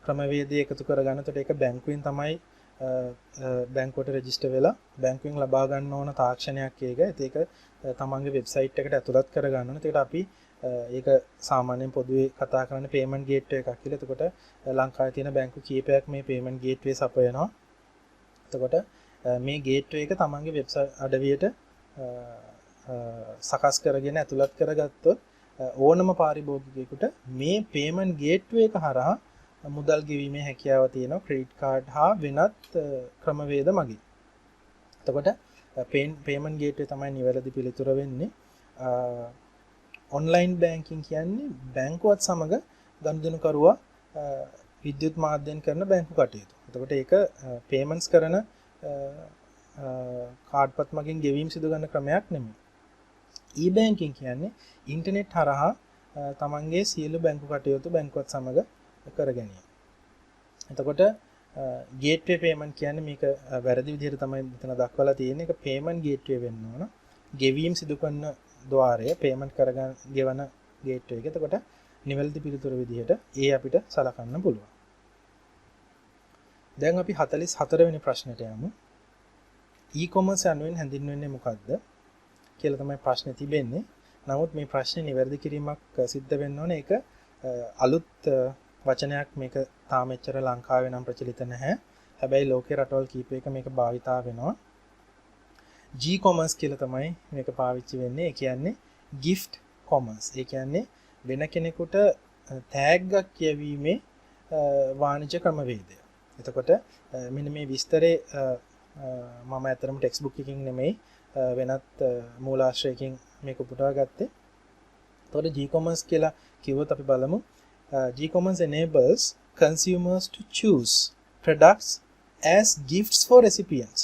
Speaker 1: ක්‍රමවේදය එකතු කරගන්න. එතකොට ඒක බැංකුවෙන් තමයි බැංකුවට රෙජිස්ටර් වෙලා බැංකුවෙන් ලබා ගන්න ඕන තාක්ෂණයක් ඒක. ඒක තමන්ගේ වෙබ්සයිට් එකට ඇතුළත් කරගන්න ඕන. ඒකට අපි ඒක සාමාන්‍යයෙන් පොදුවේ කතා කරන්නේ පේමන්ට් ගේට්වේ එකක් කියලා. එතකොට ලංකාවේ තියෙන බැංකු කීපයක් මේ පේමන්ට් ගේට්වේ සපයනවා. එතකොට මේ ගේට්වේ එක තමන්ගේ වෙබ්සයිට් අඩවියට සකස් කරගෙන ඇතුළත් කරගත්තොත් ඕනම පාරිභෝගිකයෙකුට මේ පේමන්ට් ගේට්වේ එක හරහා මුදල් ගෙවීමේ හැකියාව තියෙනවා ක්‍රෙඩිට් කාඩ් හා වෙනත් ක්‍රමවේද මගින්. එතකොට පේමන්ට් ගේට්වේ තමයි නිවැරදි පිළිතුර වෙන්නේ. ඔන්ලයින් බැංකින් කියන්නේ බැංකුවත් සමග ගනුදෙනුකරුවා විද්‍යුත් මාධ්‍යයෙන් කරන බැංකු කටයුතු. එතකොට ඒක පේමන්ට්ස් කරන කාඩ්පත් මගින් ගෙවීම් සිදු කරන ක්‍රමයක් නෙමෙයි. e-banking කියන්නේ ඉන්ටර්නෙට් හරහා තමන්ගේ සියලු බැංකු කටයුතු බැංකුවත් සමග කර ගැනීම. එතකොට ගේට්වේ පේමන්ට් කියන්නේ මේක වැරදි විදිහට තමයි මෙතන දක්වලා තියෙන්නේ. ඒක පේමන්ට් ගේට්වේ වෙන්න ඕන. ගෙවීම් සිදු කරන ద్వාරය පේමන්ට් කරගන්න ගෙවන ගේට්වේ එක. එතකොට නිවැරදි පිළිතුර විදිහට අපිට සලකන්න පුළුවන්. දැන් අපි 44 වෙනි ප්‍රශ්නෙට යමු. e-commerce යනුවෙන් හැඳින්වෙන්නේ මොකක්ද කියලා තමයි ප්‍රශ්නේ තිබෙන්නේ. නමුත් මේ ප්‍රශ්නේ නිවැරදි කිරීමක් සිද්ධ වෙන්න ඕනේ. ඒක අලුත් වචනයක්. මේක තාම එච්චර ලංකාවේ නම් ප්‍රචලිත නැහැ. හැබැයි ලෝකේ රටවල් කීපයක මේක භාවිතා වෙනවා. G-commerce කියලා තමයි මේක පාවිච්චි වෙන්නේ. ඒ කියන්නේ gift commerce. ඒ කියන්නේ වෙන කෙනෙකුට තෑග්ගක් කියවීමේ වාණිජ ක්‍රමවේදය. එතකොට මෙන්න මේ විස්තරේ මම ඇත්තටම ටෙක්ස්ට් බුක් එකකින් නෙමෙයි වෙනත් මූලාශ්‍රයකින් මේක උපුටා ගත්තේ. එතකොට G-commerce කියලා කිව්වොත් අපි බලමු. G-commerce enables consumers to choose products as gifts for recipients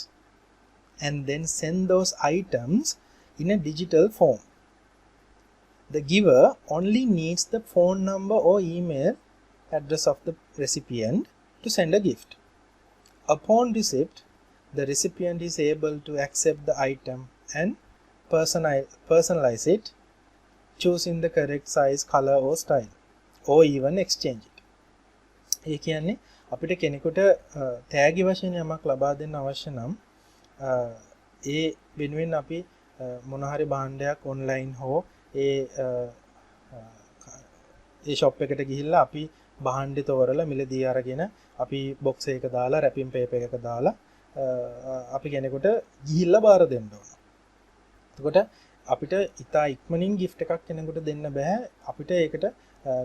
Speaker 1: and then send those items in a digital form. The giver only needs the phone number or email address of the recipient to send a gift. Upon receipt, the recipient is able to accept the item and personalize it, choosing the correct size, color or style, or even exchange it. ඒ කියන්නේ අපිට කෙනෙකුට තෑගි වශයෙන් යමක් ලබා දෙන්න අවශ්‍ය නම් ඒ වෙනුවෙන් අපි මොන හරි භාණ්ඩයක් ඔන්ලයින් හෝ ඒ ෂොප් එකට ගිහිල්ලා අපි භාණ්ඩය තෝරලා මිලදී අරගෙන අපි බොක්ස් එකක දාලා රැපින් පේපර් එකක දාලා අපි කෙනෙකුට ගිහිල්ලා බාර දෙන්න ඕන. එතකොට අපිට ඉතා ඉක්මනින් gift එකක් කෙනෙකුට දෙන්න බෑ. අපිට ඒකට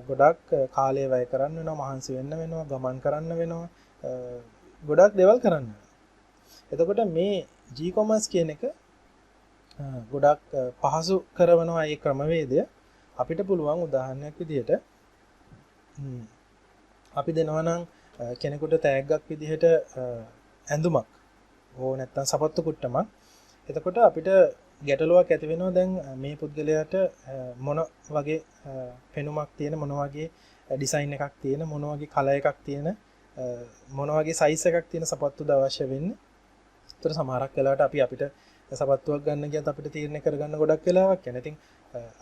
Speaker 1: ගොඩක් කාලය වැය කරන්න වෙනවා, මහන්සි වෙන්න වෙනවා, ගමන් කරන්න වෙනවා, ගොඩක් දේවල් කරන්න වෙනවා. එතකොට මේ G-commerce කියන එක ගොඩක් පහසු කරනවා මේ ක්‍රමවේදය. අපිට පුළුවන් උදාහරණයක් විදිහට අපි දෙනවා නම් කෙනෙකුට තෑග්ගක් විදිහට ඇඳුමක් ඕ නැත්නම් සපත්තු කුට්ටමක්. එතකොට අපිට ගැටලුවක් ඇති වෙනවා දැන් මේ පුද්ගලයාට මොන වගේ පෙනුමක් තියෙන, මොන වගේ ඩිසයින් එකක් තියෙන, මොන වගේ කලර් එකක් තියෙන, මොන වගේ සයිස් එකක් තියෙන සපත්තුද අවශ්‍ය වෙන්නේ. ඒතර සමහරක් වෙලාවට අපිට සපත්තුවක් ගන්න ගියත් අපිට තීරණය කරගන්න ගොඩක් වෙලාවක් යනවා. ඉතින්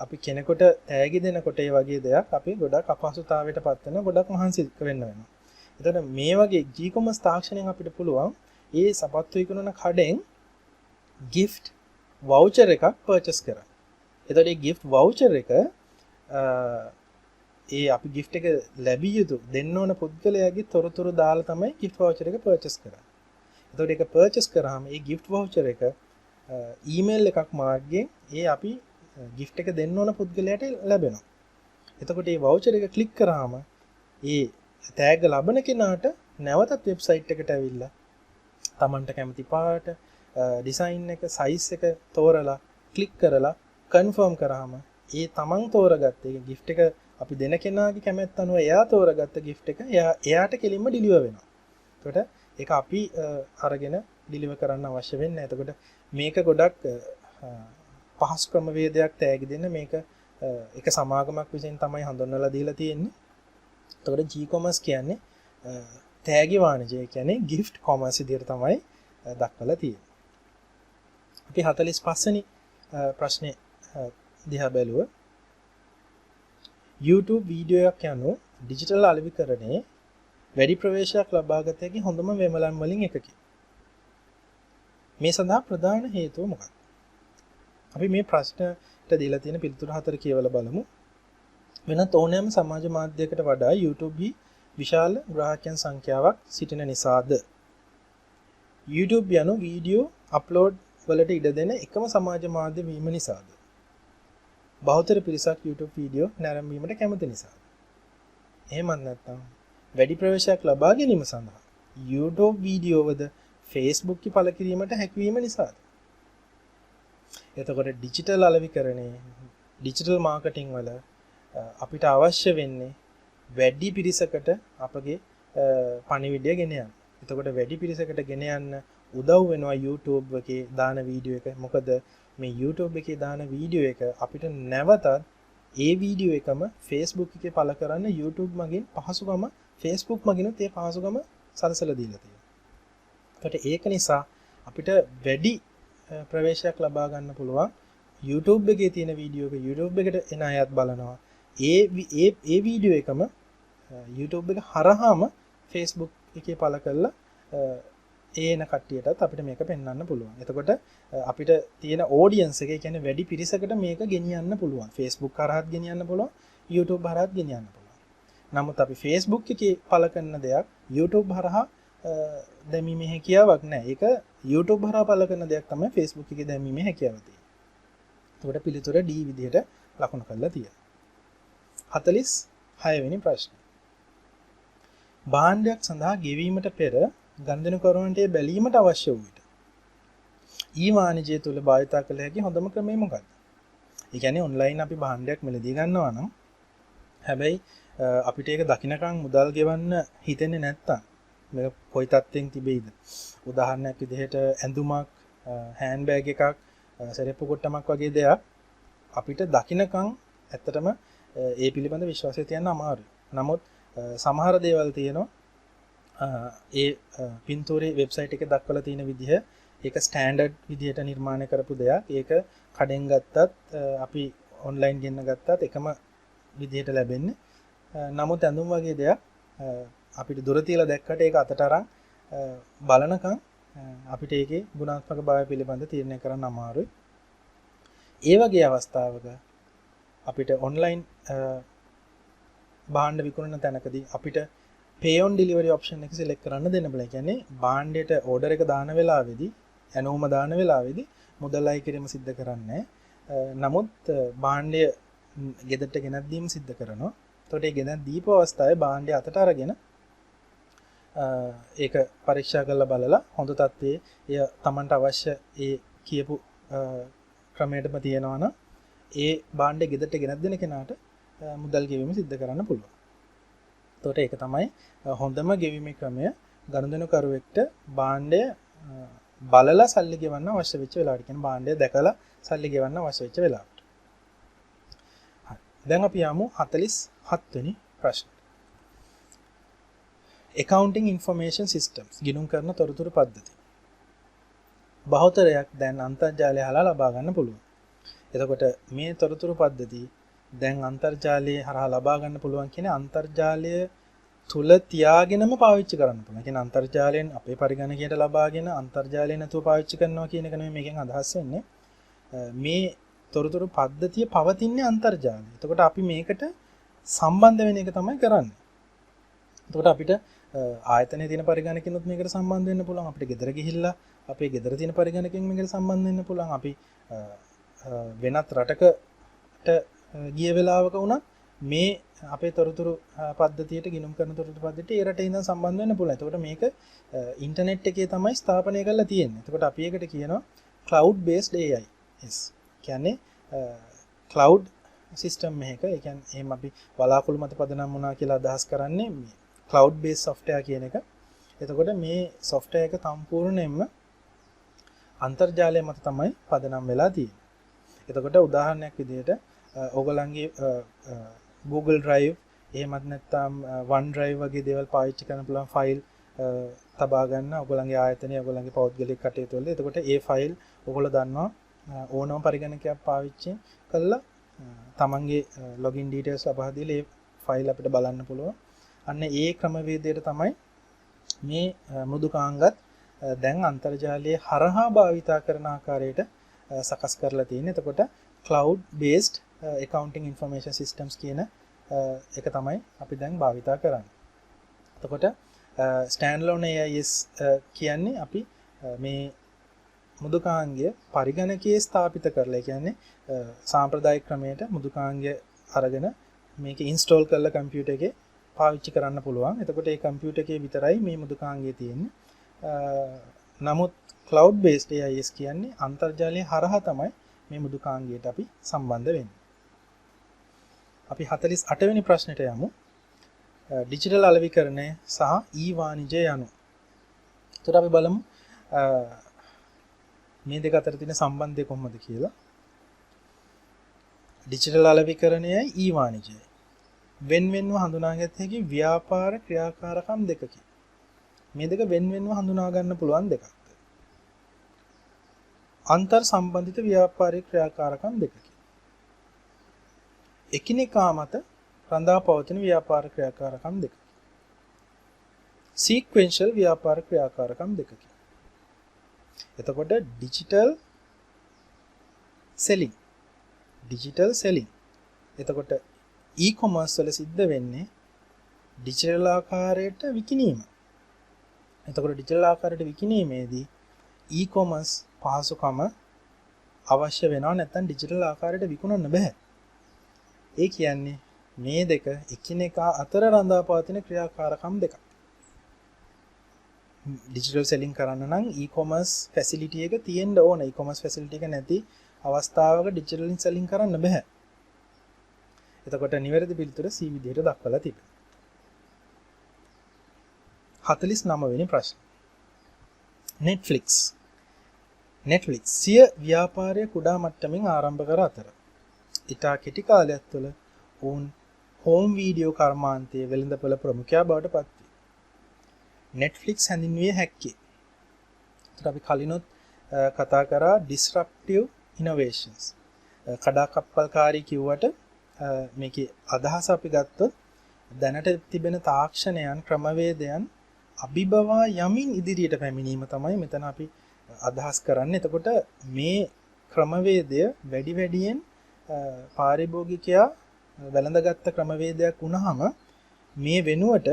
Speaker 1: අපි කෙනෙකුට තෑගි දෙනකොට ඒ වගේ දෙයක් අපි ගොඩක් අපහසුතාවයටපත් වෙන ගොඩක් මහන්සි වෙන්න වෙනවා. එතකොට මේ වගේ G-commerce තාක්ෂණයෙන් අපිට පුළුවන් ඒ සපත්තු විකුණන කඩෙන් gift voucher එකක් purchase කරන්න. එතකොට මේ gift voucher එක අපි gift එක ලැබිය යුතු දෙන්න ඕන පුද්ගලයාගේ තොරතුරු දාලා තමයි gift voucher එක purchase කරන්නේ. එතකොට ඒක purchase කරාම මේ gift voucher එක email එකක් මාර්ගයෙන් අපි gift එක දෙන්න ඕන පුද්ගලයාට ලැබෙනවා. එතකොට මේ voucher එක click කරාම ඒ tag ලබන කෙනාට නැවතත් website එකට ඇවිල්ලා තමන්ට කැමති පාට, design එක, size එක තෝරලා click කරලා confirm කරාම ඒ තමන් තෝරගත්ත ඒ gift එක අපි දෙන කෙනාගේ කැමැත්ත අනුව එයා තෝරගත්ත gift එක එයාට කෙලින්ම ඩිලිවර් වෙනවා. එතකොට ඒක අපි අරගෙන ඩිලිවර් කරන්න අවශ්‍ය වෙන්නේ නැහැ. එතකොට මේක ගොඩක් පහසු ක්‍රමවේදයක් තෑගි දෙන්න මේක එක සමාගමක් විසින් තමයි හඳුන්වලා දීලා තියෙන්නේ. එතකොට G-commerce කියන්නේ තෑගි වාණිජය කියන්නේ gift commerce විදිහට තමයි දක්වලා තියෙන්නේ. අපි 45 වෙනි ප්‍රශ්නේ දිහා බැලුවා. YouTube වීඩියෝ එකක් යනු ඩිජිටල් අලෙවිකරණයේ වැඩි ප්‍රවේශයක් ලබාගත හැකි හොඳම වෙමළන් වලින් එකකි. මේ සඳහා ප්‍රධාන හේතුව මොකක්ද? අපි මේ ප්‍රශ්නට දීලා තියෙන පිළිතුරු හතර කියවලා බලමු. වෙනත් ඕනෑම සමාජ මාධ්‍යයකට වඩා YouTube විශාල ග්‍රාහකයන් සංඛ්‍යාවක් සිටින නිසාද? YouTube යනු වීඩියෝ අප්ලෝඩ් වලට ඉඩ දෙන එකම සමාජ මාධ්‍ය වීම නිසාද? බහුතර පිරිසක් YouTube වීඩියෝ නැරඹීමට කැමති නිසාද? එහෙමත් නැත්නම් වැඩි ප්‍රවේශයක් ලබා ගැනීම සඳහා YouTube වීඩියෝවද Facebook කි පළ කිරීමට හැකියවීම නිසාද? එතකොට ඩිජිටල් අලෙවිකරණයේ ඩිජිටල් මාකටිං වල අපිට අවශ්‍ය වෙන්නේ වැඩි පිරිසකට අපගේ පණිවිඩය ගෙන යන්න. එතකොට වැඩි පිරිසකට ගෙන යන්න උදව් වෙනවා YouTube එකේ දාන වීඩියෝ එක. මොකද මේ YouTube එකේ දාන වීඩියෝ එක අපිට නැවතත් ඒ වීඩියෝ එකම Facebook එකේ පළ කරන්න YouTube මගින් පහසුකම Facebook මගිනුත් ඒ පහසුකම සලසලා දීලා තියෙනවා. ඒකට ඒක නිසා අපිට වැඩි ප්‍රවේශයක් ලබා ගන්න පුළුවන්. YouTube එකේ තියෙන වීඩියෝ එක YouTube එකට එන අයත් බලනවා. ඒ වීඩියෝ එකම YouTube එක හරහාම Facebook එකේ පළ කරලා ඒන කට්ටියටත් අපිට මේක පෙන්වන්න පුළුවන්. එතකොට අපිට තියෙන ඔඩියන්ස් එක, ඒ කියන්නේ වැඩි පිරිසකට මේක ගෙනියන්න පුළුවන්. Facebook හරහාත් ගෙනියන්න පුළුවන්, YouTube හරහාත් ගෙනියන්න පුළුවන්. නමුත් අපි Facebook එකේ පළ කරන දෙයක් YouTube හරහා දැමීමේ හැකියාවක් නැහැ. ඒක YouTube හරහා පළ කරන දෙයක් තමයි Facebook එකේ දැමීමේ හැකියාව තියෙන්නේ. එතකොට පිළිතුර D විදිහට ලකුණු කරලා තියෙනවා. 46 වෙනි ප්‍රශ්නය. භාණ්ඩයක් සඳහා ගෙවීමට පෙර ගනුදෙනුකරුවන්ට බැලීමට අවශ්‍ය වූ විට ඊ-වාණිජය තුල භාවිත කළ හැකි හොඳම ක්‍රමය මොකක්ද? ඒ කියන්නේ ඔන්ලයින් අපි භාණ්ඩයක් මිලදී ගන්නවා නම් හැබැයි අපිට ඒක දකින්නකම් මුදල් ගෙවන්න හිතෙන්නේ නැත්තම් මේක කොයි තත්ත්වෙන් තිබෙයිද? උදාහරණයක් විදිහට ඇඳුමක්, හෑන්ඩ් බෑග් එකක්, සෙරෙප්පු කොට්ටමක් වගේ දෙයක් අපිට දකින්නකම් ඇත්තටම ඒ පිළිබඳ විශ්වාසය තියන්න අමාරුයි. නමුත් සමහර දේවල් තියෙනවා ඒ පින්තූරේ වෙබ්සයිට් එකේ දක්වලා තියෙන විදිහ ඒක ස්ටෑන්ඩඩ් විදිහට නිර්මාණය කරපු දෙයක්. ඒක කඩෙන් ගත්තත් අපි ඔන්ලයින් ගෙන්න ගත්තත් එකම විදිහට ලැබෙන්නේ. නමුත් ඇඳුම් වගේ දෙයක් අපිට දුර තියලා දැක්කට ඒක අතට අරන් බලනකම් අපිට ඒකේ ගුණාත්මක භාවය පිළිබඳ තීරණය කරන්න අමාරුයි. ඒ වගේ අවස්ථාවක අපිට ඔන්ලයින් භාණ්ඩ විකුණන තැනකදී අපිට pay on delivery option එක select කරන්න දෙන්න බෑ. කියන්නේ භාණ්ඩයට order එක දාන වෙලාවේදී ඇනෝම දාන වෙලාවේදී මුදල් අය කිරීම සිද්ධ කරන්නේ. නමුත් භාණ්ඩය ගෙදරට ගෙනත් දීම සිද්ධ කරනවා. එතකොට ඒ ගෙනත් දීපු අවස්ථාවේ භාණ්ඩය අතට අරගෙන ඒක පරීක්ෂා කරලා බලලා හොඳ තත්ත්වයේ එය Tamanට අවශ්‍ය ඒ කියපු ක්‍රමයටම තියෙනවා නම් ඒ භාණ්ඩය ගෙදරට ගෙනත් දෙන කෙනාට මුදල් ගෙවීම සිද්ධ කරන්න පුළුවන්. එතකොට ඒක තමයි හොඳම ගෙවීමේ ක්‍රමය. ගනුදෙනුකරුවෙක්ට භාණ්ඩය බලලා සල්ලි ගෙවන්න අවශ්‍ය වෙච්ච වෙලාවට, කියන්නේ භාණ්ඩය දැකලා සල්ලි ගෙවන්න අවශ්‍ය වෙච්ච වෙලාවට. හරි. දැන් අපි යමු 47 වෙනි ප්‍රශ්නට. accounting information systems ගිණුම් කරන තොරතුරු පද්ධති. බහුතරයක් දැන් අන්තර්ජාලය හරහා ලබා ගන්න පුළුවන්. එතකොට මේ තොරතුරු පද්ධති දැන් අන්තර්ජාලයේ හරහා ලබා ගන්න පුළුවන් කියන්නේ අන්තර්ජාලය තුල තියාගෙනම පාවිච්චි කරන්න පුළුවන්. කියන්නේ අන්තර්ජාලයෙන් අපේ පරිගණකයට ලබාගෙන අන්තර්ජාලය නැතුව පාවිච්චි කරනවා කියන එක නෙමෙයි මේකෙන් අදහස් වෙන්නේ. මේ තොරතුරු පද්ධතිය පවතින්නේ අන්තර්ජාලයේ. එතකොට අපි මේකට සම්බන්ධ වෙන එක තමයි කරන්නේ. එතකොට අපිට ආයතනයේ තියෙන පරිගණකිනුත් මේකට සම්බන්ධ වෙන්න පුළුවන්. අපිට ගෙදර ගිහිල්ලා අපේ ගෙදර තියෙන පරිගණකෙන් මේකට සම්බන්ධ වෙන්න පුළුවන්. අපි වෙනත් රටකට ගිය වෙලාවක වුණත් මේ අපේ තොරතුරු පද්ධතියට ගිණුම් කරන තොරතුරු පද්ධතියට ඒ රටේ ඉඳන් සම්බන්ධ වෙන්න පුළුවන්. එතකොට මේක ඉන්ටර්නෙට් එකේ තමයි ස්ථාපනය කරලා තියෙන්නේ. එතකොට අපි ඒකට කියනවා cloud based AI. කියන්නේ cloud සිස්ටම් එකක. ඒ කියන්නේ එහෙම අපි බලාකුළු මත පදනම් වුණා කියලා අදහස් කරන්නේ මේ cloud based software කියන එක. එතකොට මේ software එක සම්පූර්ණයෙන්ම අන්තර්ජාලය මත තමයි පදනම් වෙලා තියෙන්නේ. එතකොට උදාහරණයක් විදිහට ඕගොල්ලන්ගේ Google Drive එහෙමත් නැත්නම් OneDrive වගේ දේවල් පාවිච්චි කරන්න පුළුවන් ෆයිල් තබා ගන්න ඔයගොල්ලන්ගේ ආයතනයේ ඔයගොල්ලන්ගේ පෞද්ගලික කටයුතු වල. එතකොට ඒ ෆයිල් ඔයගොල්ලෝ දන්නවා ඕනම පරිගණකයක් පාවිච්චි කළා තමන්ගේ login details ලබා දීලා ඒ ෆයිල් අපිට බලන්න පුළුවන්. අන්න ඒ ක්‍රමවේදයට තමයි මේ මෘදුකාංගත් දැන් අන්තර්ජාලයේ හරහා භාවිතා කරන ආකාරයට සකස් කරලා තියෙන්නේ. එතකොට cloud based accounting information systems කියන එක තමයි අපි දැන් භාවිතා කරන්නේ. එතකොට standalone AIS කියන්නේ අපි මේ මෘදුකාංගය පරිගණකයේ ස්ථාපිත කරලා, ඒ කියන්නේ සාම්ප්‍රදායික ක්‍රමයට මෘදුකාංගය අරගෙන මේක ඉන්ස්ටෝල් කරලා කම්පියුටර් එකේ පාවිච්චි කරන්න පුළුවන්. එතකොට ඒ කම්පියුටර් එකේ විතරයි මේ මෘදුකාංගය තියෙන්නේ. නමුත් cloud based AIS කියන්නේ අන්තර්ජාලය හරහා තමයි මේ මෘදුකාංගයට අපි සම්බන්ධ වෙන්නේ. අපි 48 වෙනි ප්‍රශ්නෙට යමු. ඩිජිටල් අලෙවිකරණය සහ ඊ-වාණිජය යනු. එතකොට අපි බලමු මේ දෙක අතර තියෙන සම්බන්ධය කොහොමද කියලා. ඩිජිටල් අලෙවිකරණයයි ඊ-වාණිජයයි වෙන්වෙන්ව හඳුනාගත හැකි ව්‍යාපාර ක්‍රියාකාරකම් දෙකකි. මේ දෙක වෙන්වෙන්ව හඳුනා ගන්න පුළුවන් දෙකක්. අන්තර් සම්බන්ධිත ව්‍යාපාරික ක්‍රියාකාරකම් දෙකකි. එකිනෙකා මත රඳා පවතින ව්‍යාපාර ක්‍රියාකාරකම් දෙකකි. සීක්වෙන්ෂල් ව්‍යාපාර ක්‍රියාකාරකම් දෙකකි. එතකොට ඩිජිටල් සෙලිං එතකොට ඊ-කොමර්ස් වල සිද්ධ වෙන්නේ ඩිජිටල් ආකාරයට විකිණීම. එතකොට ඩිජිටල් ආකාරයට විකිණීමේදී ඊ-කොමර්ස් පහසුකම අවශ්‍ය වෙනවා, නැත්නම් ඩිජිටල් ආකාරයට විකුණන්න බෑ. ඒ කියන්නේ මේ දෙක එකිනෙකා අතර රඳා පවතින ක්‍රියාකාරකම් දෙකක්. ඩිජිටල් සෙලින් කරන්න නම් ඊ-කොමර්ස් ෆැසිලිටි එක තියෙන්න ඕන. ඊ-කොමර්ස් ෆැසිලිටි එක නැති අවස්ථාවක ඩිජිටල් සෙලින් කරන්න බෑ. එතකොට නිවැරදි පිළිතුර C විදිහට දක්වලා තිබෙනවා. 49 වෙනි ප්‍රශ්න. Netflix සිය ව්‍යාපාරය කුඩා මට්ටමින් ආරම්භ කර අතර ඉතා කෙටි කාලයක් තුළ ඔවුන් හෝම් වීඩියෝ කර්මාන්තයේ වෙළඳපොළ ප්‍රමුඛයා බවට පත් වී. Netflix හැඳින්විය හැක්කේ. ඒත් අපි කලිනුත් කතා කරා disruptive innovations. කඩාකප්පල්කාරී කිව්වට මේකේ අදහස අපි ගත්තොත් දැනට තිබෙන තාක්ෂණයන් ක්‍රමවේදයන් අභිබවා යමින් ඉදිරියට පැමිණීම තමයි මෙතන අපි අදහස් කරන්නේ. එතකොට මේ ක්‍රමවේදය වැඩි වැඩියෙන් පාරිභෝගිකයා වැළඳගත් ක්‍රමවේදයක් වුණාම මේ වෙනුවට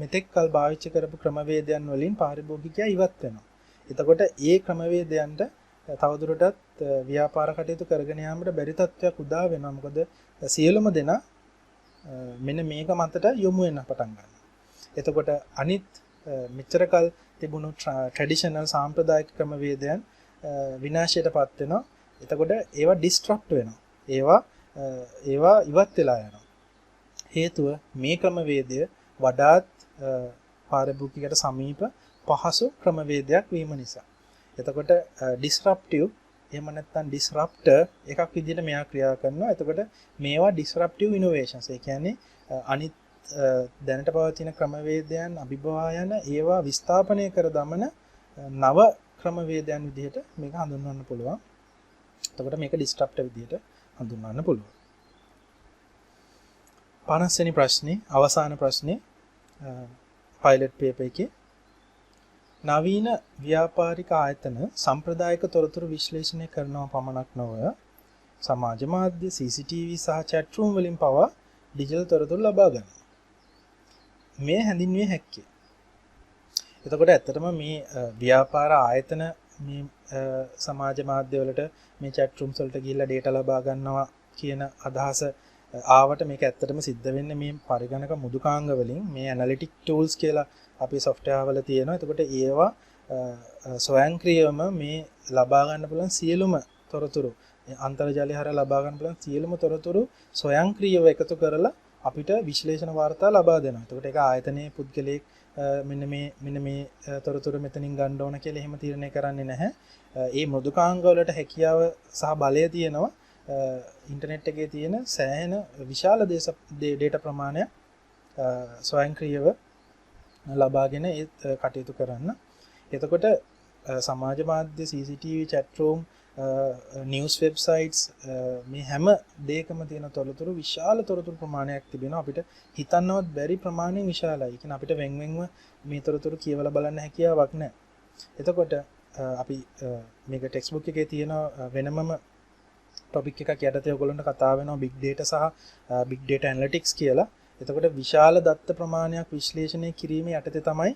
Speaker 1: මෙතෙක් කල් භාවිත කරපු ක්‍රමවේදයන් වලින් පාරිභෝගිකයා ඉවත් වෙනවා. එතකොට ඒ ක්‍රමවේදයන්ට තවදුරටත් ව්‍යාපාර කටයුතු කරගෙන යාමට බැරි තත්ත්වයක් උදා වෙනවා. මොකද සියලුම දෙනා මෙන්න මේක මතට යොමු වෙන්න පටන් ගන්නවා. එතකොට අනිත් මෙච්චර කල් තිබුණු ට්‍රැඩිෂනල් සාම්ප්‍රදායික ක්‍රමවේදයන් විනාශයටපත් වෙනවා. එතකොට ඒවා ඩිස්ට්‍රප්ට් වෙනවා. ඒවා ඉවත් වෙලා යනවා. හේතුව මේ ක්‍රමවේදය වඩාත් පාරිභෝගිකයට සමීප පහසු ක්‍රමවේදයක් වීම නිසා. එතකොට disruptive එහෙම නැත්නම් disruptor එකක් විදිහට මෙයා ක්‍රියා කරනවා. එතකොට මේවා disruptive innovations. ඒ කියන්නේ අනිත් දැනට පවතින ක්‍රමවේදයන් අභිබවා යන ඒවා විස්ථාපනය කර දමන නව ක්‍රමවේදයන් විදිහට මේක හඳුන්වන්න පුළුවන්. එතකොට මේක disruptor විදිහට හඳුන්වන්න පුළුවන්. 50 වෙනි ප්‍රශ්නේ අවසාන ප්‍රශ්නේ පයිලට් පේපර් එකේ නවීන ව්‍යාපාරික ආයතන සම්ප්‍රදායික තොරතුරු විශ්ලේෂණය කරනවා පමණක් නොව සමාජ මාධ්‍ය CCTV සහ chat room වලින් පවා ඩිජිටල් තොරතුරු ලබා ගන්නවා. මේ හැඳින්විය හැක්කේ. එතකොට ඇත්තටම මේ ව්‍යාපාර ආයතන මේ සමාජ මාධ්‍ය වලට මේ chat rooms වලට ගිහිල්ලා data ලබා ගන්නවා කියන අදහස ආවට මේක ඇත්තටම සිද්ධ වෙන්නේ මේ පරිගණක මෘදුකාංග වලින් මේ ඇනලිටික් ටූල්ස් කියලා අපේ software වල තියෙනවා. එතකොට ඒවා ස්වයංක්‍රීයවම මේ ලබා ගන්න පුළුවන් සියලුම තොරතුරු අන්තර්ජාලය හරහා ලබා ගන්න පුළුවන් සියලුම තොරතුරු ස්වයංක්‍රීයව එකතු කරලා අපිට විශ්ලේෂණ වාර්තා ලබා දෙනවා. එතකොට ඒක ආයතනයේ පුද්ගලයෙක් මෙන්න මේ තොරතුරු මෙතනින් ගන්න ඕන කියලා එහෙම තීරණය කරන්නේ නැහැ. ඒ මෘදුකාංග වලට හැකියාව සහ බලය තියෙනවා ඉන්ටර්නෙට් එකේ තියෙන සෑහෙන විශාල data ප්‍රමාණයක් ස්වයංක්‍රීයව ලබාගෙන ඒ කටයුතු කරන්න. එතකොට සමාජ මාධ්‍ය CCTV chat room news websites මේ හැම දෙයකම තියෙන තොරතුරු විශාල තොරතුරු ප්‍රමාණයක් තිබෙනවා. අපිට හිතන්නවත් බැරි ප්‍රමාණයෙන් විශාලයි. ඒ කියන්නේ අපිට වෙන්වෙන්ව මේ තොරතුරු කියවලා බලන්න හැකියාවක් නැහැ. එතකොට අපි මේක ටෙක්ස්ට් බුක් එකේ තියෙන වෙනමම ටොපික් එකක් යටතේ ඔයගොල්ලන්ට කතා වෙනවා big data සහ big data analytics කියලා. එතකොට විශාල දත්ත ප්‍රමාණයක් විශ්ලේෂණය කිරීමේ යටතේ තමයි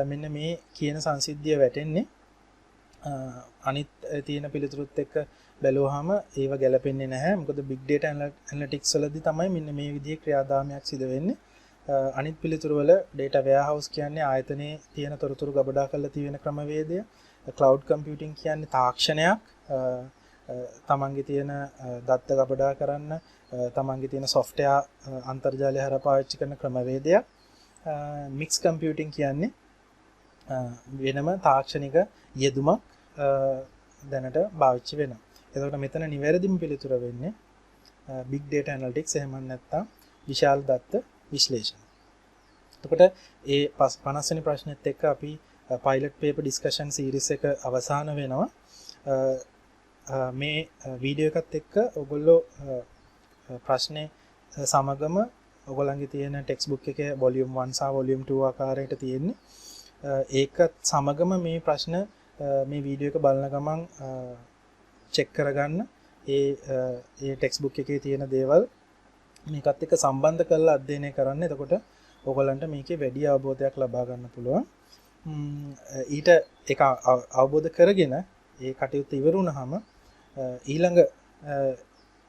Speaker 1: මෙන්න මේ කියන සංසිද්ධිය වැටෙන්නේ. අනිත් තියෙන පිළිතුරුත් එක්ක බැලුවාම ඒව ගැලපෙන්නේ නැහැ. මොකද big data analytics වලදී තමයි මෙන්න මේ විදිහේ ක්‍රියාදාමයක් සිදු වෙන්නේ. අනිත් පිළිතුරු වල data warehouse කියන්නේ ආයතනයේ තියෙන තොරතුරු ගබඩා කරලා තියෙන ක්‍රමවේදය. cloud computing කියන්නේ තාක්ෂණයක්. තමන්ගේ තියෙන දත්ත ගබඩා කරන්න තමන්ගේ තියෙන software අන්තර්ජාලය හරහා පාවිච්චි කරන ක්‍රමවේදයක්. mixed computing කියන්නේ වෙනම තාක්ෂණික යෙදුමක් දැනට පාවිච්චි වෙනවා. එතකොට මෙතන නිවැරදිම පිළිතුර වෙන්නේ big data analytics එහෙම නැත්නම් විශාල දත්ත විශ්ලේෂණ. එතකොට ඒ 50 වෙනි ප්‍රශ්නෙත් එක්ක අපි pilot paper discussion series එක අවසන් වෙනවා. මේ වීඩියෝ එකත් එක්ක ඔයගොල්ලෝ ප්‍රශ්නේ සමගම ඔයගොල්ලන්ගේ තියෙන ටෙක්ස්ට් බුක් එකේ volume 1 සහ volume 2 ආකාරයට තියෙන්නේ. ඒකත් සමගම මේ ප්‍රශ්න මේ වීඩියෝ එක බලන ගමන් චෙක් කරගන්න. ඒ ටෙක්ස්ට් බුක් එකේ තියෙන දේවල් මේකත් එක්ක සම්බන්ධ කරලා අධ්‍යයනය කරන්න. එතකොට ඔයගොල්ලන්ට මේකේ වැඩි අවබෝධයක් ලබා ගන්න පුළුවන්. ඊට ඒක අවබෝධ කරගෙන ඒ කටයුත්ත ඉවර වුණාම ඊළඟ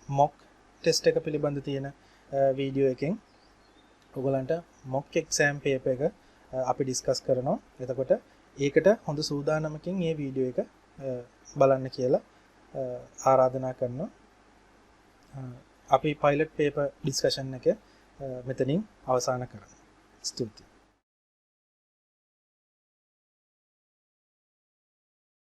Speaker 1: මොක් ටෙස්ට් එක පිළිබඳ තියෙන වීඩියෝ එකෙන් ඔයගලන්ට මොක් එක්සෑම් පේපර් එක අපි ඩිස්කස් කරනවා. එතකොට ඒකට හොඳ සූදානමකින් මේ වීඩියෝ එක බලන්න කියලා ආරාධනා කරනවා. අපි පයිලට් පේපර් ඩිස්කෂන් එක මෙතනින් අවසන් කරමු. ස්තුතියි.